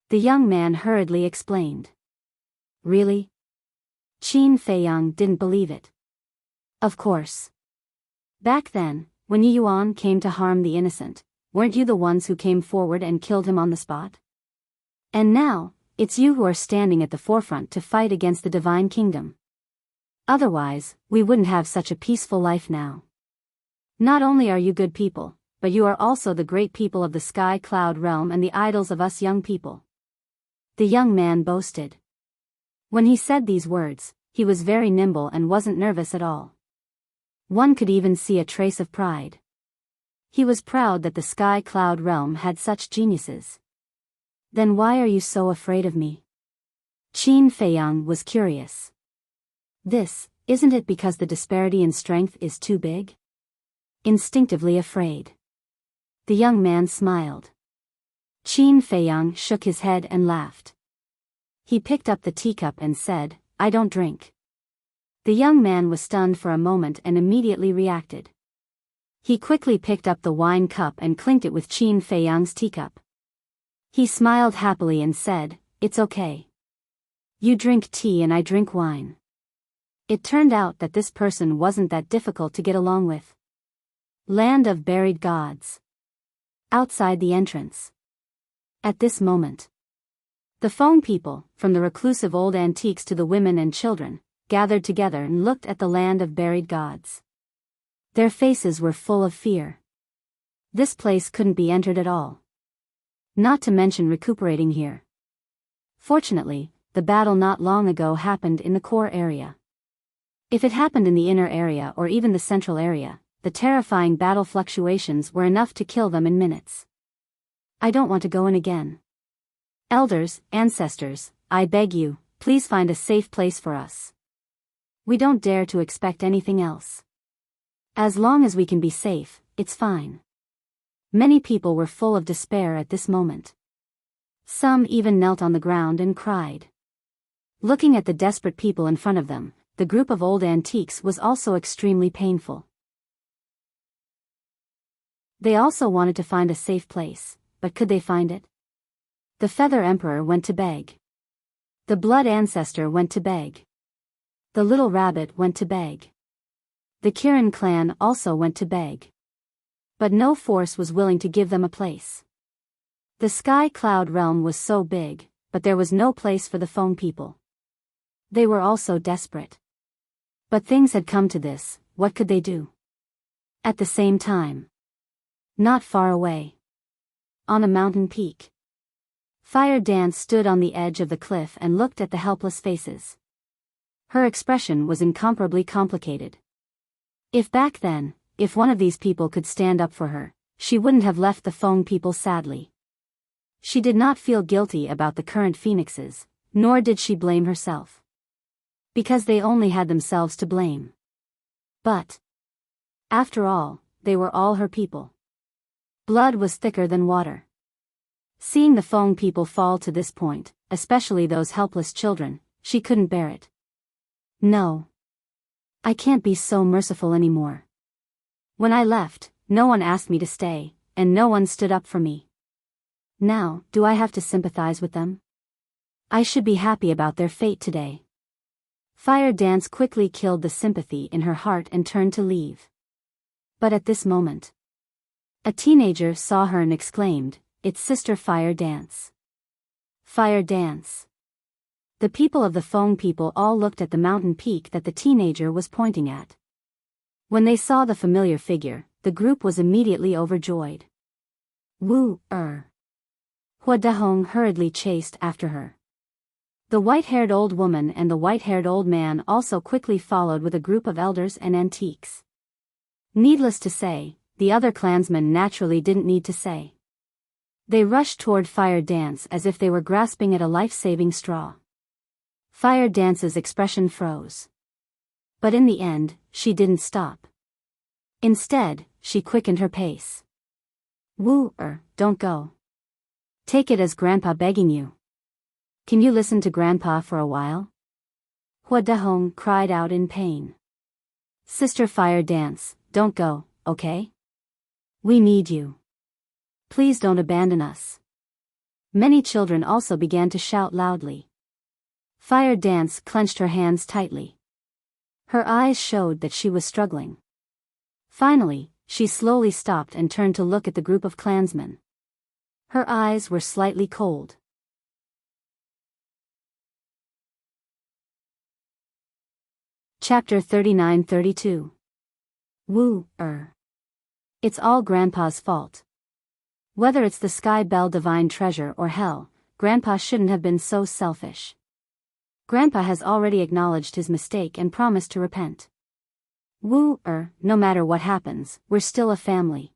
The young man hurriedly explained. Really? Qin Feiyang didn't believe it. Of course. Back then, when Yi Yuan came to harm the innocent, weren't you the ones who came forward and killed him on the spot? And now, it's you who are standing at the forefront to fight against the divine kingdom. Otherwise, we wouldn't have such a peaceful life now. Not only are you good people, but you are also the great people of the sky cloud realm and the idols of us young people. The young man boasted. When he said these words, he was very nimble and wasn't nervous at all. One could even see a trace of pride. He was proud that the sky cloud realm had such geniuses. Then why are you so afraid of me? Qin Feiyang was curious. Isn't it because the disparity in strength is too big? Instinctively afraid. The young man smiled. Qin Feiyang shook his head and laughed. He picked up the teacup and said, "I don't drink." The young man was stunned for a moment and immediately reacted. He quickly picked up the wine cup and clinked it with Qin Feiyang's teacup. He smiled happily and said, "It's okay. You drink tea and I drink wine." It turned out that this person wasn't that difficult to get along with. Land of buried gods. Outside the entrance. At this moment, the Feng people, from the reclusive old antiques to the women and children, gathered together and looked at the land of buried gods. Their faces were full of fear. This place couldn't be entered at all. Not to mention recuperating here. Fortunately, the battle not long ago happened in the core area. If it happened in the inner area or even the central area, the terrifying battle fluctuations were enough to kill them in minutes. I don't want to go in again. Elders, ancestors, I beg you, please find a safe place for us. We don't dare to expect anything else. As long as we can be safe, it's fine. Many people were full of despair at this moment. Some even knelt on the ground and cried. Looking at the desperate people in front of them, the group of old antiques was also extremely painful. They also wanted to find a safe place, but could they find it? The Feather Emperor went to beg. The Blood Ancestor went to beg. The Little Rabbit went to beg. The Kirin clan also went to beg. But no force was willing to give them a place. The sky cloud realm was so big, but there was no place for the Feng people. They were all so desperate. But things had come to this, what could they do? At the same time, not far away, on a mountain peak, Fire Dance stood on the edge of the cliff and looked at the helpless faces. Her expression was incomparably complicated. If back then, if one of these people could stand up for her, she wouldn't have left the Feng people sadly. She did not feel guilty about the current phoenixes, nor did she blame herself. Because they only had themselves to blame. But, after all, they were all her people. Blood was thicker than water. Seeing the Feng people fall to this point, especially those helpless children, she couldn't bear it. No. I can't be so merciful anymore. When I left, no one asked me to stay, and no one stood up for me. Now, do I have to sympathize with them? I should be happy about their fate today. Fire Dance quickly killed the sympathy in her heart and turned to leave. But at this moment, a teenager saw her and exclaimed, "It's Sister Fire Dance." Fire Dance. The people of the Feng people all looked at the mountain peak that the teenager was pointing at. When they saw the familiar figure, the group was immediately overjoyed. Hua Dahong hurriedly chased after her. The white-haired old woman and the white-haired old man also quickly followed with a group of elders and antiques. Needless to say, the other clansmen naturally didn't need to say. They rushed toward Fire Dance as if they were grasping at a life-saving straw. Fire Dance's expression froze. But in the end, she didn't stop. Instead, she quickened her pace. Don't go. Take it as Grandpa begging you. Can you listen to Grandpa for a while? Hua Dahong cried out in pain. Sister Fire Dance, don't go, okay? We need you. Please don't abandon us. Many children also began to shout loudly. Fire Dance clenched her hands tightly. Her eyes showed that she was struggling. Finally, she slowly stopped and turned to look at the group of clansmen. Her eyes were slightly cold. Chapter 39-32. It's all Grandpa's fault. Whether it's the Sky Bell Divine Treasure or hell, Grandpa shouldn't have been so selfish. Grandpa has already acknowledged his mistake and promised to repent. No matter what happens, we're still a family.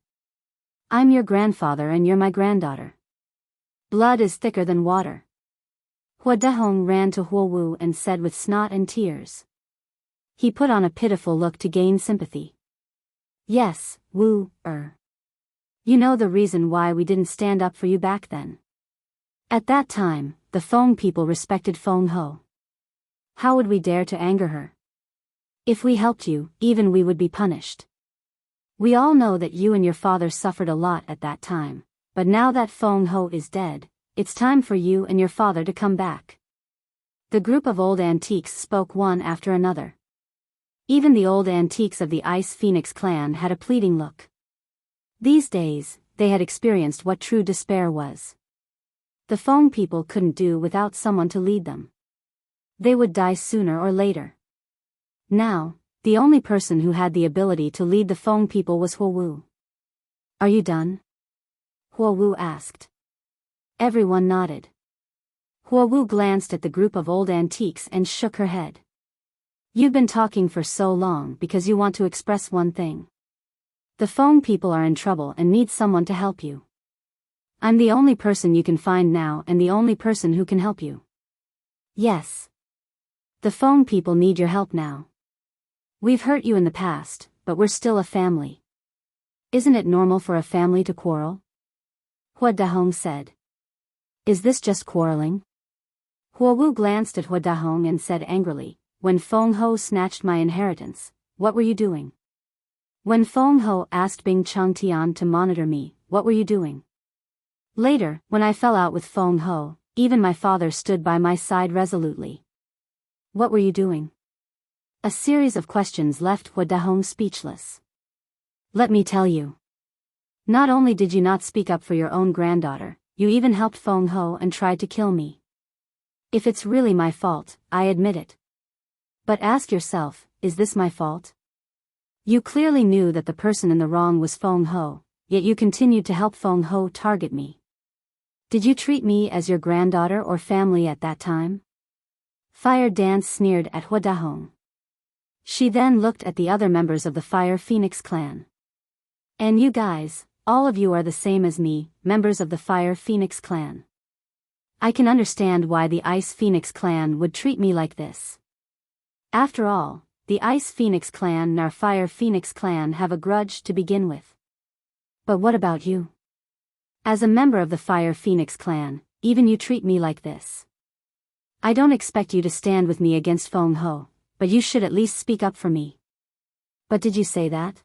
I'm your grandfather and you're my granddaughter. Blood is thicker than water. Hua Dahong ran to Hua Wu and said with snot and tears. He put on a pitiful look to gain sympathy. Yes, You know the reason why we didn't stand up for you back then. At that time, the Feng people respected Feng Ho. How would we dare to anger her? If we helped you, even we would be punished. We all know that you and your father suffered a lot at that time, but now that Feng Ho is dead, it's time for you and your father to come back. The group of old antiques spoke one after another. Even the old antiques of the Ice Phoenix clan had a pleading look. These days, they had experienced what true despair was. The Feng people couldn't do without someone to lead them. They would die sooner or later. Now, the only person who had the ability to lead the Feng people was Hua Wu. Are you done? Hua Wu asked. Everyone nodded. Hua Wu glanced at the group of old antiques and shook her head. You've been talking for so long because you want to express one thing. The Feng people are in trouble and need someone to help you. I'm the only person you can find now and the only person who can help you. Yes. The Feng people need your help now. We've hurt you in the past, but we're still a family. Isn't it normal for a family to quarrel? Hua Dahong said. Is this just quarreling? Hua Wu glanced at Hua Dahong and said angrily, when Feng Ho snatched my inheritance, what were you doing? When Feng Ho asked Bing Cheng Tian to monitor me, what were you doing? Later, when I fell out with Feng Ho, even my father stood by my side resolutely. What were you doing? A series of questions left Hua Dahong speechless. Let me tell you. Not only did you not speak up for your own granddaughter, you even helped Feng Ho and tried to kill me. If it's really my fault, I admit it. But ask yourself, is this my fault? You clearly knew that the person in the wrong was Feng Ho, yet you continued to help Feng Ho target me. Did you treat me as your granddaughter or family at that time? Fire Dance sneered at Hua Dahong. She then looked at the other members of the Fire Phoenix clan. And you guys, all of you are the same as me, members of the Fire Phoenix clan. I can understand why the Ice Phoenix clan would treat me like this. After all, the Ice Phoenix clan and our Fire Phoenix clan have a grudge to begin with. But what about you? As a member of the Fire Phoenix clan, even you treat me like this. I don't expect you to stand with me against Feng Ho, but you should at least speak up for me. But did you say that?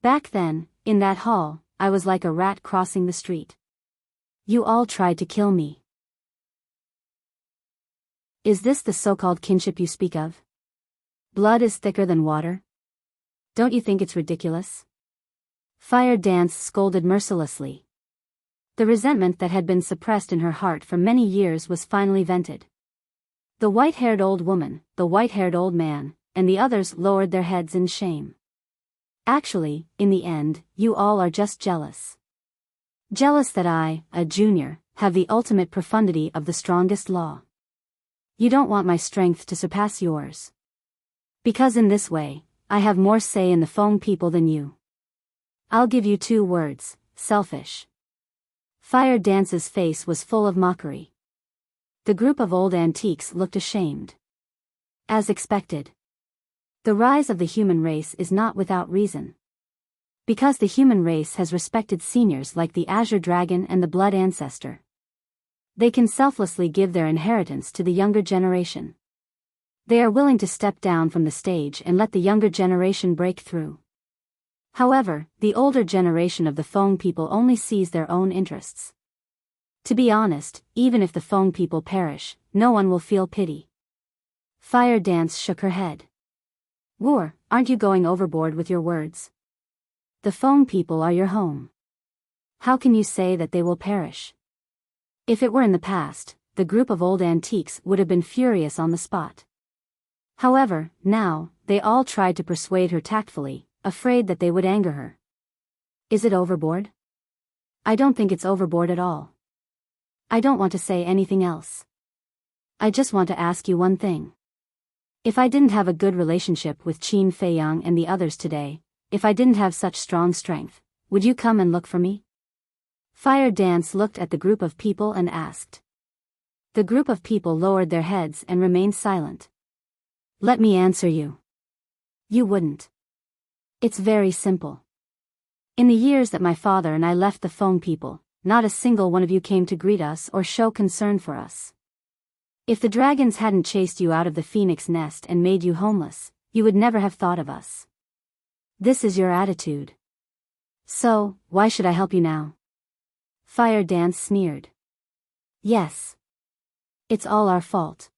Back then, in that hall, I was like a rat crossing the street. You all tried to kill me. Is this the so-called kinship you speak of? Blood is thicker than water? Don't you think it's ridiculous? Fire Dance scolded mercilessly. The resentment that had been suppressed in her heart for many years was finally vented. The white-haired old woman, the white-haired old man, and the others lowered their heads in shame. Actually, in the end, you all are just jealous. Jealous that I, a junior, have the ultimate profundity of the strongest law. You don't want my strength to surpass yours. Because in this way, I have more say in the Feng people than you. I'll give you 2 words, selfish. Fire Dance's face was full of mockery. The group of old antiques looked ashamed. As expected. The rise of the human race is not without reason. Because the human race has respected seniors like the Azure Dragon and the Blood Ancestor. They can selflessly give their inheritance to the younger generation. They are willing to step down from the stage and let the younger generation break through. However, the older generation of the Feng people only sees their own interests. To be honest, even if the Feng people perish, no one will feel pity. Fire Dance shook her head. War, aren't you going overboard with your words? The Feng people are your home. How can you say that they will perish? If it were in the past, the group of old antiques would have been furious on the spot. However, now, they all tried to persuade her tactfully, afraid that they would anger her. Is it overboard? I don't think it's overboard at all. I don't want to say anything else. I just want to ask you one thing. If I didn't have a good relationship with Qin Feiyang and the others today, if I didn't have such strong strength, would you come and look for me? Fire Dance looked at the group of people and asked. The group of people lowered their heads and remained silent. Let me answer you. You wouldn't. It's very simple. In the years that my father and I left the Feng people, not a single one of you came to greet us or show concern for us. If the dragons hadn't chased you out of the phoenix nest and made you homeless, you would never have thought of us. This is your attitude. So, why should I help you now? Fire Dance sneered. Yes. It's all our fault.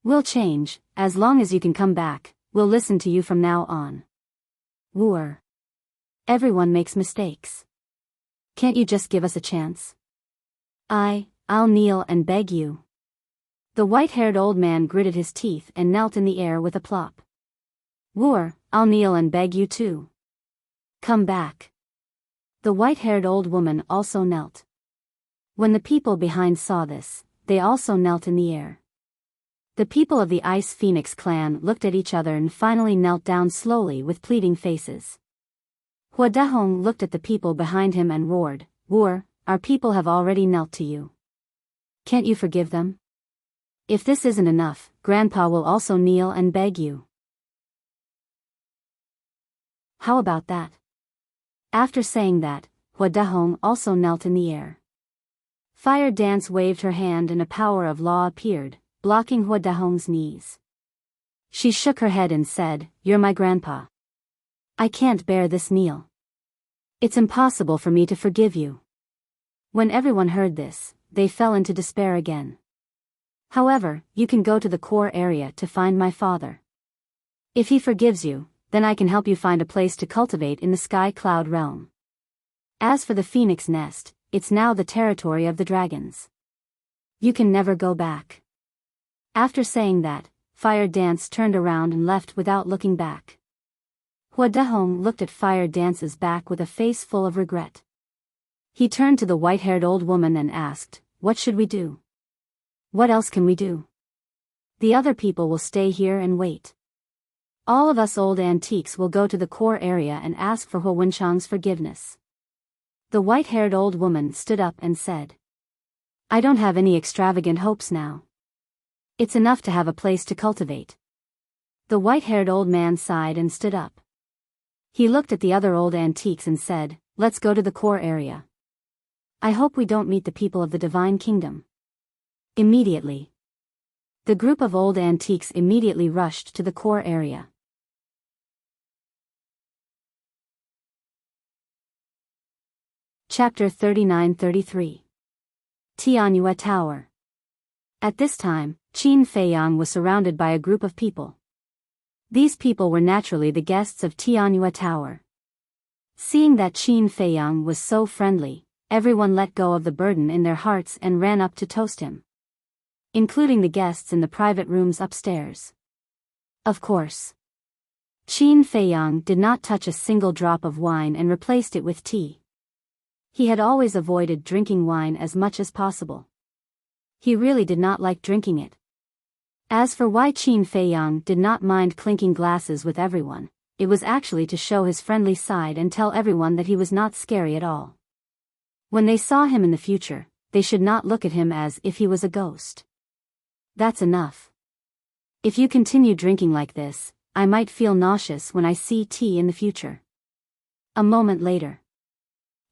We'll change, as long as you can come back, we'll listen to you from now on. War. Everyone makes mistakes. Can't you just give us a chance? I'll kneel and beg you. The white-haired old man gritted his teeth and knelt in the air with a plop. War, I'll kneel and beg you too. Come back. The white-haired old woman also knelt. When the people behind saw this, they also knelt in the air. The people of the Ice Phoenix clan looked at each other and finally knelt down slowly with pleading faces. Hua Dahong looked at the people behind him and roared, War, our people have already knelt to you. Can't you forgive them? If this isn't enough, Grandpa will also kneel and beg you. How about that? After saying that, Hua Dahong also knelt in the air. Fire Dance waved her hand and a power of law appeared, blocking Hua Dahong's knees. She shook her head and said, You're my grandpa. I can't bear this kneel. It's impossible for me to forgive you. When everyone heard this, they fell into despair again. However, you can go to the core area to find my father. If he forgives you, then I can help you find a place to cultivate in the Sky Cloud realm. As for the Phoenix Nest, it's now the territory of the dragons. You can never go back." After saying that, Fire Dance turned around and left without looking back. Hua Dehong looked at Fire Dance's back with a face full of regret. He turned to the white-haired old woman and asked, "What should we do? What else can we do? The other people will stay here and wait. All of us old antiques will go to the core area and ask for Hua Wenchang's forgiveness." The white-haired old woman stood up and said, "I don't have any extravagant hopes now. It's enough to have a place to cultivate." The white-haired old man sighed and stood up. He looked at the other old antiques and said, "Let's go to the core area. I hope we don't meet the people of the Divine Kingdom." Immediately, the group of old antiques immediately rushed to the core area. Chapter 39-33. Tianyue Tower. At this time, Qin Feiyang was surrounded by a group of people. These people were naturally the guests of Tianyue Tower. Seeing that Qin Feiyang was so friendly, everyone let go of the burden in their hearts and ran up to toast him, including the guests in the private rooms upstairs. Of course, Qin Feiyang did not touch a single drop of wine and replaced it with tea. He had always avoided drinking wine as much as possible. He really did not like drinking it. As for why Qin Feiyang did not mind clinking glasses with everyone, it was actually to show his friendly side and tell everyone that he was not scary at all. When they saw him in the future, they should not look at him as if he was a ghost. That's enough. If you continue drinking like this, I might feel nauseous when I see tea in the future. A moment later,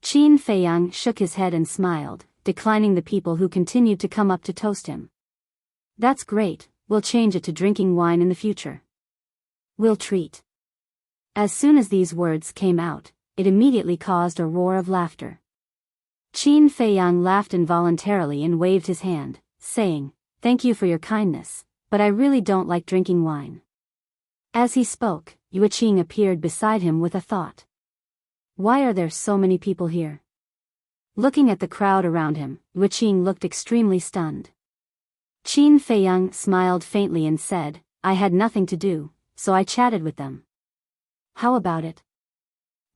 Qin Feiyang shook his head and smiled, declining the people who continued to come up to toast him. "That's great, we'll change it to drinking wine in the future. We'll treat." As soon as these words came out, it immediately caused a roar of laughter. Qin Feiyang laughed involuntarily and waved his hand, saying, "Thank you for your kindness, but I really don't like drinking wine." As he spoke, Yueqing appeared beside him with a thought. Why are there so many people here? Looking at the crowd around him, Yueqing looked extremely stunned. Qin Feiyang smiled faintly and said, "I had nothing to do, so I chatted with them." "How about it?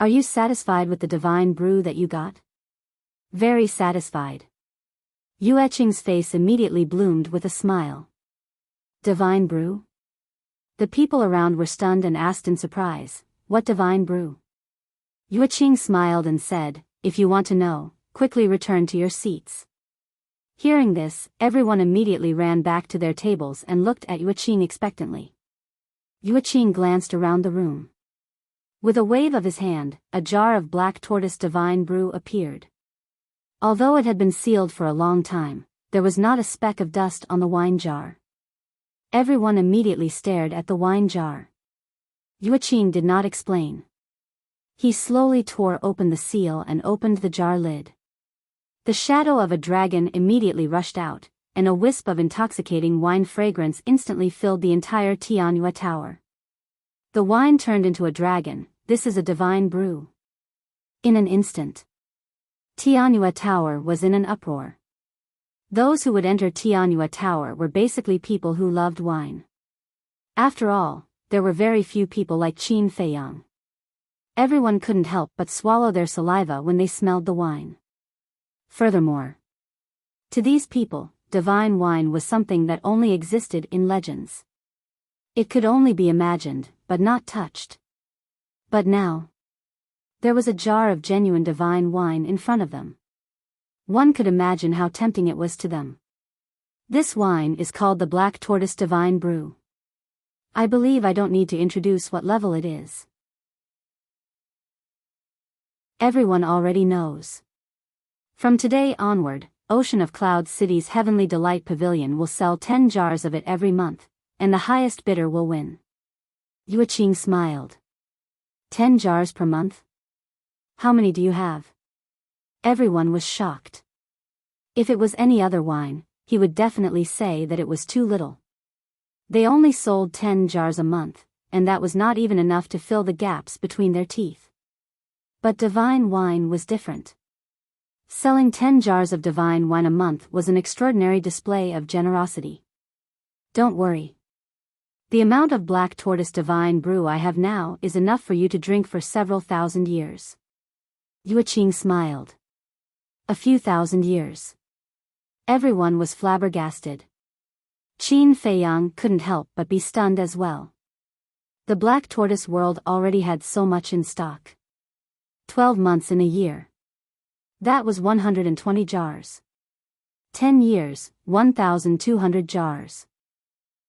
Are you satisfied with the divine brew that you got?" "Very satisfied." Yueqing's face immediately bloomed with a smile. "Divine brew?" The people around were stunned and asked in surprise, "What divine brew?" Yueqing smiled and said, "If you want to know, quickly return to your seats." Hearing this, everyone immediately ran back to their tables and looked at Yueqing expectantly. Yueqing glanced around the room. With a wave of his hand, a jar of black tortoise divine brew appeared. Although it had been sealed for a long time, there was not a speck of dust on the wine jar. Everyone immediately stared at the wine jar. Yueqing did not explain. He slowly tore open the seal and opened the jar lid. The shadow of a dragon immediately rushed out, and a wisp of intoxicating wine fragrance instantly filled the entire Tianyue Tower. The wine turned into a dragon. This is a divine brew. In an instant, Tianyue Tower was in an uproar. Those who would enter Tianyue Tower were basically people who loved wine. After all, there were very few people like Qin Feiyang. Everyone couldn't help but swallow their saliva when they smelled the wine. Furthermore, to these people, divine wine was something that only existed in legends. It could only be imagined, but not touched. But now, there was a jar of genuine divine wine in front of them. One could imagine how tempting it was to them. This wine is called the Black Tortoise Divine Brew. I believe I don't need to introduce what level it is. Everyone already knows. From today onward, Ocean of Cloud City's Heavenly Delight Pavilion will sell 10 jars of it every month, and the highest bidder will win. Yueqing smiled. 10 jars per month? How many do you have? Everyone was shocked. If it was any other wine, he would definitely say that it was too little. They only sold 10 jars a month, and that was not even enough to fill the gaps between their teeth. But divine wine was different. Selling 10 jars of divine wine a month was an extraordinary display of generosity. Don't worry. The amount of black tortoise divine brew I have now is enough for you to drink for several thousand years. Yuqing smiled. A few thousand years. Everyone was flabbergasted. Qin Feiyang couldn't help but be stunned as well. The black tortoise world already had so much in stock. 12 months in a year. That was 120 jars. 10 years, 1,200 jars.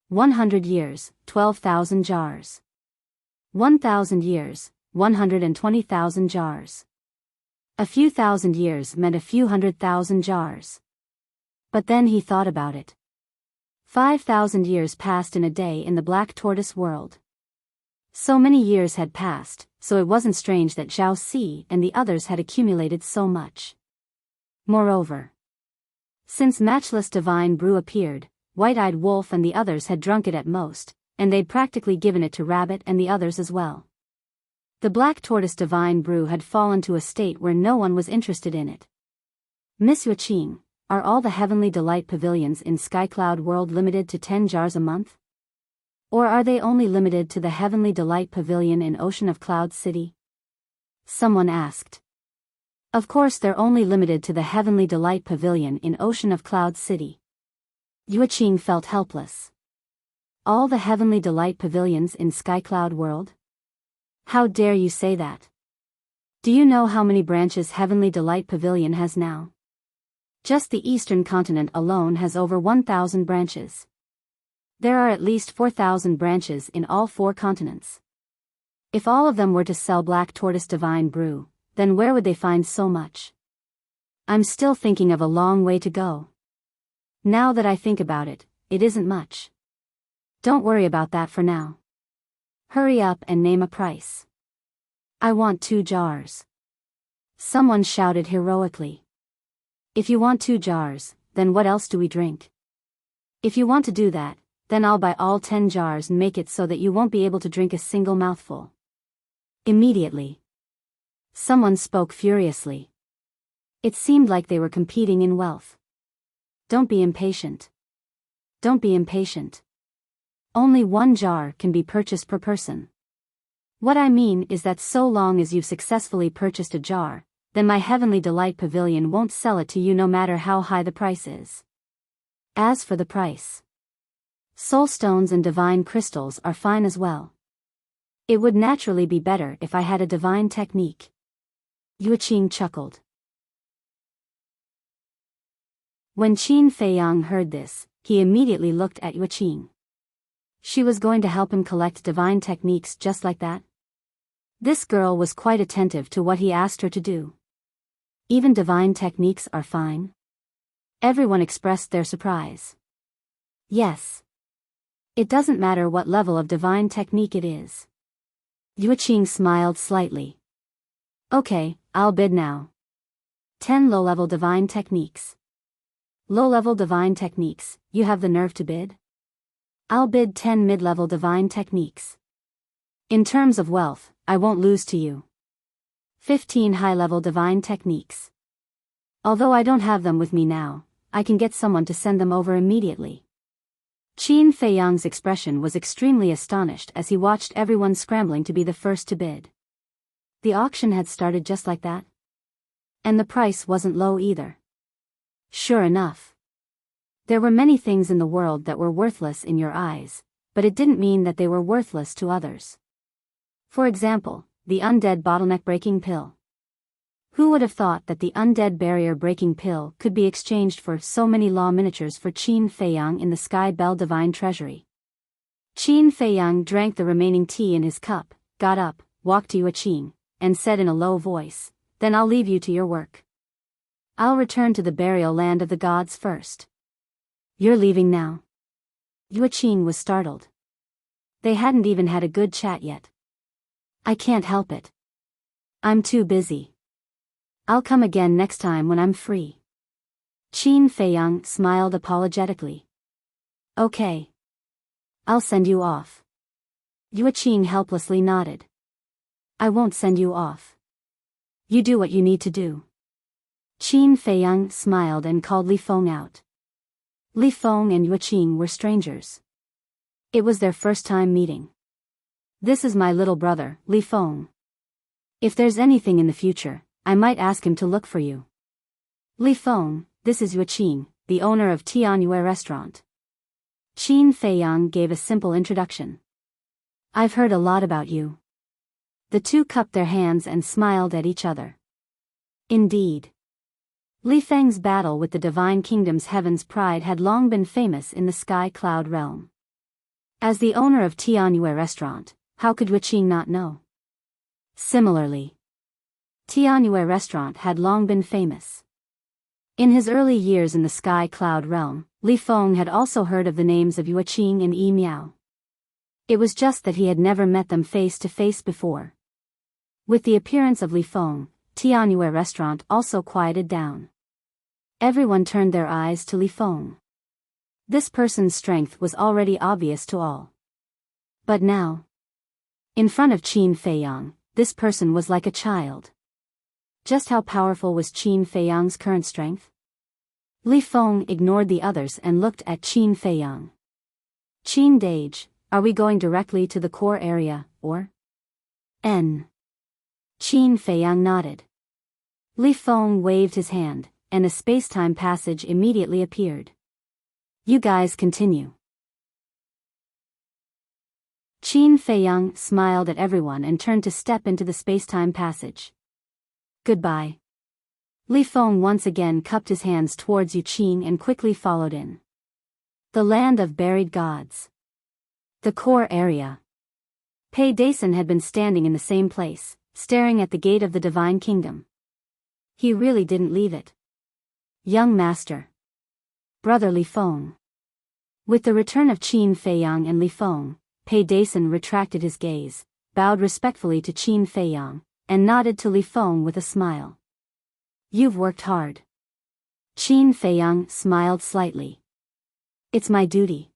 100 years, 12,000 jars. 1,000 years, 120,000 jars. A few thousand years meant a few 100,000 jars. But then he thought about it. 5,000 years passed in a day in the black tortoise world. So many years had passed, so it wasn't strange that Zhao Si and the others had accumulated so much. Moreover, since matchless divine brew appeared, White-Eyed Wolf and the others had drunk it at most, and they'd practically given it to Rabbit and the others as well. The black tortoise divine brew had fallen to a state where no one was interested in it. Miss Yuqing, are all the Heavenly Delight pavilions in Skycloud World limited to 10 jars a month? Or are they only limited to the Heavenly Delight Pavilion in Ocean of Cloud City? Someone asked. Of course they're only limited to the Heavenly Delight Pavilion in Ocean of Cloud City. Yuqing felt helpless. All the Heavenly Delight Pavilions in Skycloud World? How dare you say that? Do you know how many branches Heavenly Delight Pavilion has now? Just the Eastern continent alone has over 1,000 branches. There are at least 4,000 branches in all 4 continents. If all of them were to sell black tortoise divine brew, then where would they find so much? I'm still thinking of a long way to go. Now that I think about it, it isn't much. Don't worry about that for now. Hurry up and name a price. I want 2 jars. Someone shouted heroically. If you want 2 jars, then what else do we drink? If you want to do that, then I'll buy all 10 jars and make it so that you won't be able to drink a single mouthful. Immediately. Someone spoke furiously. It seemed like they were competing in wealth. Don't be impatient. Don't be impatient. Only 1 jar can be purchased per person. What I mean is that so long as you've successfully purchased a jar, then my Heavenly Delight Pavilion won't sell it to you no matter how high the price is. As for the price, soul stones and divine crystals are fine as well. It would naturally be better if I had a divine technique. Yuqing chuckled. When Qin Feiyang heard this, he immediately looked at Yuqing. She was going to help him collect divine techniques just like that? This girl was quite attentive to what he asked her to do. Even divine techniques are fine? Everyone expressed their surprise. Yes. It doesn't matter what level of divine technique it is. Yuqing smiled slightly. Okay, I'll bid now. 10 low-level divine techniques. Low-level divine techniques, you have the nerve to bid? I'll bid 10 mid-level divine techniques. In terms of wealth, I won't lose to you. 15 high-level divine techniques. Although I don't have them with me now, I can get someone to send them over immediately. Qin Feiyang's expression was extremely astonished as he watched everyone scrambling to be the first to bid. The auction had started just like that. And the price wasn't low either. Sure enough. There were many things in the world that were worthless in your eyes, but it didn't mean that they were worthless to others. For example, the undead bottleneck breaking pill. Who would have thought that the undead barrier breaking pill could be exchanged for so many law miniatures for Qin Feiyang in the Sky Bell Divine Treasury? Qin Feiyang drank the remaining tea in his cup, got up, walked to Yuqing, and said in a low voice, "Then I'll leave you to your work. I'll return to the burial land of the gods first." You're leaving now? Yuqing was startled. They hadn't even had a good chat yet. I can't help it. I'm too busy. I'll come again next time when I'm free. Qin Feiyang smiled apologetically. Okay. I'll send you off. Yuqing helplessly nodded. I won't send you off. You do what you need to do. Qin Feiyang smiled and called Li Feng out. Li Feng and Yuqing were strangers. It was their first time meeting. This is my little brother, Li Feng. If there's anything in the future, I might ask him to look for you. Li Feng, this is Yuqing, the owner of Tianyue Restaurant. Qin Feiyang gave a simple introduction. I've heard a lot about you. The two cupped their hands and smiled at each other. Indeed. Li Feng's battle with the Divine Kingdom's Heaven's Pride had long been famous in the Sky Cloud realm. As the owner of Tianyue Restaurant, how could Yuqing not know? Similarly, Tianyue Restaurant had long been famous. In his early years in the Sky Cloud realm, Li Feng had also heard of the names of Yuqing and Yi Miao. It was just that he had never met them face to face before. With the appearance of Li Feng, Tianyue Restaurant also quieted down. Everyone turned their eyes to Li Feng. This person's strength was already obvious to all. But now, in front of Qin Feiyang, this person was like a child. Just how powerful was Qin Feiyang's current strength? Li Feng ignored the others and looked at Qin Feiyang. Qin Dage, are we going directly to the core area, or? N. Qin Feiyang nodded. Li Feng waved his hand, and a space-time passage immediately appeared. You guys continue. Qin Feiyang smiled at everyone and turned to step into the space-time passage. Goodbye. Li Feng once again cupped his hands towards Yuqing and quickly followed in. The land of buried gods. The core area. Pei Dason had been standing in the same place, staring at the gate of the Divine Kingdom. He really didn't leave it. Young master. Brother Li Feng. With the return of Qin Feiyang and Li Feng, Pei Dason retracted his gaze, bowed respectfully to Qin Feiyang, and nodded to Li Feng with a smile. You've worked hard. Qin Feiyang smiled slightly. It's my duty.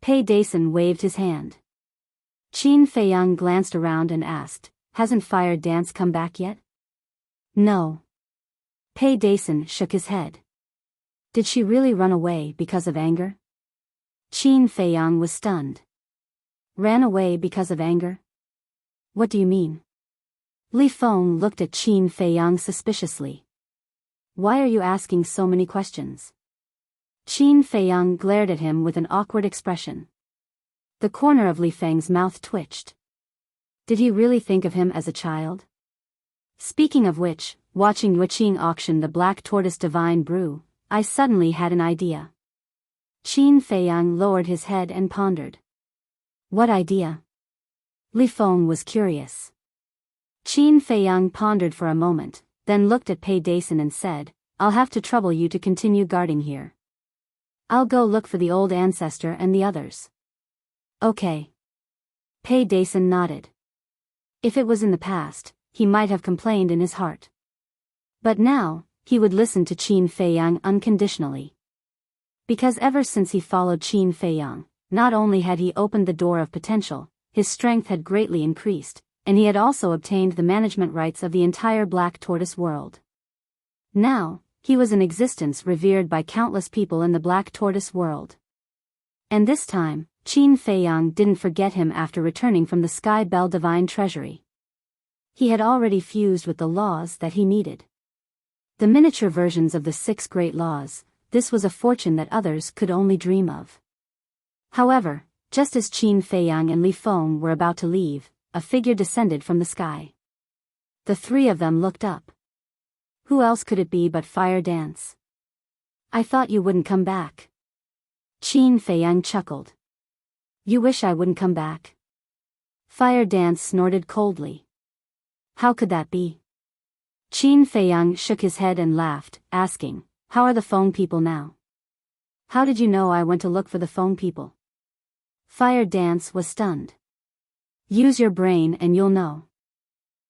Pei Dason waved his hand. Qin Feiyang glanced around and asked, hasn't Fire Dance come back yet? No. Pei Dason shook his head. Did she really run away because of anger? Qin Feiyang was stunned. Ran away because of anger? What do you mean? Li Feng looked at Qin Feiyang suspiciously. Why are you asking so many questions? Qin Feiyang glared at him with an awkward expression. The corner of Li Feng's mouth twitched. Did he really think of him as a child? Speaking of which, watching Yuqing auction the Black Tortoise Divine Brew, I suddenly had an idea. Qin Feiyang lowered his head and pondered. What idea? Li Feng was curious. Qin Feiyang pondered for a moment, then looked at Pei Dason and said, I'll have to trouble you to continue guarding here. I'll go look for the old ancestor and the others. Okay. Pei Dason nodded. If it was in the past, he might have complained in his heart. But now, he would listen to Qin Feiyang unconditionally. Because ever since he followed Qin Feiyang, not only had he opened the door of potential, his strength had greatly increased, and he had also obtained the management rights of the entire Black Tortoise world. Now, he was an existence revered by countless people in the Black Tortoise world. And this time, Qin Feiyang didn't forget him after returning from the Sky Bell Divine Treasury. He had already fused with the laws that he needed. The miniature versions of the 6 great laws, this was a fortune that others could only dream of. However, just as Qin Feiyang and Li Feng were about to leave, a figure descended from the sky. The three of them looked up. Who else could it be but Fire Dance? I thought you wouldn't come back. Qin Feiyang chuckled. You wish I wouldn't come back? Fire Dance snorted coldly. How could that be? Qin Feiyang shook his head and laughed, asking, how are the phone people now? How did you know I went to look for the phone people? Fire Dance was stunned. Use your brain and you'll know.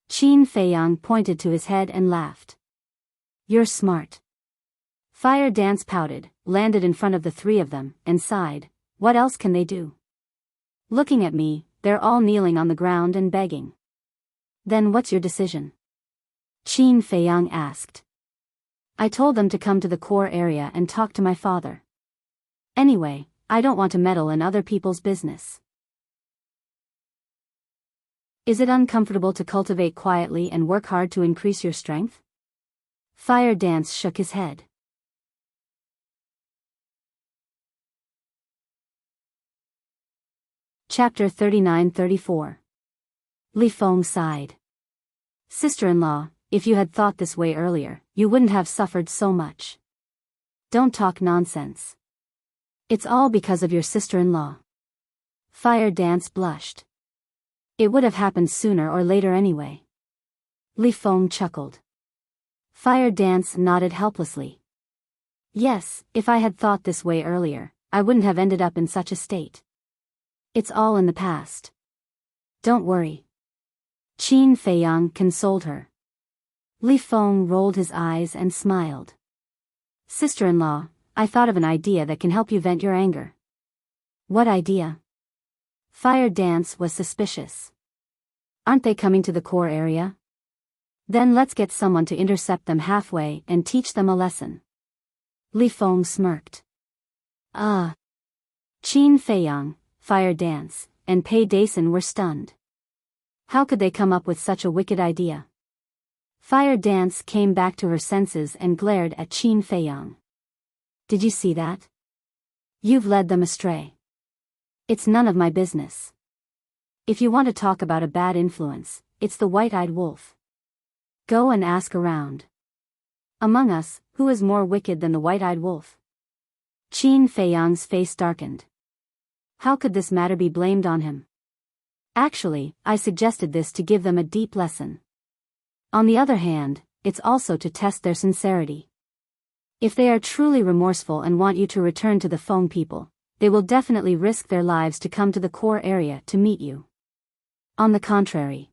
Qin Feiyang pointed to his head and laughed. You're smart. Fire Dance pouted, landed in front of the three of them, and sighed, what else can they do? Looking at me, they're all kneeling on the ground and begging. Then what's your decision? Qin Feiyang asked. I told them to come to the core area and talk to my father. Anyway, I don't want to meddle in other people's business. Is it uncomfortable to cultivate quietly and work hard to increase your strength? Fire Dance shook his head. Chapter 39-34. Li Feng sighed. Sister-in-law, if you had thought this way earlier, you wouldn't have suffered so much. Don't talk nonsense. It's all because of your sister-in-law. Fire Dance blushed. It would have happened sooner or later anyway. Li Feng chuckled. Fire Dance nodded helplessly. Yes, if I had thought this way earlier, I wouldn't have ended up in such a state. It's all in the past. Don't worry. Qin Feiyang consoled her. Li Feng rolled his eyes and smiled. Sister-in-law, I thought of an idea that can help you vent your anger. What idea? Fire Dance was suspicious. Aren't they coming to the core area? Then let's get someone to intercept them halfway and teach them a lesson. Li Feng smirked. Qin Feiyang, Fire Dance, and Pei Dason were stunned. How could they come up with such a wicked idea? Fire Dance came back to her senses and glared at Qin Feiyang. Did you see that? You've led them astray. It's none of my business. If you want to talk about a bad influence, it's the white-eyed wolf. Go and ask around. Among us, who is more wicked than the white-eyed wolf? Qin Feiyang's face darkened. How could this matter be blamed on him? Actually, I suggested this to give them a deep lesson. On the other hand, it's also to test their sincerity. If they are truly remorseful and want you to return to the Feng people, they will definitely risk their lives to come to the core area to meet you. On the contrary,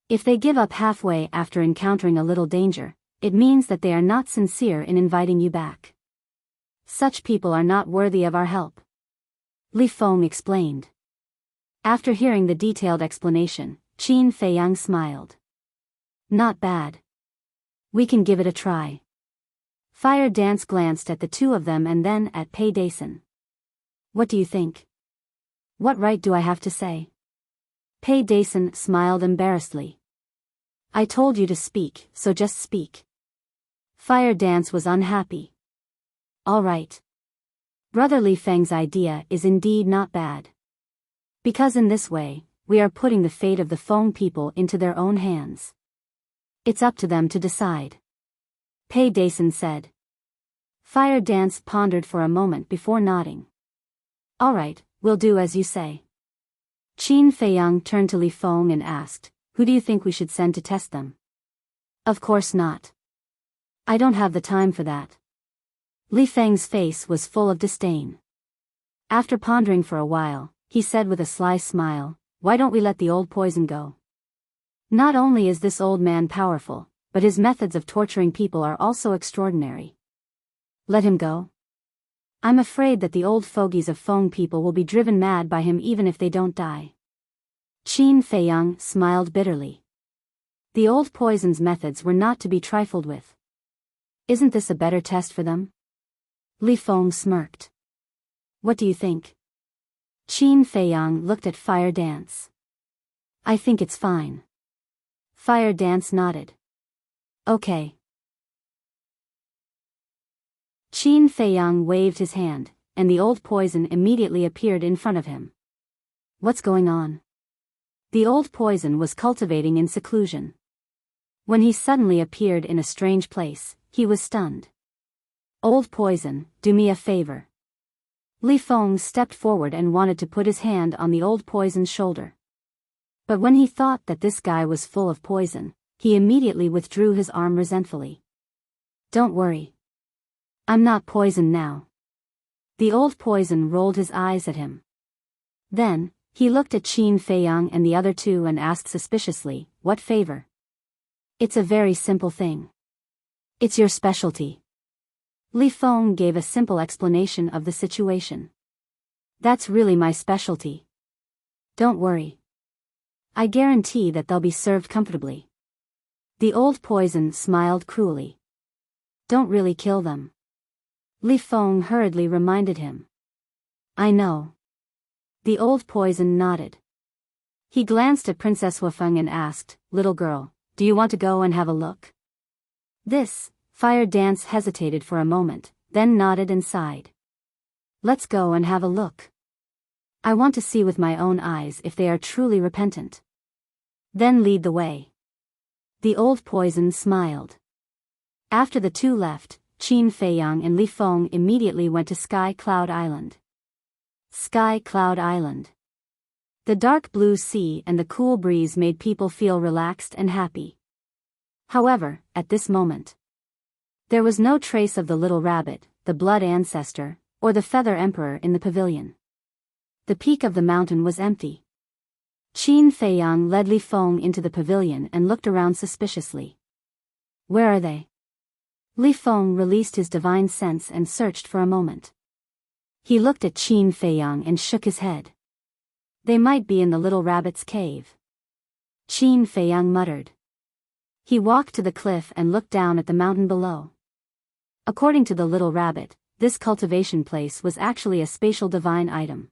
if they give up halfway after encountering a little danger, it means that they are not sincere in inviting you back. Such people are not worthy of our help. Li Feng explained. After hearing the detailed explanation, Qin Feiyang smiled. Not bad. We can give it a try. Fire Dance glanced at the two of them and then at Pei Dason. What do you think? What right do I have to say? Pei Dason smiled embarrassedly. I told you to speak, so just speak. Fire Dance was unhappy. All right. Brother Li Feng's idea is indeed not bad. Because in this way, we are putting the fate of the Feng people into their own hands. It's up to them to decide. Pei Dason said. Fire Dance pondered for a moment before nodding. All right, we'll do as you say. Qin Feiyang turned to Li Feng and asked, who do you think we should send to test them? Of course not. I don't have the time for that. Li Feng's face was full of disdain. After pondering for a while, he said with a sly smile, why don't we let the old poison go? Not only is this old man powerful, but his methods of torturing people are also extraordinary. Let him go? I'm afraid that the old fogies of Feng people will be driven mad by him even if they don't die. Qin Feiyang smiled bitterly. The old poison's methods were not to be trifled with. Isn't this a better test for them? Li Feng smirked. What do you think? Qin Feiyang looked at Fire Dance. I think it's fine. Fire Dance nodded. Okay. Qin Feiyang waved his hand, and the old poison immediately appeared in front of him. What's going on? The old poison was cultivating in seclusion. When he suddenly appeared in a strange place, he was stunned. Old poison, do me a favor. Li Feng stepped forward and wanted to put his hand on the old poison's shoulder. But when he thought that this guy was full of poison, he immediately withdrew his arm resentfully. Don't worry. I'm not poisoned now. The old poison rolled his eyes at him. Then, he looked at Qin Feiyang and the other two and asked suspiciously, what favor? It's a very simple thing. It's your specialty. Li Feng gave a simple explanation of the situation. That's really my specialty. Don't worry. I guarantee that they'll be served comfortably. The old poison smiled cruelly. Don't really kill them. Li Feng hurriedly reminded him. I know. The old poison nodded. He glanced at Princess Wufeng and asked, Little girl, do you want to go and have a look? This Fire Dance hesitated for a moment, then nodded and sighed. Let's go and have a look. I want to see with my own eyes if they are truly repentant. Then lead the way. The old poison smiled. After the two left, Qin Feiyang and Li Feng immediately went to Sky Cloud Island. Sky Cloud Island. The dark blue sea and the cool breeze made people feel relaxed and happy. However, at this moment, there was no trace of the little rabbit, the blood ancestor, or the feather emperor in the pavilion. The peak of the mountain was empty. Qin Feiyang led Li Feng into the pavilion and looked around suspiciously. Where are they? Li Feng released his divine sense and searched for a moment. He looked at Qin Feiyang and shook his head. They might be in the little rabbit's cave. Qin Feiyang muttered. He walked to the cliff and looked down at the mountain below. According to the little rabbit, this cultivation place was actually a spatial divine item.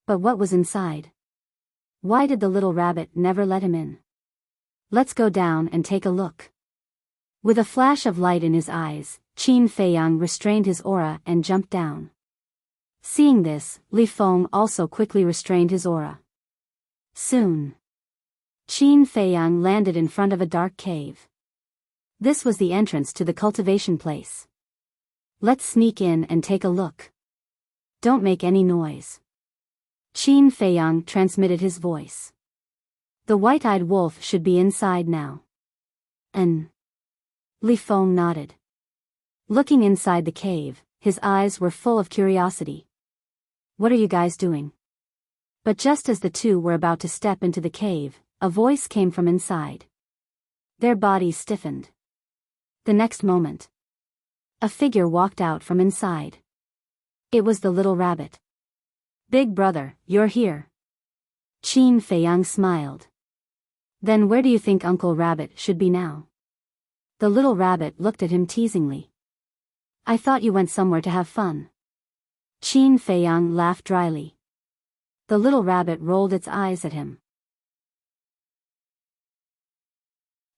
But what was inside? Why did the little rabbit never let him in? Let's go down and take a look. With a flash of light in his eyes, Qin Feiyang restrained his aura and jumped down. Seeing this, Li Feng also quickly restrained his aura. Soon, Qin Feiyang landed in front of a dark cave. This was the entrance to the cultivation place. Let's sneak in and take a look. Don't make any noise. Qin Feiyang transmitted his voice. The white-eyed wolf should be inside now. Li Feng nodded. Looking inside the cave, his eyes were full of curiosity. What are you guys doing? But just as the two were about to step into the cave, a voice came from inside. Their bodies stiffened. The next moment, a figure walked out from inside. It was the little rabbit. Big brother, you're here. Qin Feiyang smiled. Then where do you think Uncle Rabbit should be now? The little rabbit looked at him teasingly. I thought you went somewhere to have fun. Qin Feiyang laughed dryly. The little rabbit rolled its eyes at him.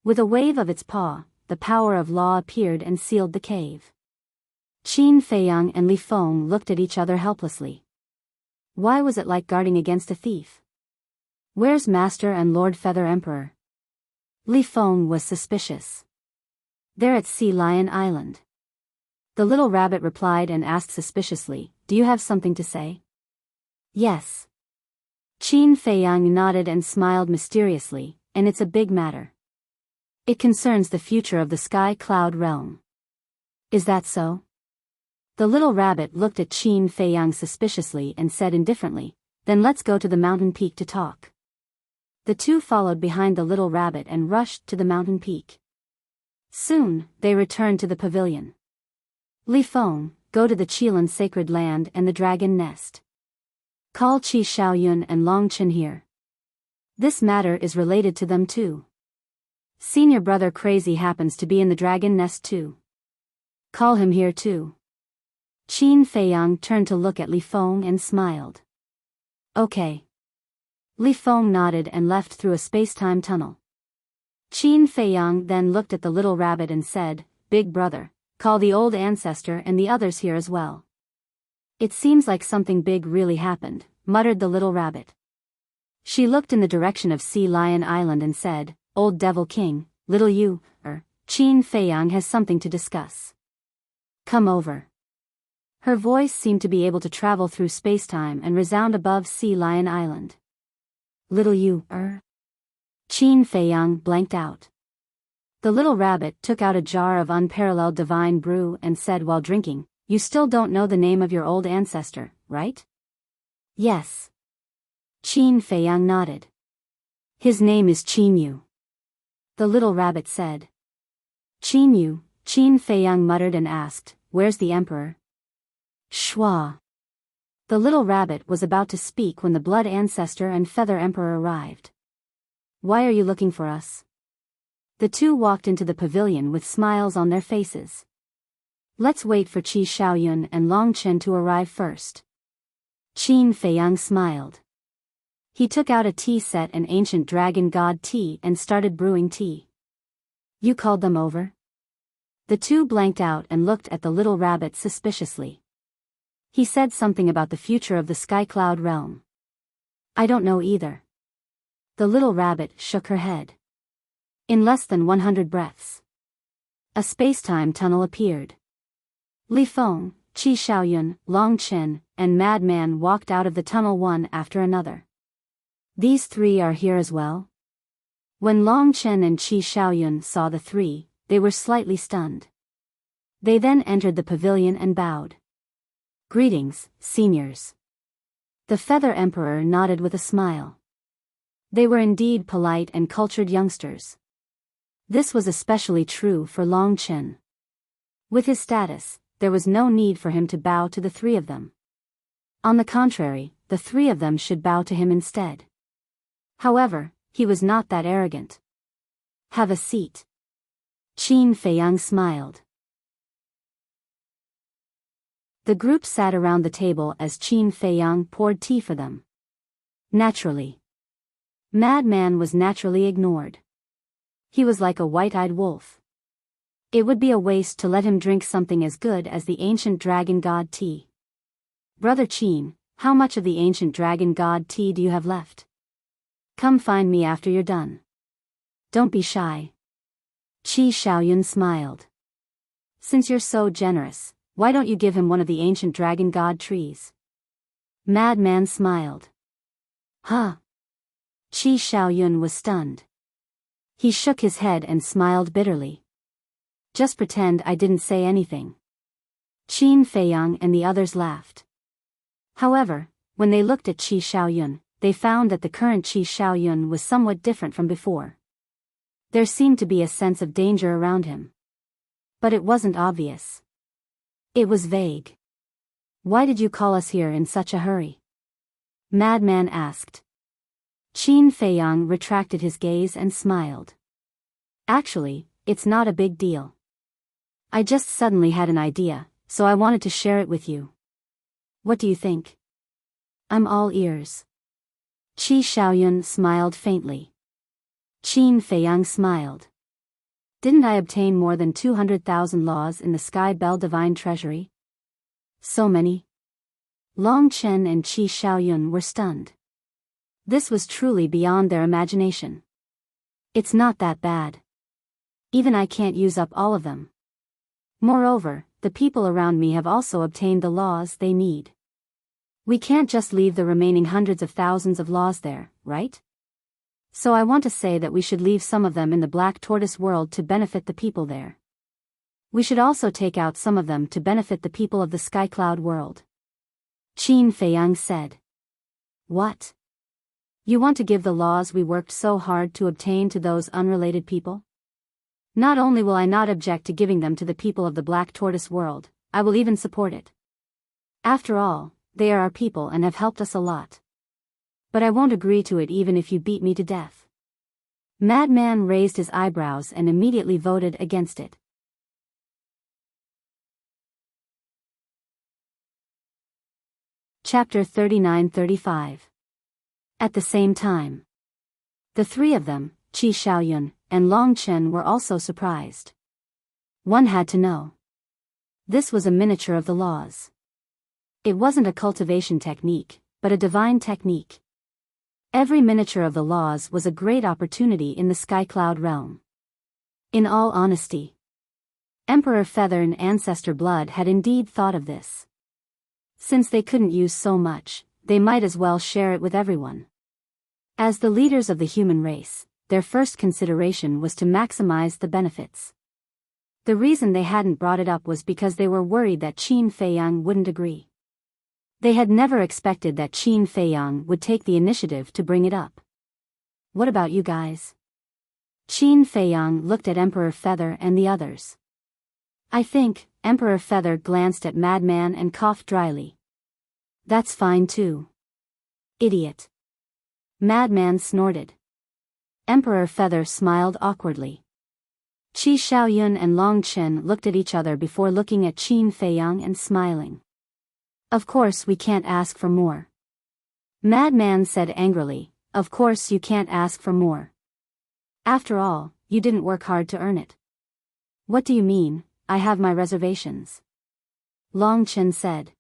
With a wave of its paw, the power of law appeared and sealed the cave. Qin Feiyang and Li Feng looked at each other helplessly. Why was it like guarding against a thief? Where's Master and Lord Feather Emperor? Li Feng was suspicious. They're at Sea Lion Island. The little rabbit replied and asked suspiciously, Do you have something to say? Yes. Qin Feiyang nodded and smiled mysteriously, and it's a big matter. It concerns the future of the Sky Cloud realm. Is that so? The little rabbit looked at Qin Feiyang suspiciously and said indifferently, Then let's go to the mountain peak to talk. The two followed behind the little rabbit and rushed to the mountain peak. Soon, they returned to the pavilion. Li Feng, go to the Qilan sacred land and the dragon nest. Call Qi Shaoyun and Long Chen here. This matter is related to them too. Senior brother Crazy happens to be in the dragon nest too. Call him here too. Qin Feiyang turned to look at Li Feng and smiled. Okay. Li Feng nodded and left through a space-time tunnel. Qin Feiyang then looked at the little rabbit and said, Big brother, call the old ancestor and the others here as well. It seems like something big really happened, muttered the little rabbit. She looked in the direction of Sea Lion Island and said, Old Devil King, little you, Qin Feiyang has something to discuss. Come over. Her voice seemed to be able to travel through space-time and resound above Sea Lion Island. Little you, Qin Feiyang blanked out. The little rabbit took out a jar of unparalleled divine brew and said while drinking, You still don't know the name of your old ancestor, right? Yes. Qin Feiyang nodded. His name is Qin Yu. The little rabbit said. Qin Yu, Qin Feiyang muttered and asked, Where's the emperor? Shwa. The little rabbit was about to speak when the blood ancestor and feather emperor arrived. Why are you looking for us? The two walked into the pavilion with smiles on their faces. Let's wait for Qi Shaoyun and Long Chen to arrive first. Qin Feiyang smiled. He took out a tea set and ancient dragon god tea and started brewing tea. You called them over? The two blanked out and looked at the little rabbit suspiciously. He said something about the future of the Sky Cloud realm. I don't know either. The little rabbit shook her head. In less than 100 breaths, a space-time tunnel appeared. Li Feng, Qi Shaoyun, Long Chen, and Madman walked out of the tunnel one after another. These three are here as well? When Long Chen and Qi Shaoyun saw the three, they were slightly stunned. They then entered the pavilion and bowed. Greetings, seniors. The Feather Emperor nodded with a smile. They were indeed polite and cultured youngsters. This was especially true for Long Chen. With his status, there was no need for him to bow to the three of them. On the contrary, the three of them should bow to him instead. However, he was not that arrogant. Have a seat. Qin Feiyang smiled. The group sat around the table as Qin Feiyang poured tea for them. Naturally. Madman was naturally ignored. He was like a white-eyed wolf. It would be a waste to let him drink something as good as the ancient dragon god tea. Brother Qin, how much of the ancient dragon god tea do you have left? Come find me after you're done. Don't be shy. Qi Shaoyun smiled. Since you're so generous, why don't you give him one of the ancient dragon god trees? Madman smiled. Huh? Qi Shaoyun was stunned. He shook his head and smiled bitterly. Just pretend I didn't say anything. Qin Feiyang and the others laughed. However, when they looked at Qi Shaoyun, they found that the current Qi Shaoyun was somewhat different from before. There seemed to be a sense of danger around him. But it wasn't obvious. It was vague. Why did you call us here in such a hurry? Madman asked. Qin Feiyang retracted his gaze and smiled. Actually, it's not a big deal. I just suddenly had an idea, so I wanted to share it with you. What do you think? I'm all ears. Qi Shaoyun smiled faintly. Qin Feiyang smiled. Didn't I obtain more than 200,000 laws in the Sky Bell Divine Treasury? So many? Long Chen and Qi Shaoyun were stunned. This was truly beyond their imagination. It's not that bad. Even I can't use up all of them. Moreover, the people around me have also obtained the laws they need. We can't just leave the remaining hundreds of thousands of laws there, right? So I want to say that we should leave some of them in the Black Tortoise world to benefit the people there. We should also take out some of them to benefit the people of the Sky Cloud world. Qin Feiyang said. What? You want to give the laws we worked so hard to obtain to those unrelated people? Not only will I not object to giving them to the people of the Black Tortoise world, I will even support it. After all, they are our people and have helped us a lot. But I won't agree to it even if you beat me to death. Madman raised his eyebrows and immediately voted against it. Chapter 39-35. At the same time, the three of them, Qi Shaoyun and Long Chen, were also surprised. One had to know. This was a miniature of the laws. It wasn't a cultivation technique, but a divine technique. Every miniature of the laws was a great opportunity in the Sky Cloud realm. In all honesty, Emperor Feather and Ancestor Blood had indeed thought of this. Since they couldn't use so much, they might as well share it with everyone. As the leaders of the human race, their first consideration was to maximize the benefits. The reason they hadn't brought it up was because they were worried that Qin Feiyang wouldn't agree. They had never expected that Qin Feiyang would take the initiative to bring it up. What about you guys? Qin Feiyang looked at Emperor Feather and the others. I think, Emperor Feather glanced at Madman and coughed dryly. That's fine too. Idiot. Madman snorted. Emperor Feather smiled awkwardly. Qi Shaoyun and Long Chen looked at each other before looking at Qin Feiyang and smiling. Of course we can't ask for more. Madman said angrily, of course you can't ask for more. After all, you didn't work hard to earn it. What do you mean, I have my reservations? Long Chen said.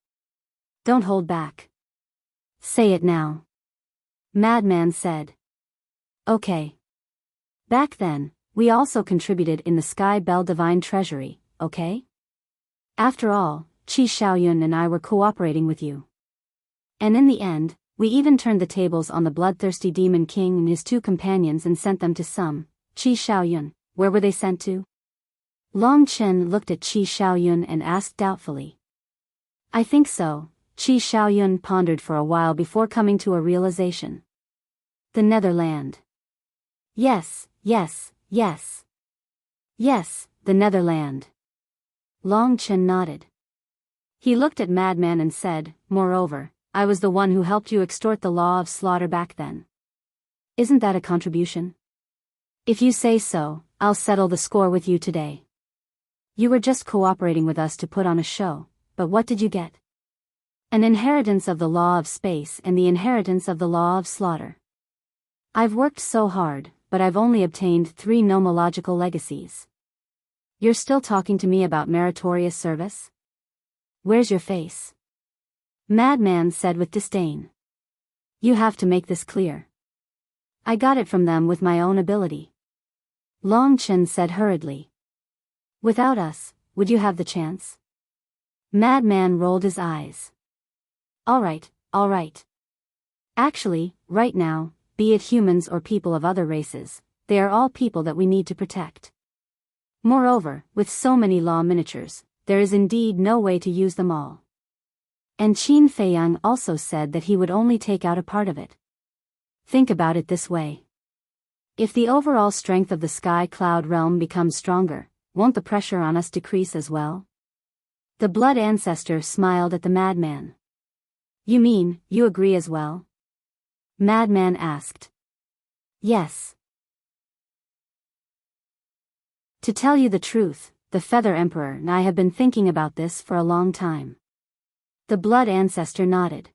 Don't hold back. Say it now. Madman said. Okay. Back then, we also contributed in the Sky Bell Divine Treasury, okay? After all, Qi Shaoyun and I were cooperating with you. And in the end, we even turned the tables on the bloodthirsty Demon King and his two companions and sent them to some. Qi Shaoyun, where were they sent to? Long Chen looked at Qi Shaoyun and asked doubtfully. I think so. Qi Shaoyun pondered for a while before coming to a realization. The Netherland. Yes, yes, yes. Yes, the Netherland. Long Chen nodded. He looked at Madman and said, moreover, I was the one who helped you extort the law of slaughter back then. Isn't that a contribution? If you say so, I'll settle the score with you today. You were just cooperating with us to put on a show, but what did you get? An inheritance of the law of space and the inheritance of the law of slaughter. I've worked so hard, but I've only obtained 3 nomological legacies. You're still talking to me about meritorious service? Where's your face? Madman said with disdain. You have to make this clear. I got it from them with my own ability. Long Chen said hurriedly. Without us, would you have the chance? Madman rolled his eyes. All right. Actually, right now, be it humans or people of other races, they are all people that we need to protect. Moreover, with so many law miniatures, there is indeed no way to use them all. And Qin Feiyang also said that he would only take out a part of it. Think about it this way. If the overall strength of the Sky Cloud realm becomes stronger, won't the pressure on us decrease as well? The Blood Ancestor smiled at the Madman. You mean, you agree as well? Madman asked. Yes. To tell you the truth, the Feather Emperor and I have been thinking about this for a long time. The Blood Ancestor nodded.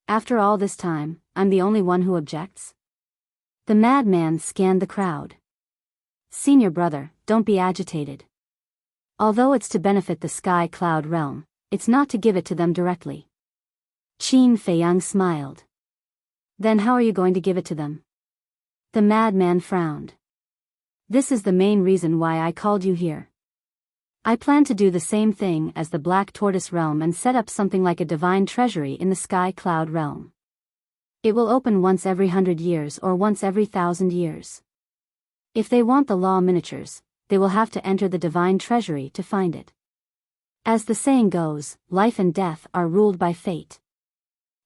After all this time, I'm the only one who objects? The Madman scanned the crowd. Senior brother, don't be agitated. Although it's to benefit the Sky Cloud realm, it's not to give it to them directly. Qin Feiyang smiled. Then how are you going to give it to them? The Madman frowned. This is the main reason why I called you here. I plan to do the same thing as the Black Tortoise realm and set up something like a divine treasury in the Sky Cloud realm. It will open once every 100 years or once every 1,000 years. If they want the law miniatures, they will have to enter the divine treasury to find it. As the saying goes, life and death are ruled by fate.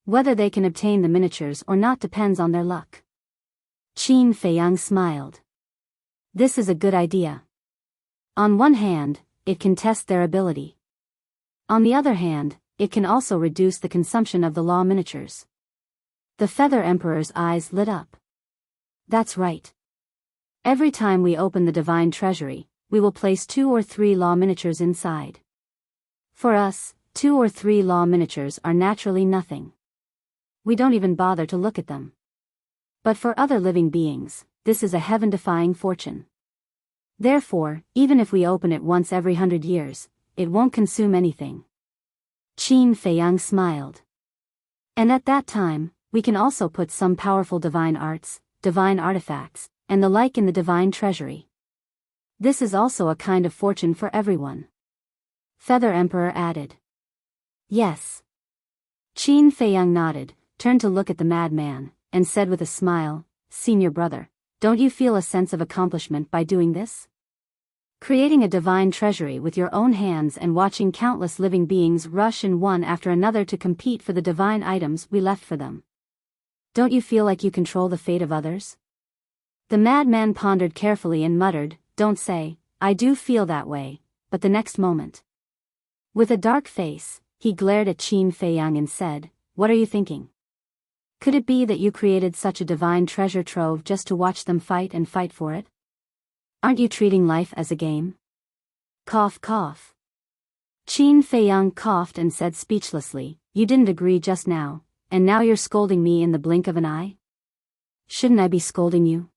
Whether they can obtain the miniatures or not depends on their luck. Qin Feiyang smiled. This is a good idea. On one hand, it can test their ability. On the other hand, it can also reduce the consumption of the law miniatures. The Feather Emperor's eyes lit up. That's right. Every time we open the divine treasury, we will place 2 or 3 law miniatures inside. For us, 2 or 3 law miniatures are naturally nothing. We don't even bother to look at them. But for other living beings, this is a heaven-defying fortune. Therefore, even if we open it once every 100 years, it won't consume anything. Qin Feiyang smiled. And at that time, we can also put some powerful divine arts, divine artifacts, and the like in the divine treasury. This is also a kind of fortune for everyone. Feather Emperor added. Yes. Qin Feiyang nodded, turned to look at the Madman, and said with a smile, Senior brother, don't you feel a sense of accomplishment by doing this? Creating a divine treasury with your own hands and watching countless living beings rush in one after another to compete for the divine items we left for them. Don't you feel like you control the fate of others? The Madman pondered carefully and muttered, Don't say, I do feel that way, but the next moment. With a dark face, he glared at Qin Feiyang and said, What are you thinking? Could it be that you created such a divine treasure trove just to watch them fight and fight for it? Aren't you treating life as a game? Cough cough. Qin Feiyang coughed and said speechlessly, you didn't agree just now, and now you're scolding me in the blink of an eye? Shouldn't I be scolding you?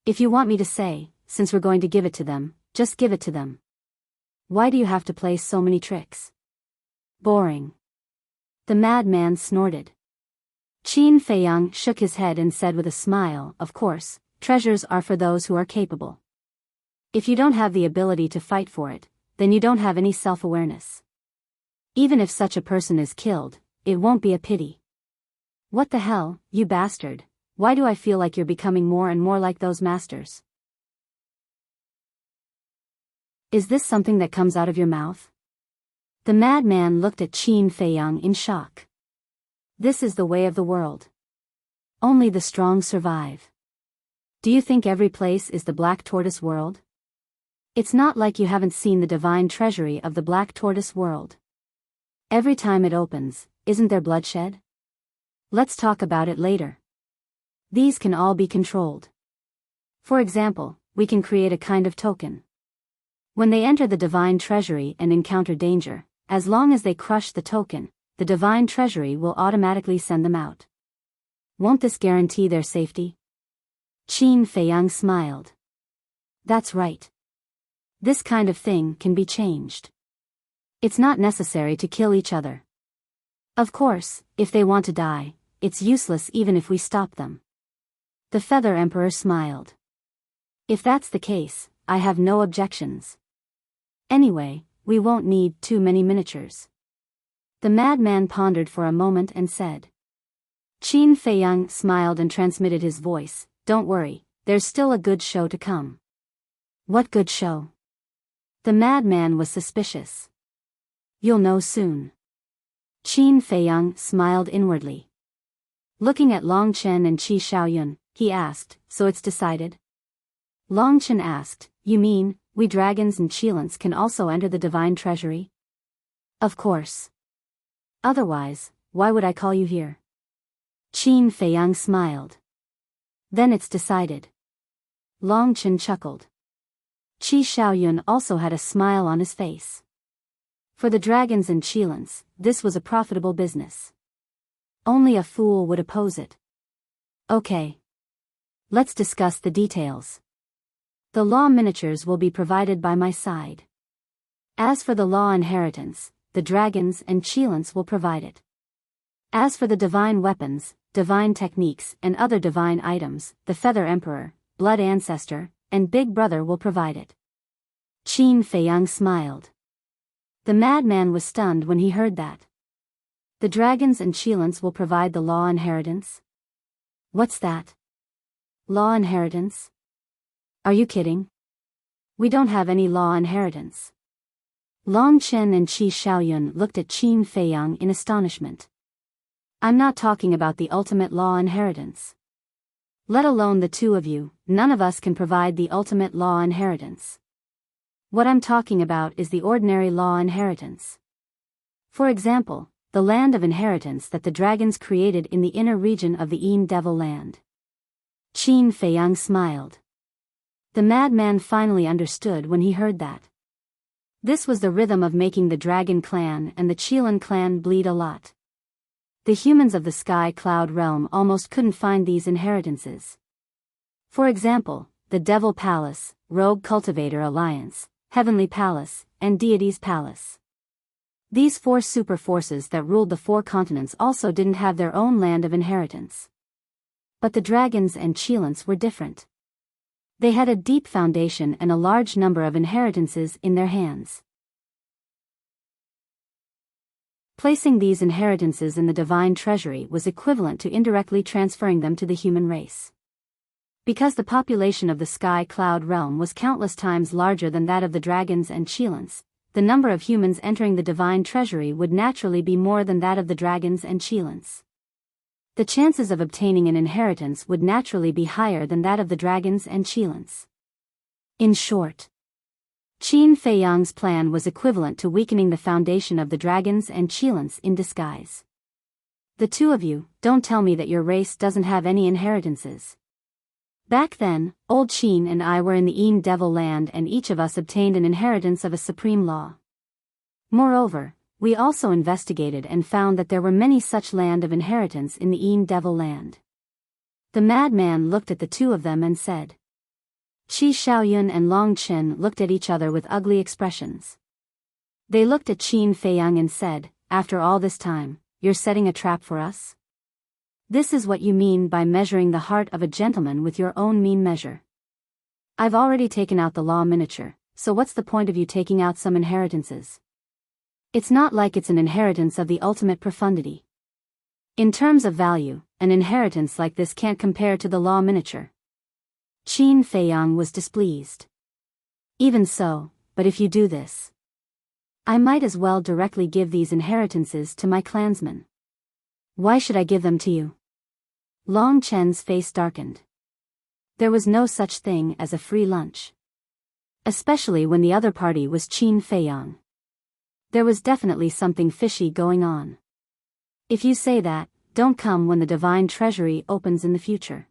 If you want me to say, since we're going to give it to them, just give it to them. Why do you have to play so many tricks? Boring. The madman snorted. Qin Feiyang shook his head and said with a smile, of course, treasures are for those who are capable. If you don't have the ability to fight for it, then you don't have any self-awareness. Even if such a person is killed, it won't be a pity. What the hell, you bastard, why do I feel like you're becoming more and more like those masters? Is this something that comes out of your mouth? The madman looked at Qin Feiyang in shock. This is the way of the world. Only the strong survive. Do you think every place is the Black Tortoise world? It's not like you haven't seen the divine treasury of the Black Tortoise world. Every time it opens, isn't there bloodshed? Let's talk about it later. These can all be controlled. For example, we can create a kind of token. When they enter the divine treasury and encounter danger, as long as they crush the token, the divine treasury will automatically send them out. Won't this guarantee their safety? Qin Feiyang smiled. That's right. This kind of thing can be changed. It's not necessary to kill each other. Of course, if they want to die, it's useless even if we stop them. The Feather Emperor smiled. If that's the case, I have no objections. Anyway, we won't need too many miniatures. The madman pondered for a moment and said. Qin Feiyang smiled and transmitted his voice, don't worry, there's still a good show to come. What good show? The madman was suspicious. You'll know soon. Qin Feiyang smiled inwardly. Looking at Long Chen and Qi Shaoyun, he asked, so it's decided? Long Chen asked, you mean, we dragons and Qilins can also enter the divine treasury? Of course. Otherwise, why would I call you here? Qin Feiyang smiled. Then it's decided. Long Chen chuckled. Qi Shaoyun also had a smile on his face. For the dragons and Qilins, this was a profitable business. Only a fool would oppose it. Okay. Let's discuss the details. The law miniatures will be provided by my side. As for the law inheritance, the dragons and Qilins will provide it. As for the divine weapons, divine techniques and other divine items, the Feather Emperor, Blood Ancestor, and Big Brother will provide it. Qin Feiyang smiled. The madman was stunned when he heard that. The dragons and Qilins will provide the law inheritance? What's that? Law inheritance? Are you kidding? We don't have any law inheritance. Long Chen and Qi Shaoyun looked at Qin Feiyang in astonishment. I'm not talking about the ultimate law inheritance. Let alone the two of you, none of us can provide the ultimate law inheritance. What I'm talking about is the ordinary law inheritance. For example, the land of inheritance that the dragons created in the inner region of the Een Devil land. Qin Feiyang smiled. The madman finally understood when he heard that. This was the rhythm of making the dragon clan and the Qilin clan bleed a lot. The humans of the Sky Cloud realm almost couldn't find these inheritances. For example, the Devil Palace, Rogue Cultivator Alliance, Heavenly Palace, and Deity's Palace. These four super forces that ruled the four continents also didn't have their own land of inheritance. But the dragons and Qilins were different. They had a deep foundation and a large number of inheritances in their hands. Placing these inheritances in the divine treasury was equivalent to indirectly transferring them to the human race. Because the population of the Sky Cloud realm was countless times larger than that of the dragons and Qilins, the number of humans entering the divine treasury would naturally be more than that of the dragons and Qilins. The chances of obtaining an inheritance would naturally be higher than that of the dragons and Qilins. In short, Qin Feiyang's plan was equivalent to weakening the foundation of the dragons and Qilins in disguise. The two of you, don't tell me that your race doesn't have any inheritances. Back then, Old Qin and I were in the Een Devil land and each of us obtained an inheritance of a supreme law. Moreover, we also investigated and found that there were many such land of inheritance in the Een Devil land. The madman looked at the two of them and said. Qi Shaoyun and Long Chen looked at each other with ugly expressions. They looked at Qin Feiyang and said, after all this time, you're setting a trap for us? This is what you mean by measuring the heart of a gentleman with your own mean measure. I've already taken out the law miniature, so what's the point of you taking out some inheritances? It's not like it's an inheritance of the ultimate profundity. In terms of value, an inheritance like this can't compare to the law miniature. Qin Feiyang was displeased. Even so, but if you do this, I might as well directly give these inheritances to my clansmen. Why should I give them to you? Long Chen's face darkened. There was no such thing as a free lunch. Especially when the other party was Qin Feiyang. There was definitely something fishy going on. If you say that, don't come when the divine treasury opens in the future.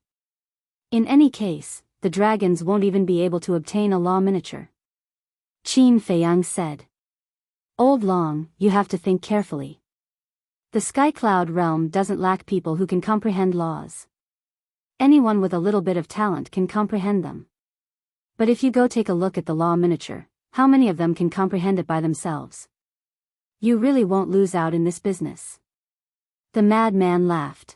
In any case, the dragons won't even be able to obtain a law miniature. Qin Feiyang said. Old Long, you have to think carefully. The Sky Cloud realm doesn't lack people who can comprehend laws. Anyone with a little bit of talent can comprehend them. But if you go take a look at the law miniature, how many of them can comprehend it by themselves? You really won't lose out in this business. The madman laughed.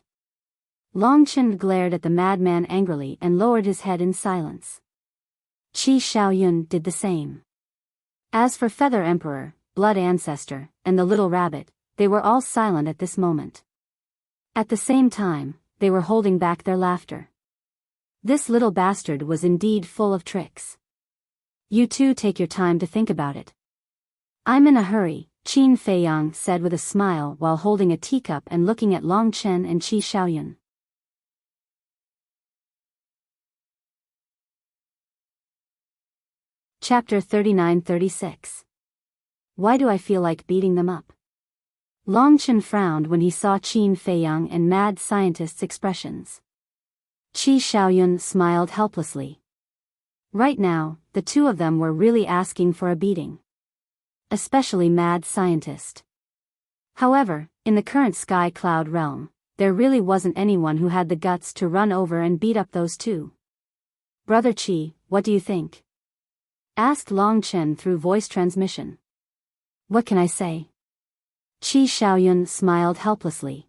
Long Chen glared at the madman angrily and lowered his head in silence. Qi Shaoyun did the same. As for Feather Emperor, Blood Ancestor, and the little rabbit, they were all silent at this moment. At the same time, they were holding back their laughter. This little bastard was indeed full of tricks. You two take your time to think about it. I'm in a hurry, Qin Feiyang said with a smile while holding a teacup and looking at Long Chen and Qi Shaoyun. Chapter 39-36. Why do I feel like beating them up? Long Chen frowned when he saw Qin Feiyang and mad scientist's expressions. Qi Shaoyun smiled helplessly. Right now, the two of them were really asking for a beating. Especially mad scientist. However, in the current Sky Cloud realm, there really wasn't anyone who had the guts to run over and beat up those two. Brother Qi, what do you think? Asked Long Chen through voice transmission. What can I say? Qi Shaoyun smiled helplessly.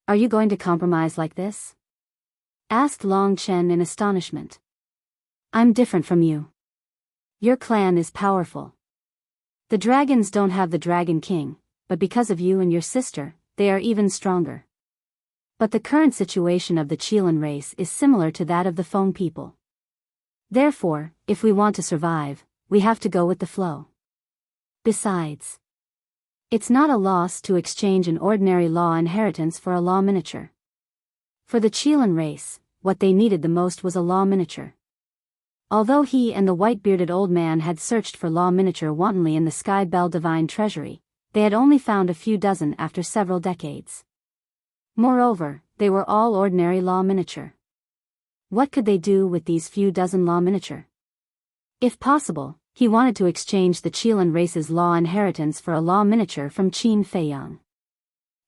Are you going to compromise like this? Asked Long Chen in astonishment. I'm different from you. Your clan is powerful. The dragons don't have the Dragon King, but because of you and your sister, they are even stronger. But the current situation of the Qilin race is similar to that of the Feng people. Therefore, if we want to survive, we have to go with the flow. Besides, it's not a loss to exchange an ordinary law inheritance for a law miniature. For the Qilin race, what they needed the most was a law miniature. Although he and the white-bearded old man had searched for law miniature wantonly in the Sky Bell Divine Treasury, they had only found a few dozen after several decades. Moreover, they were all ordinary law miniature. What could they do with these few dozen law miniature? If possible, he wanted to exchange the Qilin race's law inheritance for a law miniature from Qin Feiyang.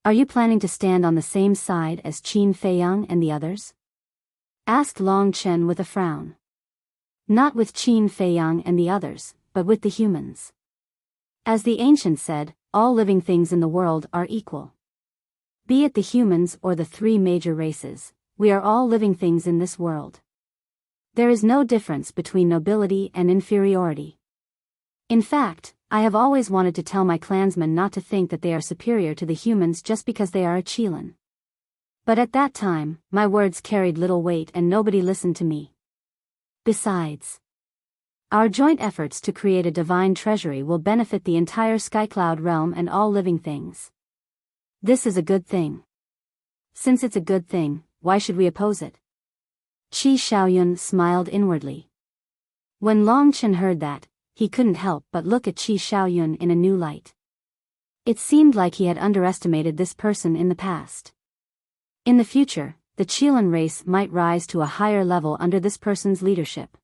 Are you planning to stand on the same side as Qin Feiyang and the others? Asked Long Chen with a frown. Not with Qin Feiyang and the others, but with the humans. As the ancient said, all living things in the world are equal. Be it the humans or the three major races, we are all living things in this world. There is no difference between nobility and inferiority. In fact, I have always wanted to tell my clansmen not to think that they are superior to the humans just because they are a Qilin. But at that time, my words carried little weight and nobody listened to me. Besides, our joint efforts to create a divine treasury will benefit the entire Skycloud realm and all living things. This is a good thing. Since it's a good thing, why should we oppose it? Qi Shaoyun smiled inwardly. When Long Chen heard that, he couldn't help but look at Qi Shaoyun in a new light. It seemed like he had underestimated this person in the past. In the future, the Qilan race might rise to a higher level under this person's leadership.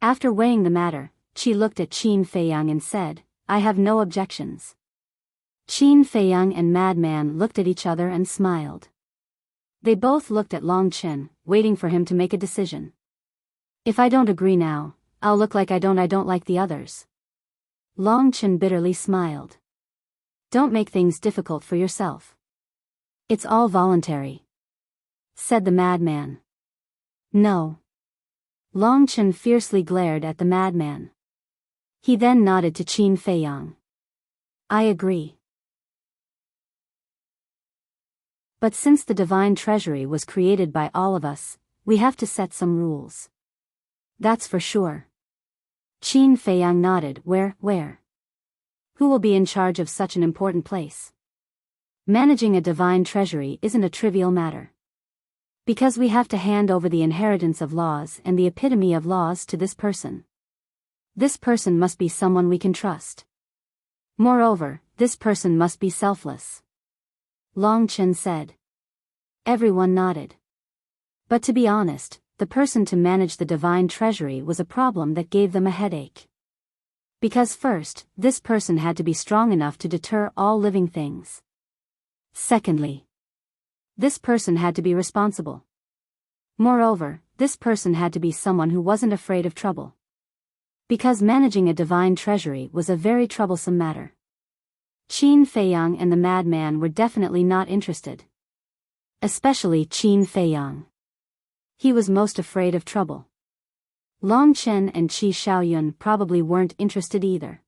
After weighing the matter, Qi looked at Qin Feiyang and said, I have no objections. Qin Feiyang and Madman looked at each other and smiled. They both looked at Long Chen, waiting for him to make a decision. If I don't agree now, I'll look like I don't like the others. Long Chen bitterly smiled. Don't make things difficult for yourself. It's all voluntary, said the madman. No. Long Chen fiercely glared at the madman. He then nodded to Qin Feiyang. I agree. But since the divine treasury was created by all of us, we have to set some rules. That's for sure. Qin Feiyang nodded. Where? Who will be in charge of such an important place? Managing a divine treasury isn't a trivial matter. Because we have to hand over the inheritance of laws and the epitome of laws to this person. This person must be someone we can trust. Moreover, this person must be selfless. Long Chen said. Everyone nodded. But to be honest, the person to manage the divine treasury was a problem that gave them a headache. Because first, this person had to be strong enough to deter all living things. Secondly, this person had to be responsible. Moreover, this person had to be someone who wasn't afraid of trouble. Because managing a divine treasury was a very troublesome matter. Qin Feiyang and the madman were definitely not interested. Especially Qin Feiyang. He was most afraid of trouble. Long Chen and Qi Shaoyun probably weren't interested either.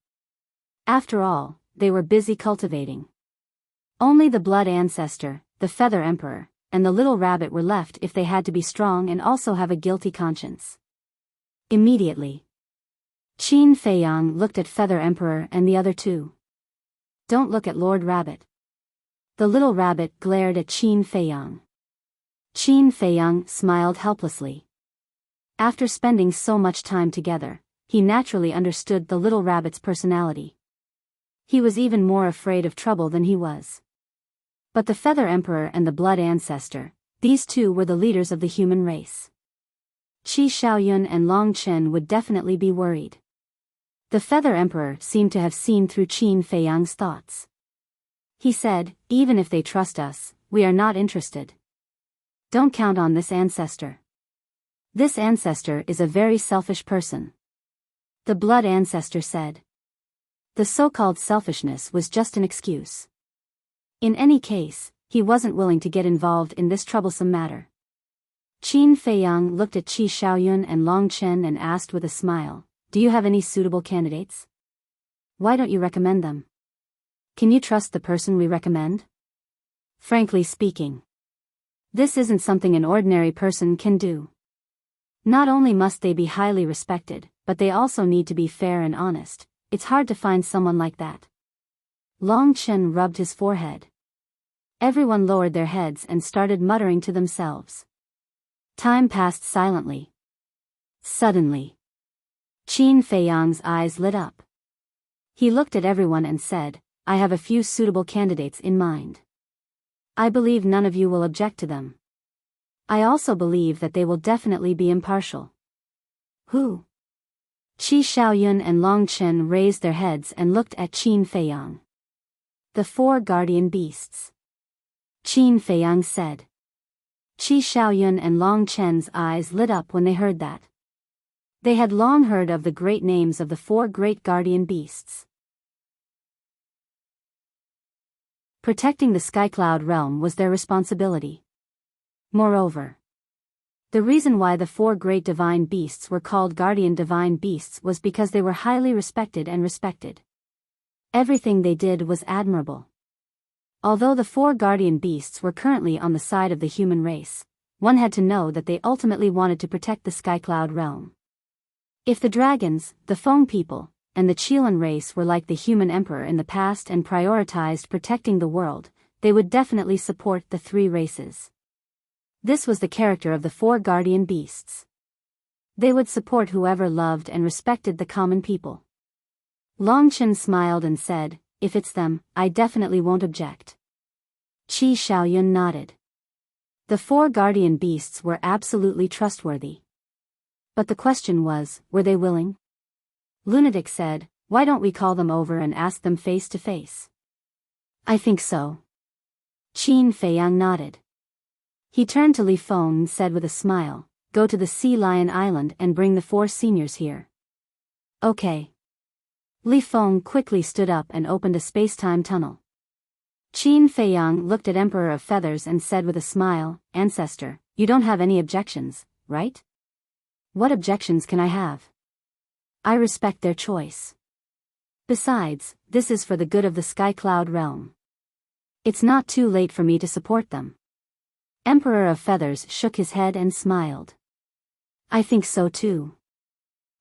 After all, they were busy cultivating. Only the blood ancestor, the feather emperor, and the little rabbit were left if they had to be strong and also have a guilty conscience. Immediately, Qin Feiyang looked at Feather Emperor and the other two. Don't look at Lord Rabbit. The little rabbit glared at Qin Feiyang. Qin Feiyang smiled helplessly. After spending so much time together, he naturally understood the little rabbit's personality. He was even more afraid of trouble than he was. But the Feather Emperor and the Blood Ancestor, these two were the leaders of the human race. Qi Shaoyun and Long Chen would definitely be worried. The Feather Emperor seemed to have seen through Qin Feiyang's thoughts. He said, even if they trust us, we are not interested. Don't count on this ancestor. This ancestor is a very selfish person. The Blood Ancestor said. The so-called selfishness was just an excuse. In any case, he wasn't willing to get involved in this troublesome matter. Qin Feiyang looked at Qi Shaoyun and Long Chen and asked with a smile, do you have any suitable candidates? Why don't you recommend them? Can you trust the person we recommend? Frankly speaking, this isn't something an ordinary person can do. Not only must they be highly respected, but they also need to be fair and honest. It's hard to find someone like that. Long Chen rubbed his forehead. Everyone lowered their heads and started muttering to themselves. Time passed silently. Suddenly, Qin Feiyang's eyes lit up. He looked at everyone and said, I have a few suitable candidates in mind. I believe none of you will object to them. I also believe that they will definitely be impartial. Who? Qi Shaoyun and Long Chen raised their heads and looked at Qin Feiyang. The 4 guardian beasts. Qin Feiyang said. Qi Shaoyun and Long Chen's eyes lit up when they heard that. They had long heard of the great names of the 4 great guardian beasts. Protecting the Skycloud realm was their responsibility. Moreover, the reason why the 4 great divine beasts were called guardian divine beasts was because they were highly respected and respected. Everything they did was admirable. Although the 4 guardian beasts were currently on the side of the human race, one had to know that they ultimately wanted to protect the Skycloud realm. If the dragons, the Feng people, and the Qilan race were like the human emperor in the past and prioritized protecting the world, they would definitely support the 3 races. This was the character of the 4 guardian beasts. They would support whoever loved and respected the common people. Long Chen smiled and said, if it's them, I definitely won't object. Qi Shaoyun nodded. The 4 guardian beasts were absolutely trustworthy. But the question was, were they willing? Lunatic said, why don't we call them over and ask them face to face? I think so. Qin Feiyang nodded. He turned to Li Feng and said with a smile, go to the Sea Lion Island and bring the 4 seniors here. Okay. Li Feng quickly stood up and opened a space-time tunnel. Qin Feiyang looked at Emperor of Feathers and said with a smile, Ancestor, you don't have any objections, right? What objections can I have? I respect their choice. Besides, this is for the good of the Sky Cloud realm. It's not too late for me to support them. Emperor of Feathers shook his head and smiled. I think so too.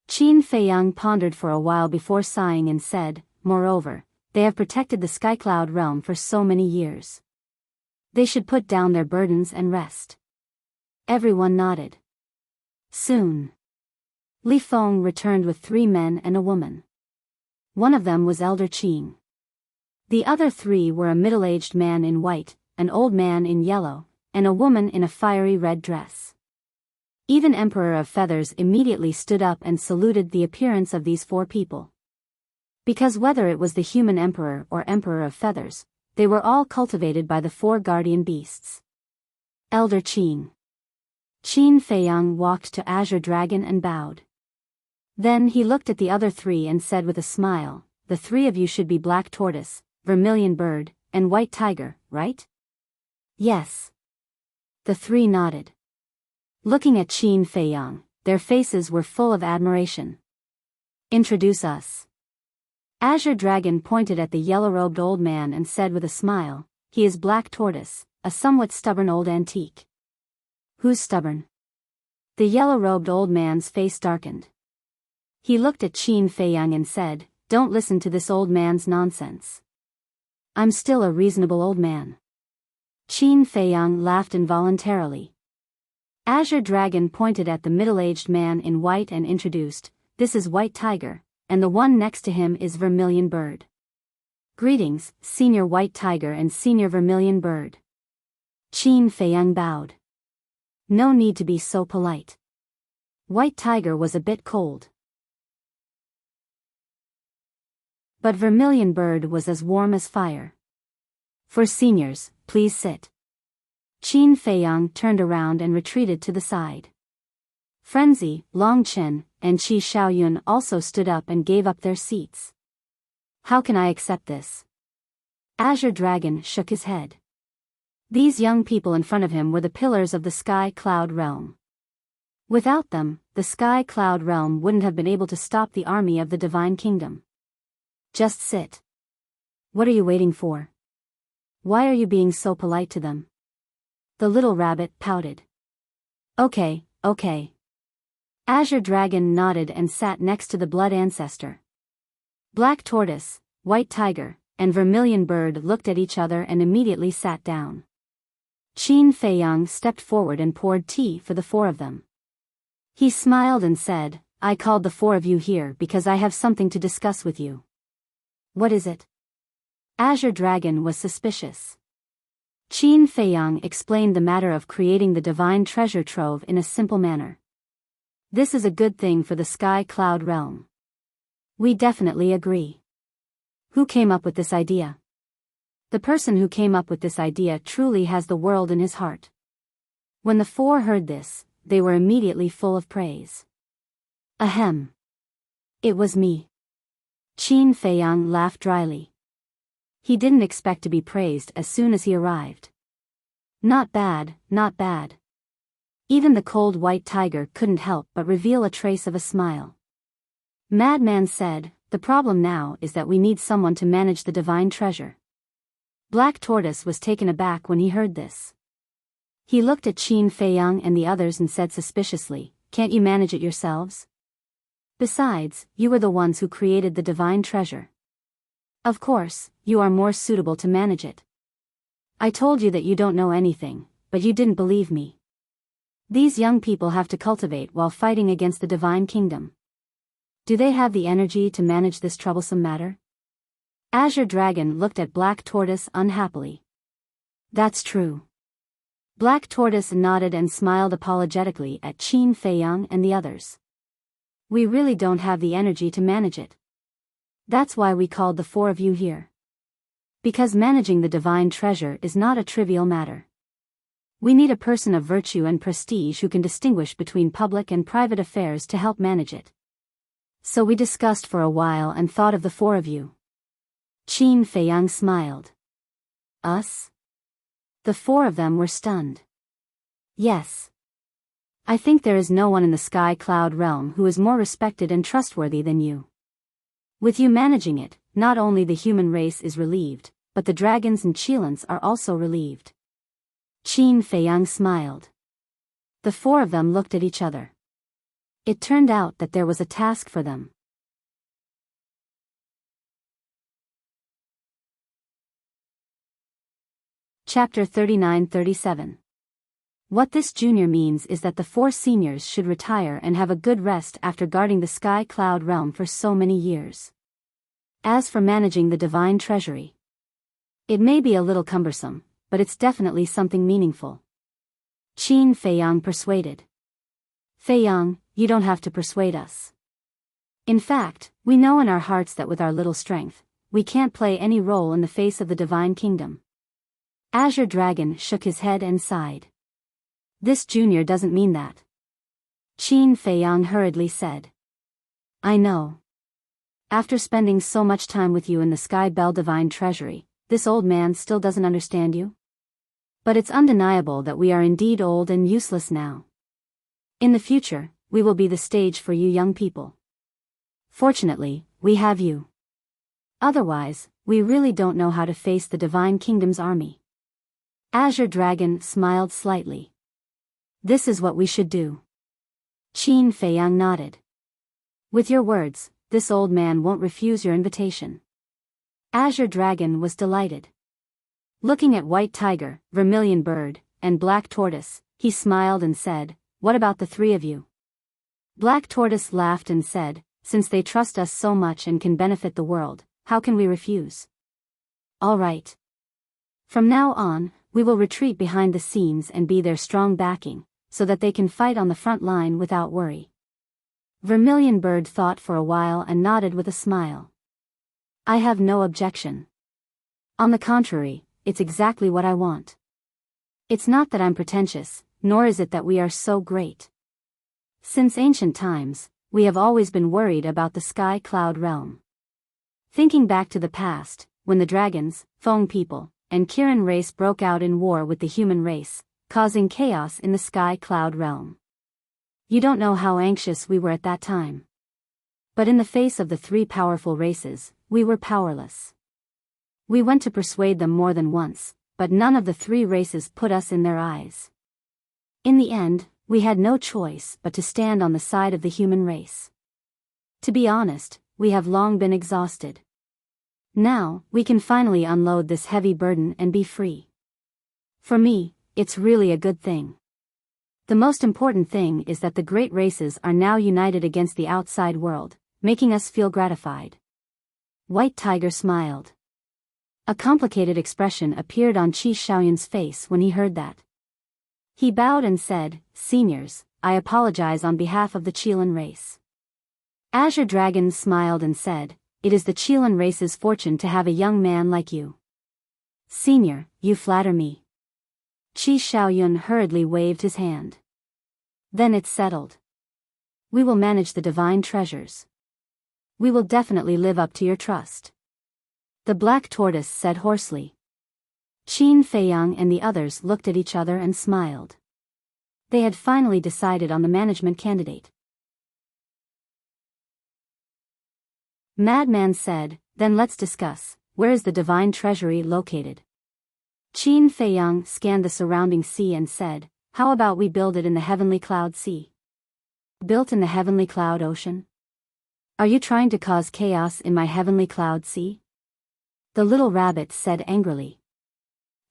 Qin Feiyang pondered for a while before sighing and said, moreover, they have protected the Sky Cloud realm for so many years. They should put down their burdens and rest. Everyone nodded. Soon. Li Feng returned with 3 men and a woman. One of them was Elder Qing. The other 3 were a middle-aged man in white, an old man in yellow, and a woman in a fiery red dress. Even Emperor of Feathers immediately stood up and saluted the appearance of these 4 people. Because whether it was the human emperor or Emperor of Feathers, they were all cultivated by the 4 guardian beasts. Elder Qing. Qin Feiyang walked to Azure Dragon and bowed. Then he looked at the other 3 and said with a smile, the 3 of you should be Black Tortoise, Vermilion Bird, and White Tiger, right? Yes. The 3 nodded. Looking at Qin Feiyang, their faces were full of admiration. Introduce us. Azure Dragon pointed at the yellow-robed old man and said with a smile, he is Black Tortoise, a somewhat stubborn old antique. Who's stubborn? The yellow-robed old man's face darkened. He looked at Qin Feiyang and said, don't listen to this old man's nonsense. I'm still a reasonable old man. Qin Feiyang laughed involuntarily. Azure Dragon pointed at the middle-aged man in white and introduced, this is White Tiger, and the one next to him is Vermilion Bird. Greetings, Senior White Tiger and Senior Vermilion Bird. Qin Feiyang bowed. No need to be so polite. White Tiger was a bit cold. But Vermilion Bird was as warm as fire. For seniors, please sit. Qin Feiyang turned around and retreated to the side. Frenzy, Long Chen, and Qi Xiaoyun also stood up and gave up their seats. How can I accept this? Azure Dragon shook his head. These young people in front of him were the pillars of the Sky Cloud realm. Without them, the Sky Cloud realm wouldn't have been able to stop the army of the Divine Kingdom. Just sit. What are you waiting for? Why are you being so polite to them? The little rabbit pouted. Okay. Azure Dragon nodded and sat next to the Blood Ancestor. Black Tortoise, White Tiger, and Vermilion Bird looked at each other and immediately sat down. Qin Feiyang stepped forward and poured tea for the 4 of them. He smiled and said, I called the 4 of you here because I have something to discuss with you. What is it? Azure Dragon was suspicious. Qin Feiyang explained the matter of creating the divine treasure trove in a simple manner. This is a good thing for the Sky Cloud realm. We definitely agree. Who came up with this idea? The person who came up with this idea truly has the world in his heart. When the 4 heard this, they were immediately full of praise. Ahem. It was me. Qin Feiyang laughed dryly. He didn't expect to be praised as soon as he arrived. Not bad. Even the cold White Tiger couldn't help but reveal a trace of a smile. Madman said, the problem now is that we need someone to manage the divine treasure. Black Tortoise was taken aback when he heard this. He looked at Qin Feiyang and the others and said suspiciously, can't you manage it yourselves? Besides, you were the ones who created the divine treasure. Of course, you are more suitable to manage it. I told you that you don't know anything, but you didn't believe me. These young people have to cultivate while fighting against the divine kingdom. Do they have the energy to manage this troublesome matter? Azure Dragon looked at Black Tortoise unhappily. That's true. Black Tortoise nodded and smiled apologetically at Qin Feiyang and the others. We really don't have the energy to manage it. That's why we called the four of you here. Because managing the divine treasure is not a trivial matter. We need a person of virtue and prestige who can distinguish between public and private affairs to help manage it. So we discussed for a while and thought of the four of you. Qin Feiyang smiled. Us? The four of them were stunned. Yes. I think there is no one in the sky cloud realm who is more respected and trustworthy than you. With you managing it, not only the human race is relieved, but the dragons and Qilins are also relieved. Qin Feiyang smiled. The four of them looked at each other. It turned out that there was a task for them. Chapter 39-37. What this junior means is that the four seniors should retire and have a good rest after guarding the sky cloud realm for so many years. As for managing the divine treasury, it may be a little cumbersome, but it's definitely something meaningful. Qin Feiyang persuaded. Feiyang, you don't have to persuade us. In fact, we know in our hearts that with our little strength, we can't play any role in the face of the divine kingdom. Azure Dragon shook his head and sighed. This junior doesn't mean that. Qin Feiyang hurriedly said. I know. After spending so much time with you in the Sky Bell Divine Treasury, this old man still doesn't understand you? But it's undeniable that we are indeed old and useless now. In the future, we will be the stage for you young people. Fortunately, we have you. Otherwise, we really don't know how to face the Divine Kingdom's army. Azure Dragon smiled slightly. This is what we should do. Qin Feiyang nodded. With your words, this old man won't refuse your invitation. Azure Dragon was delighted. Looking at White Tiger, Vermilion Bird, and Black Tortoise, he smiled and said, What about the three of you? Black Tortoise laughed and said, Since they trust us so much and can benefit the world, how can we refuse? All right. From now on, we will retreat behind the scenes and be their strong backing, so that they can fight on the front line without worry. Vermilion Bird thought for a while and nodded with a smile. I have no objection. On the contrary, it's exactly what I want. It's not that I'm pretentious, nor is it that we are so great. Since ancient times, we have always been worried about the sky cloud realm. Thinking back to the past, when the dragons, Feng people, and Kirin race broke out in war with the human race, causing chaos in the sky cloud realm. You don't know how anxious we were at that time. But in the face of the three powerful races, we were powerless. We went to persuade them more than once, but none of the three races put us in their eyes. In the end, we had no choice but to stand on the side of the human race. To be honest, we have long been exhausted. Now, we can finally unload this heavy burden and be free. For me, it's really a good thing. The most important thing is that the great races are now united against the outside world, making us feel gratified. White Tiger smiled. A complicated expression appeared on Qi Shaoyun's face when he heard that. He bowed and said, Seniors, I apologize on behalf of the Qilin race. Azure Dragon smiled and said, It is the Qilin race's fortune to have a young man like you. Senior, you flatter me. Qi Shaoyun hurriedly waved his hand. Then it's settled. We will manage the divine treasures. We will definitely live up to your trust. The Black Tortoise said hoarsely. Qin Feiyang and the others looked at each other and smiled. They had finally decided on the management candidate. Madman said, Then let's discuss, where is the divine treasury located? Qin Feiyang scanned the surrounding sea and said, How about we build it in the heavenly cloud sea? Built in the heavenly cloud ocean? Are you trying to cause chaos in my heavenly cloud sea? The little rabbit said angrily.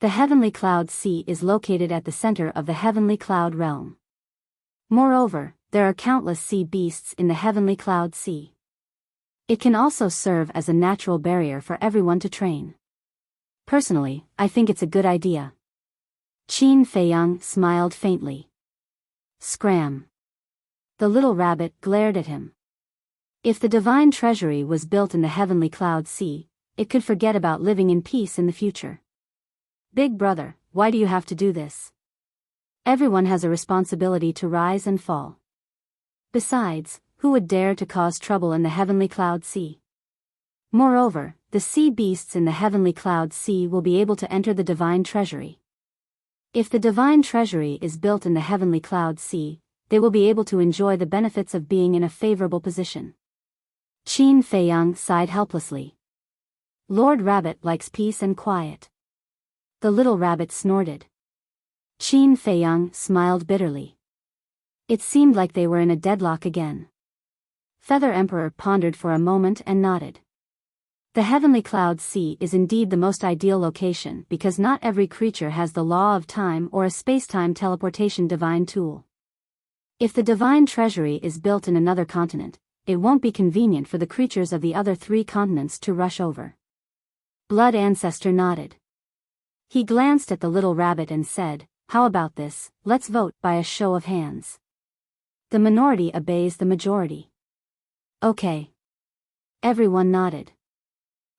The heavenly cloud sea is located at the center of the heavenly cloud realm. Moreover, there are countless sea beasts in the heavenly cloud sea. It can also serve as a natural barrier for everyone to train. Personally, I think it's a good idea. Qin Feiyang smiled faintly. Scram. The little rabbit glared at him. If the divine treasury was built in the heavenly cloud sea, it could forget about living in peace in the future. Big brother, why do you have to do this? Everyone has a responsibility to rise and fall. Besides, who would dare to cause trouble in the heavenly cloud sea? Moreover, the sea beasts in the heavenly cloud sea will be able to enter the divine treasury. If the divine treasury is built in the heavenly cloud sea, they will be able to enjoy the benefits of being in a favorable position. Qin Feiyang sighed helplessly. Lord Rabbit likes peace and quiet. The little rabbit snorted. Qin Feiyang smiled bitterly. It seemed like they were in a deadlock again. Feather Emperor pondered for a moment and nodded. The heavenly cloud sea is indeed the most ideal location because not every creature has the law of time or a space-time teleportation divine tool. If the divine treasury is built in another continent, it won't be convenient for the creatures of the other 3 continents to rush over. Blood Ancestor nodded. He glanced at the little rabbit and said, "How about this, let's vote by a show of hands. The minority obeys the majority." Okay. Everyone nodded.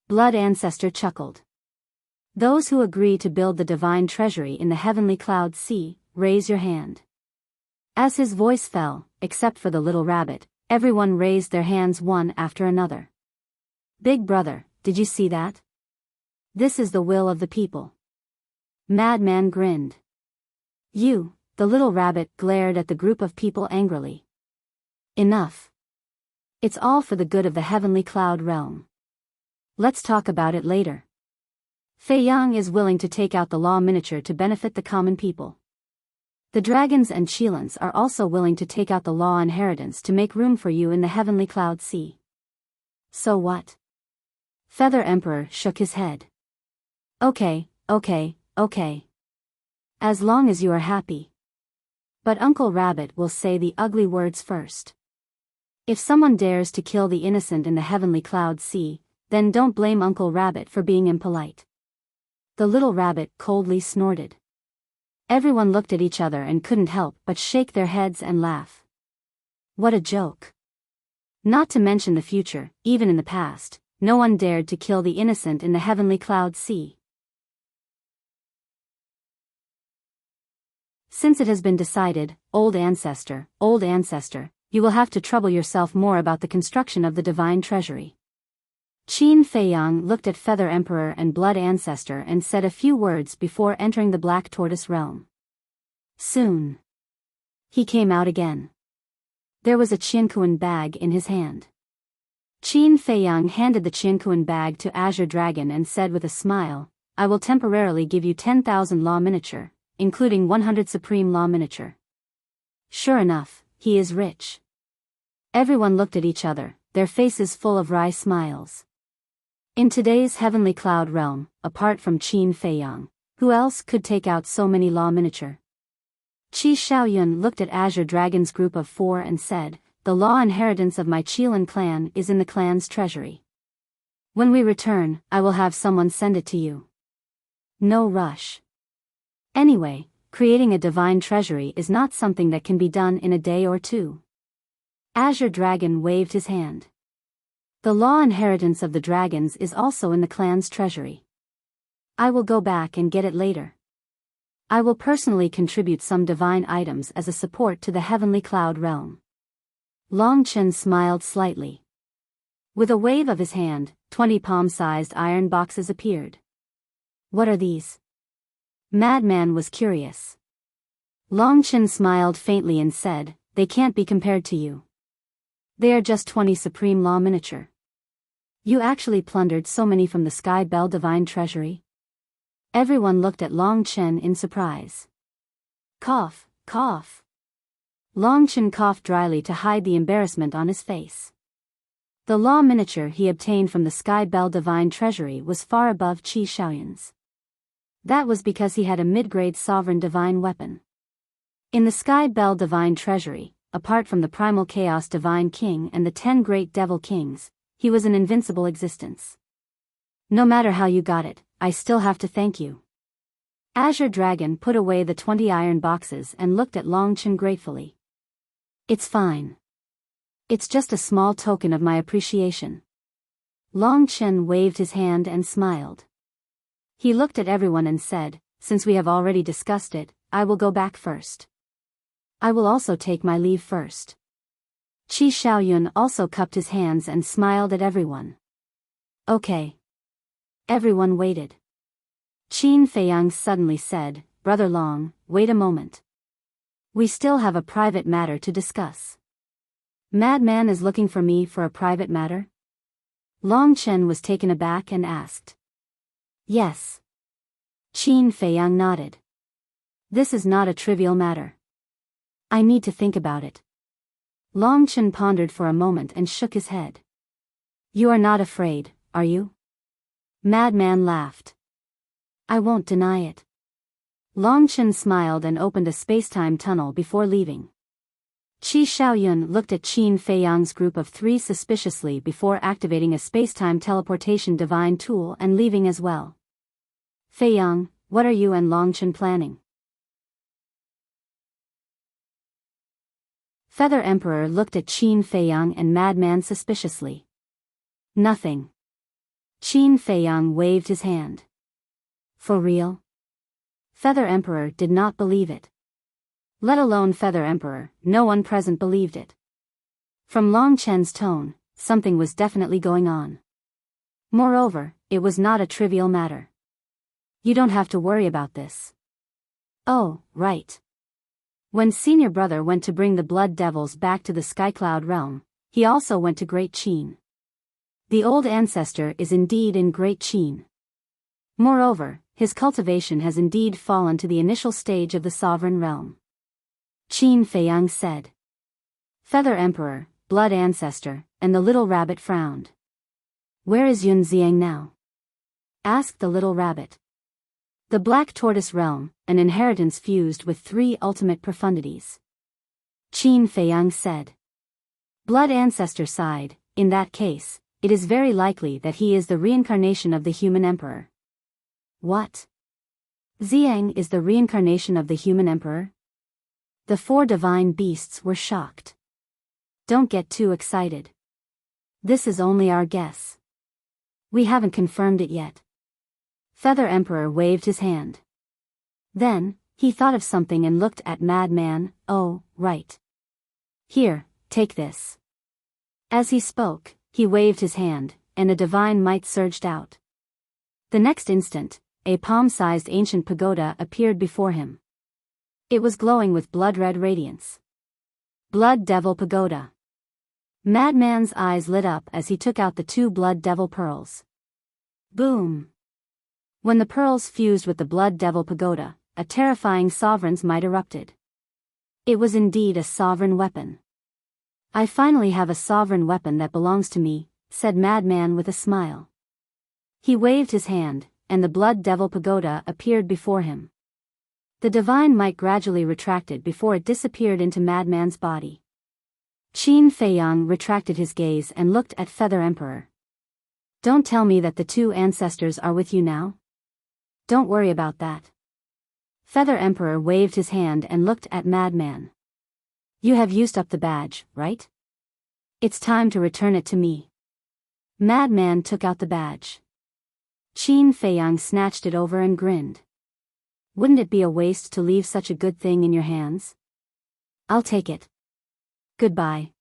Blood Ancestor chuckled. Those who agree to build the divine treasury in the heavenly cloud sea, raise your hand. As his voice fell, except for the little rabbit, everyone raised their hands one after another. Big brother, did you see that? This is the will of the people. Madman grinned. You, the little rabbit glared at the group of people angrily. Enough. It's all for the good of the heavenly cloud realm. Let's talk about it later. Feiyang is willing to take out the law miniature to benefit the common people. The dragons and Qilins are also willing to take out the law inheritance to make room for you in the heavenly cloud sea. So what? Feather Emperor shook his head. Okay. As long as you are happy. But Uncle Rabbit will say the ugly words first. If someone dares to kill the innocent in the heavenly cloud sea, then don't blame Uncle Rabbit for being impolite. The little rabbit coldly snorted. Everyone looked at each other and couldn't help but shake their heads and laugh. What a joke. Not to mention the future, even in the past, no one dared to kill the innocent in the heavenly cloud sea. Since it has been decided, old ancestor, you will have to trouble yourself more about the construction of the divine treasury. Qin Feiyang looked at Feather Emperor and Blood Ancestor and said a few words before entering the Black Tortoise realm. Soon. He came out again. There was a Qiankuan bag in his hand. Qin Feiyang handed the Qiankuan bag to Azure Dragon and said with a smile, "I will temporarily give you 10,000 law miniature, including 100 supreme law miniature." Sure enough, he is rich. Everyone looked at each other, their faces full of wry smiles. In today's heavenly cloud realm, apart from Qin Feiyang, who else could take out so many law miniature? Qi Xiaoyun looked at Azure Dragon's group of 4 and said, "The law inheritance of my Qilin clan is in the clan's treasury. When we return, I will have someone send it to you. No rush. Anyway, creating a divine treasury is not something that can be done in a day or 2. Azure Dragon waved his hand. The law inheritance of the dragons is also in the clan's treasury. I will go back and get it later. I will personally contribute some divine items as a support to the heavenly cloud realm." Long Chen smiled slightly. With a wave of his hand, 20 palm-sized iron boxes appeared. What are these? Madman was curious. Long Chen smiled faintly and said, "They can't be compared to you. They are just 20 supreme law miniature. You actually plundered so many from the Sky Bell Divine Treasury?" Everyone looked at Long Chen in surprise. Cough, cough. Long Chen coughed dryly to hide the embarrassment on his face. The law miniature he obtained from the Sky Bell Divine Treasury was far above Qi Xiaoyun's. That was because he had a mid-grade sovereign divine weapon. In the Sky Bell Divine Treasury, apart from the Primal Chaos Divine King and the 10 Great Devil Kings, he was an invincible existence. No matter how you got it, I still have to thank you. Azure Dragon put away the 20 iron boxes and looked at Longchen gratefully. It's fine. It's just a small token of my appreciation. Longchen waved his hand and smiled. He looked at everyone and said, since we have already discussed it, I will go back first. I will also take my leave first. Qi Xiaoyun also cupped his hands and smiled at everyone. Okay. Everyone waited. Qin Feiyang suddenly said, Brother Long, wait a moment. We still have a private matter to discuss. Madman is looking for me for a private matter? Longchen was taken aback and asked. Yes. Qin Feiyang nodded. This is not a trivial matter. I need to think about it. Longchen pondered for a moment and shook his head. You are not afraid, are you? Madman laughed. I won't deny it. Longchen smiled and opened a space-time tunnel before leaving. Qi Xiaoyun looked at Qin Feiyang's group of 3 suspiciously before activating a space-time teleportation divine tool and leaving as well. Feiyang, what are you and Longchen planning? Feather Emperor looked at Qin Feiyang and Madman suspiciously. Nothing. Qin Feiyang waved his hand. For real? Feather Emperor did not believe it. Let alone Feather Emperor, no one present believed it. From Longchen's tone, something was definitely going on. Moreover, it was not a trivial matter. You don't have to worry about this. Oh, right. When senior brother went to bring the blood devils back to the Skycloud realm, he also went to Great Qin. The old ancestor is indeed in Great Qin. Moreover, his cultivation has indeed fallen to the initial stage of the sovereign realm. Qin Feiyang said. Feather Emperor, Blood Ancestor, and the little rabbit frowned. Where is Yun Xiang now? Asked the little rabbit. The Black Tortoise Realm, an inheritance fused with 3 ultimate profundities. Qin Feiyang said. Blood Ancestor sighed, in that case, it is very likely that he is the reincarnation of the human emperor. What? Xiang is the reincarnation of the human emperor? The 4 divine beasts were shocked. Don't get too excited. This is only our guess. We haven't confirmed it yet. Feather Emperor waved his hand. Then, he thought of something and looked at Madman. Oh, right. Here, take this. As he spoke, he waved his hand, and a divine might surged out. The next instant, a palm-sized ancient pagoda appeared before him. It was glowing with blood-red radiance. Blood Devil Pagoda. Madman's eyes lit up as he took out the 2 Blood Devil pearls. Boom! When the pearls fused with the Blood Devil Pagoda, a terrifying sovereign's might erupted. It was indeed a sovereign weapon. I finally have a sovereign weapon that belongs to me, said Madman with a smile. He waved his hand, and the Blood Devil Pagoda appeared before him. The divine might gradually retracted before it disappeared into Madman's body. Qin Feiyang retracted his gaze and looked at Feather Emperor. Don't tell me that the 2 ancestors are with you now? Don't worry about that. Feather Emperor waved his hand and looked at Madman. You have used up the badge, right? It's time to return it to me. Madman took out the badge. Qin Feiyang snatched it over and grinned. Wouldn't it be a waste to leave such a good thing in your hands? I'll take it. Goodbye.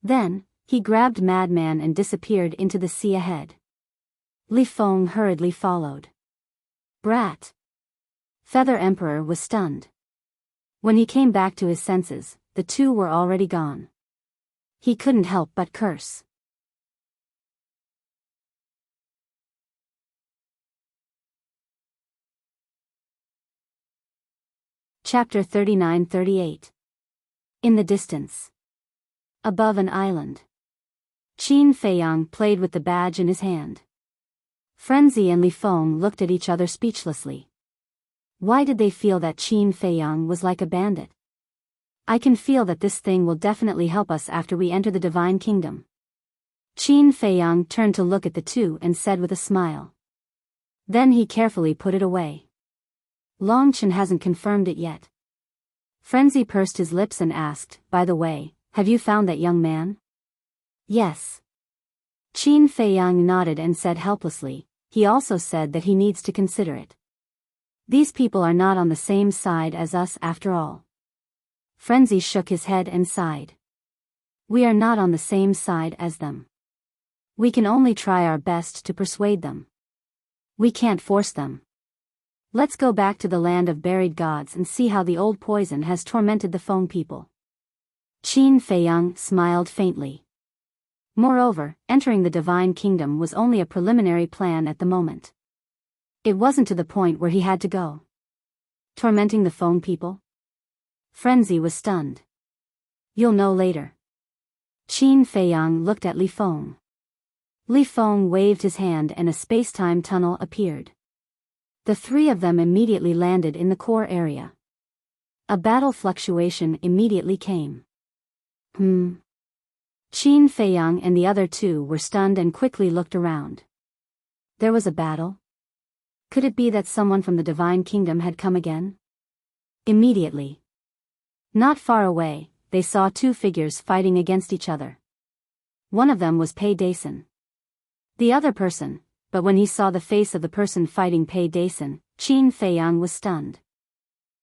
Then, he grabbed Madman and disappeared into the sea ahead. Li Feng hurriedly followed. Brat! Feather Emperor was stunned. When he came back to his senses, the 2 were already gone. He couldn't help but curse. Chapter 39-38. In the distance. Above an island. Qin Feiyang played with the badge in his hand. Frenzy and Li Feng looked at each other speechlessly. Why did they feel that Qin Feiyang was like a bandit? I can feel that this thing will definitely help us after we enter the Divine Kingdom. Qin Feiyang turned to look at the 2 and said with a smile. Then he carefully put it away. Longchen hasn't confirmed it yet. Frenzy pursed his lips and asked, by the way, have you found that young man? Yes. Qin Feiyang nodded and said helplessly, he also said that he needs to consider it. These people are not on the same side as us after all. Frenzy shook his head and sighed. We are not on the same side as them. We can only try our best to persuade them. We can't force them. Let's go back to the land of buried gods and see how the old poison has tormented the Feng people. Qin Feiyang smiled faintly. Moreover, entering the divine kingdom was only a preliminary plan at the moment. It wasn't to the point where he had to go. Tormenting the Feng people? Frenzy was stunned. You'll know later. Qin Feiyang looked at Li Feng. Li Feng waved his hand and a space-time tunnel appeared. The three of them immediately landed in the core area. A battle fluctuation immediately came. Qin Feiyang and the other two were stunned and quickly looked around. There was a battle? Could it be that someone from the Divine Kingdom had come again? Immediately. Not far away, they saw two figures fighting against each other. One of them was Pei Dason. The other person, but when he saw the face of the person fighting Pei Dason, Qin Feiyang was stunned.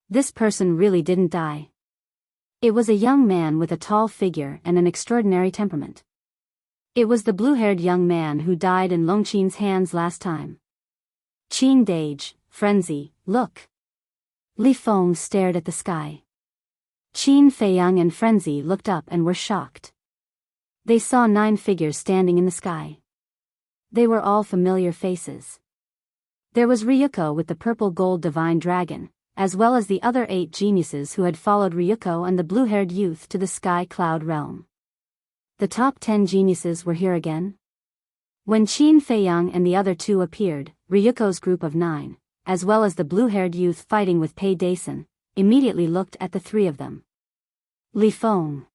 This person really didn't die. It was a young man with a tall figure and an extraordinary temperament. It was the blue-haired young man who died in Longqin's hands last time. Qin Dage, Frenzy, look. Li Feng stared at the sky. Qin Feiyang and Frenzy looked up and were shocked. They saw 9 figures standing in the sky. They were all familiar faces. There was Ryuko with the purple-gold divine dragon, as well as the other 8 geniuses who had followed Ryuko and the blue-haired youth to the sky cloud realm. The top 10 geniuses were here again? When Qin Feiyang and the other 2 appeared, Ryuko's group of 9, as well as the blue-haired youth fighting with Pei Dason, immediately looked at the 3 of them. Li Feng.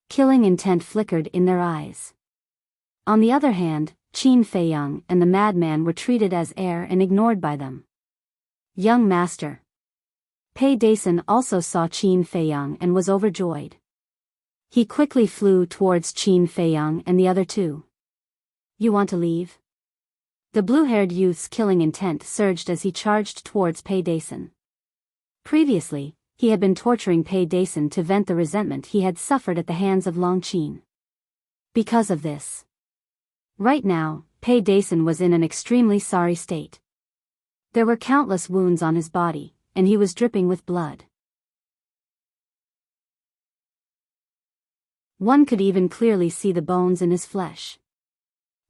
Killing intent flickered in their eyes. On the other hand, Qin Feiyang and the madman were treated as air and ignored by them. Young master. Pei Dason also saw Qin Feiyang and was overjoyed. He quickly flew towards Qin Feiyang and the other 2. You want to leave? The blue-haired youth's killing intent surged as he charged towards Pei Dason. Previously, he had been torturing Pei Dason to vent the resentment he had suffered at the hands of Longqin. Because of this. Right now, Pei Dason was in an extremely sorry state. There were countless wounds on his body, and he was dripping with blood. One could even clearly see the bones in his flesh.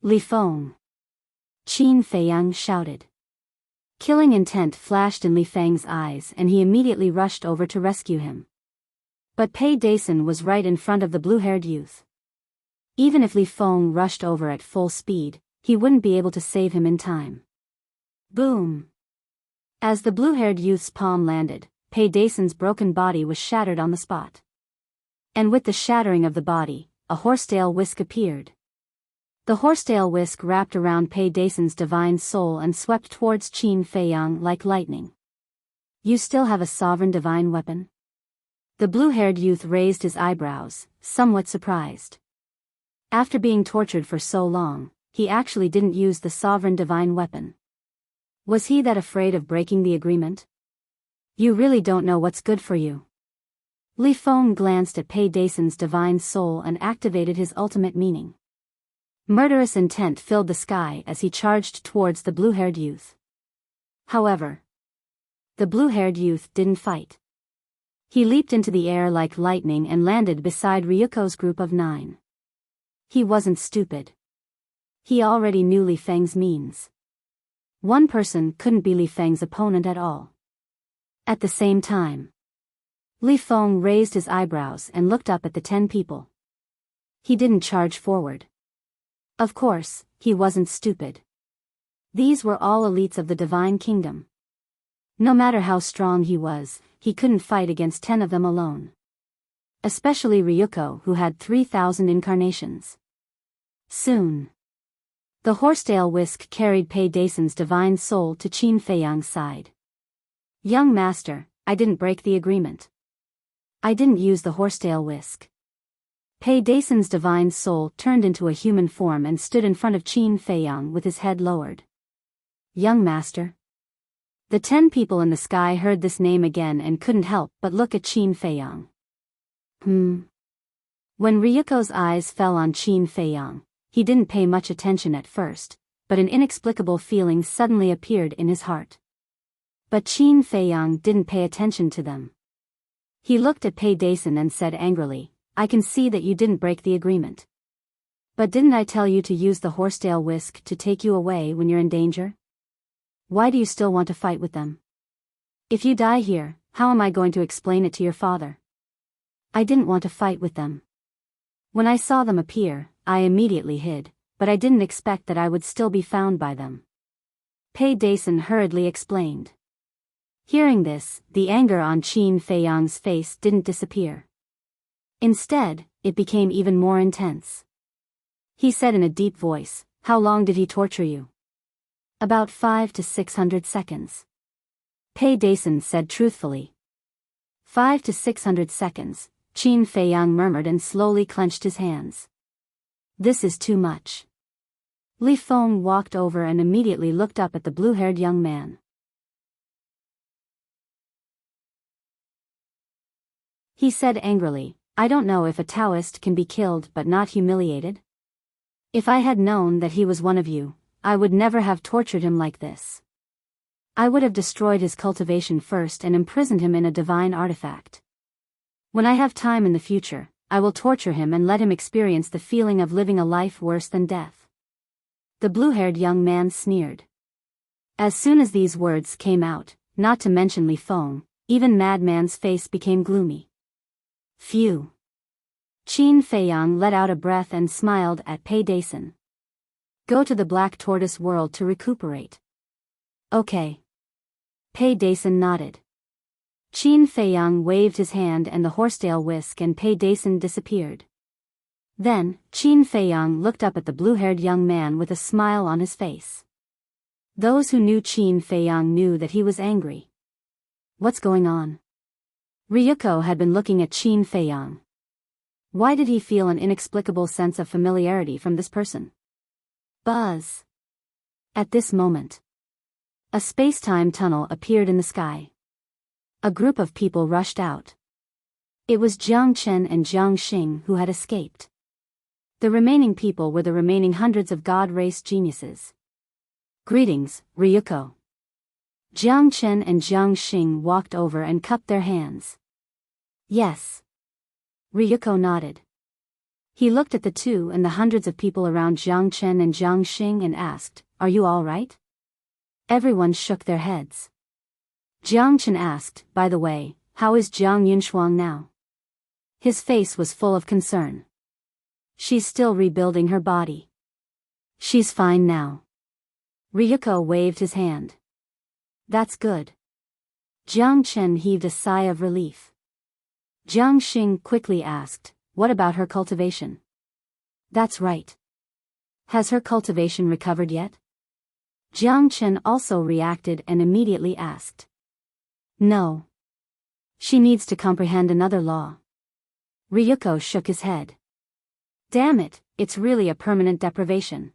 Li Feng. Qin Feiyang shouted. Killing intent flashed in Li Feng's eyes and he immediately rushed over to rescue him. But Pei Dason was right in front of the blue-haired youth. Even if Li Feng rushed over at full speed, he wouldn't be able to save him in time. Boom! As the blue-haired youth's palm landed, Pei Dason's broken body was shattered on the spot. And with the shattering of the body, a horsetail whisk appeared. The horsetail whisk wrapped around Pei Dason's divine soul and swept towards Qin Feiyang like lightning. You still have a sovereign divine weapon? The blue-haired youth raised his eyebrows, somewhat surprised. After being tortured for so long, he actually didn't use the sovereign divine weapon. Was he that afraid of breaking the agreement? You really don't know what's good for you. Li Feng glanced at Pei Dason's divine soul and activated his ultimate meaning. Murderous intent filled the sky as he charged towards the blue-haired youth. However, the blue-haired youth didn't fight. He leaped into the air like lightning and landed beside Ryuko's group of 9. He wasn't stupid. He already knew Li Feng's means. One person couldn't be Li Feng's opponent at all. At the same time, Li Feng raised his eyebrows and looked up at the 10 people. He didn't charge forward. Of course, he wasn't stupid. These were all elites of the Divine Kingdom. No matter how strong he was, he couldn't fight against 10 of them alone. Especially Ryuko, who had 3,000 incarnations. Soon, the horsetail whisk carried Pei Dason's divine soul to Qin Feiyang's side. Young master, I didn't break the agreement. I didn't use the horsetail whisk. Pei Daison's divine soul turned into a human form and stood in front of Qin Feiyang with his head lowered. Young master. The 10 people in the sky heard this name again and couldn't help but look at Qin Feiyang. When Ryuko's eyes fell on Qin Feiyang, he didn't pay much attention at first, but an inexplicable feeling suddenly appeared in his heart. But Qin Feiyang didn't pay attention to them. He looked at Pei Daison and said angrily, I can see that you didn't break the agreement. But didn't I tell you to use the horsetail whisk to take you away when you're in danger? Why do you still want to fight with them? If you die here, how am I going to explain it to your father? I didn't want to fight with them. When I saw them appear, I immediately hid, but I didn't expect that I would still be found by them. Pei Daison hurriedly explained. Hearing this, the anger on Qin Feiyang's face didn't disappear. Instead, it became even more intense. He said in a deep voice, How long did he torture you? About 500 to 600 seconds. Pei Daison said truthfully. 500 to 600 seconds, Qin Feiyang murmured and slowly clenched his hands. This is too much. Li Feng walked over and immediately looked up at the blue-haired young man. He said angrily, I don't know if a Taoist can be killed but not humiliated. If I had known that he was one of you, I would never have tortured him like this. I would have destroyed his cultivation first and imprisoned him in a divine artifact. When I have time in the future, I will torture him and let him experience the feeling of living a life worse than death. The blue-haired young man sneered. As soon as these words came out, not to mention Li Feng, even Madman's face became gloomy. Phew. Qin Feiyang let out a breath and smiled at Pei Daison. Go to the Black Tortoise world to recuperate. Okay. Pei Daison nodded. Qin Feiyang waved his hand and the horsetail whisk and Pei Daison disappeared. Then, Qin Feiyang looked up at the blue-haired young man with a smile on his face. Those who knew Qin Feiyang knew that he was angry. What's going on? Ryuko had been looking at Qin Feiyang. Why did he feel an inexplicable sense of familiarity from this person? Buzz. At this moment, a space-time tunnel appeared in the sky. A group of people rushed out. It was Jiang Chen and Jiang Xing who had escaped. The remaining people were the remaining hundreds of God-race geniuses. Greetings, Ryuko. Jiang Chen and Jiang Xing walked over and cupped their hands. Yes. Ryuko nodded. He looked at the two and the hundreds of people around Jiang Chen and Jiang Xing and asked, Are you all right? Everyone shook their heads. Jiang Chen asked, By the way, how is Jiang Yunshuang now? His face was full of concern. She's still rebuilding her body. She's fine now. Ryuko waved his hand. That's good. Jiang Chen heaved a sigh of relief. Jiang Xing quickly asked, What about her cultivation? That's right. Has her cultivation recovered yet? Jiang Chen also reacted and immediately asked. No. She needs to comprehend another law. Ryuko shook his head. Damn it, it's really a permanent deprivation.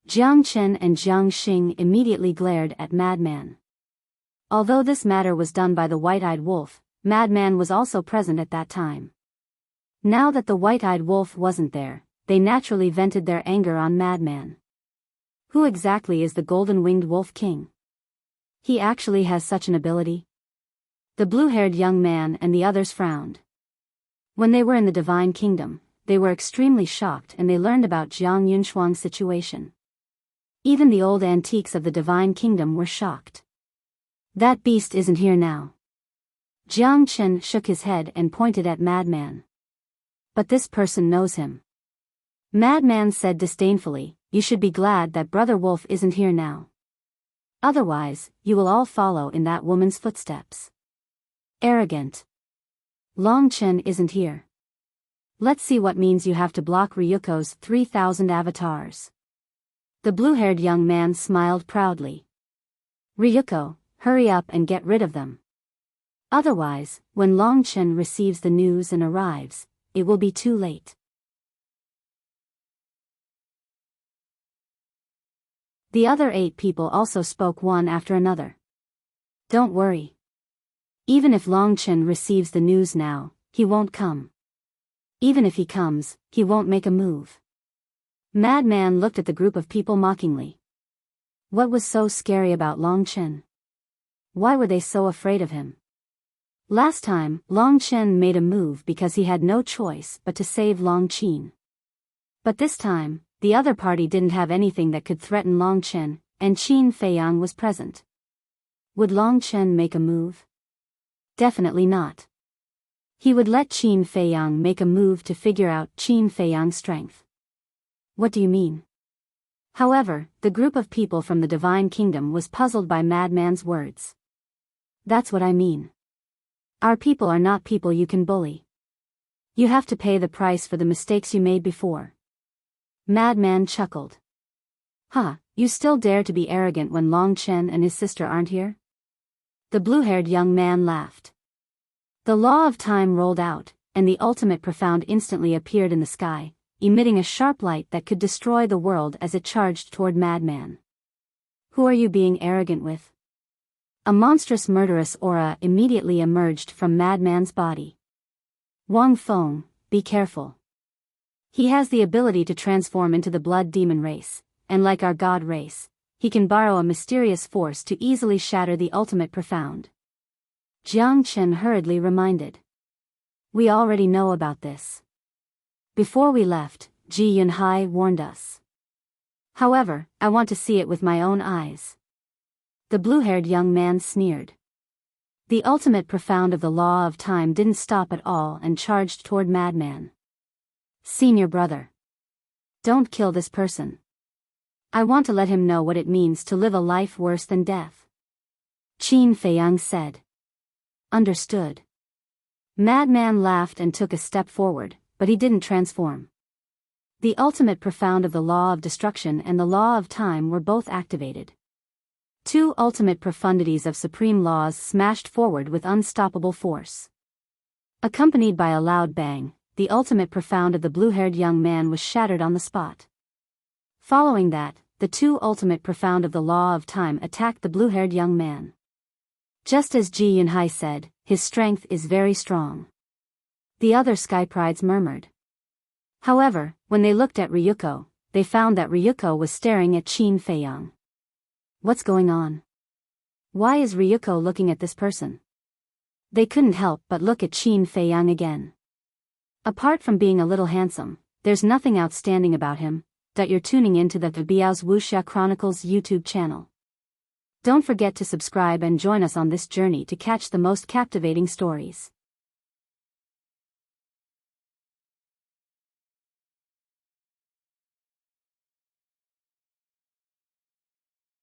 Jiang Chen and Jiang Xing immediately glared at Madman. Although this matter was done by the white-eyed wolf, Madman was also present at that time. Now that the white-eyed wolf wasn't there, they naturally vented their anger on Madman. Who exactly is the golden-winged wolf king? He actually has such an ability? The blue-haired young man and the others frowned. When they were in the Divine Kingdom, they were extremely shocked and they learned about Jiang Yunshuang's situation. Even the old antiques of the Divine Kingdom were shocked. That beast isn't here now. Jiang Chen shook his head and pointed at Madman. But this person knows him. Madman said disdainfully, You should be glad that Brother Wolf isn't here now. Otherwise, you will all follow in that woman's footsteps. Arrogant. Long Chen isn't here. Let's see what means you have to block Ryuko's 3,000 avatars. The blue-haired young man smiled proudly. Ryuko, Hurry up and get rid of them. Otherwise, when Long Chen receives the news and arrives, it will be too late. The other 8 people also spoke one after another. Don't worry. Even if Long Chen receives the news now, he won't come. Even if he comes, he won't make a move. Madman looked at the group of people mockingly. What was so scary about Long Chen? Why were they so afraid of him? Last time, Long Chen made a move because he had no choice but to save Long Qin. But this time, the other party didn't have anything that could threaten Long Chen, and Qin Feiyang was present. Would Long Chen make a move? Definitely not. He would let Qin Feiyang make a move to figure out Qin Feiyang's strength. What do you mean? However, the group of people from the Divine Kingdom was puzzled by Madman's words. That's what I mean. Our people are not people you can bully. You have to pay the price for the mistakes you made before. Madman chuckled. Huh, you still dare to be arrogant when Long Chen and his sister aren't here? The blue-haired young man laughed. The law of time rolled out, and the ultimate profound instantly appeared in the sky, emitting a sharp light that could destroy the world as it charged toward Madman. Who are you being arrogant with? A monstrous murderous aura immediately emerged from Madman's body. Wang Feng, be careful. He has the ability to transform into the blood demon race, and like our god race, he can borrow a mysterious force to easily shatter the ultimate profound. Jiang Chen hurriedly reminded. We already know about this. Before we left, Ji Yunhai warned us. However, I want to see it with my own eyes. The blue-haired young man sneered. The ultimate profound of the law of time didn't stop at all and charged toward Madman. Senior brother. Don't kill this person. I want to let him know what it means to live a life worse than death. Qin Feiyang said. Understood. Madman laughed and took a step forward, but he didn't transform. The ultimate profound of the law of destruction and the law of time were both activated. 2 ultimate profundities of supreme laws smashed forward with unstoppable force. Accompanied by a loud bang, the ultimate profound of the blue-haired young man was shattered on the spot. Following that, the 2 ultimate profound of the law of time attacked the blue-haired young man. Just as Ji Yunhai said, his strength is very strong. The other Sky Prides murmured. However, when they looked at Ryuko, they found that Ryuko was staring at Qin Feiyang. What's going on? Why is Ryuko looking at this person? They couldn't help but look at Qin Feiyang again. Apart from being a little handsome, there's nothing outstanding about him. You're tuning into the Biyao's Wuxia Chronicles YouTube channel. Don't forget to subscribe and join us on this journey to catch the most captivating stories.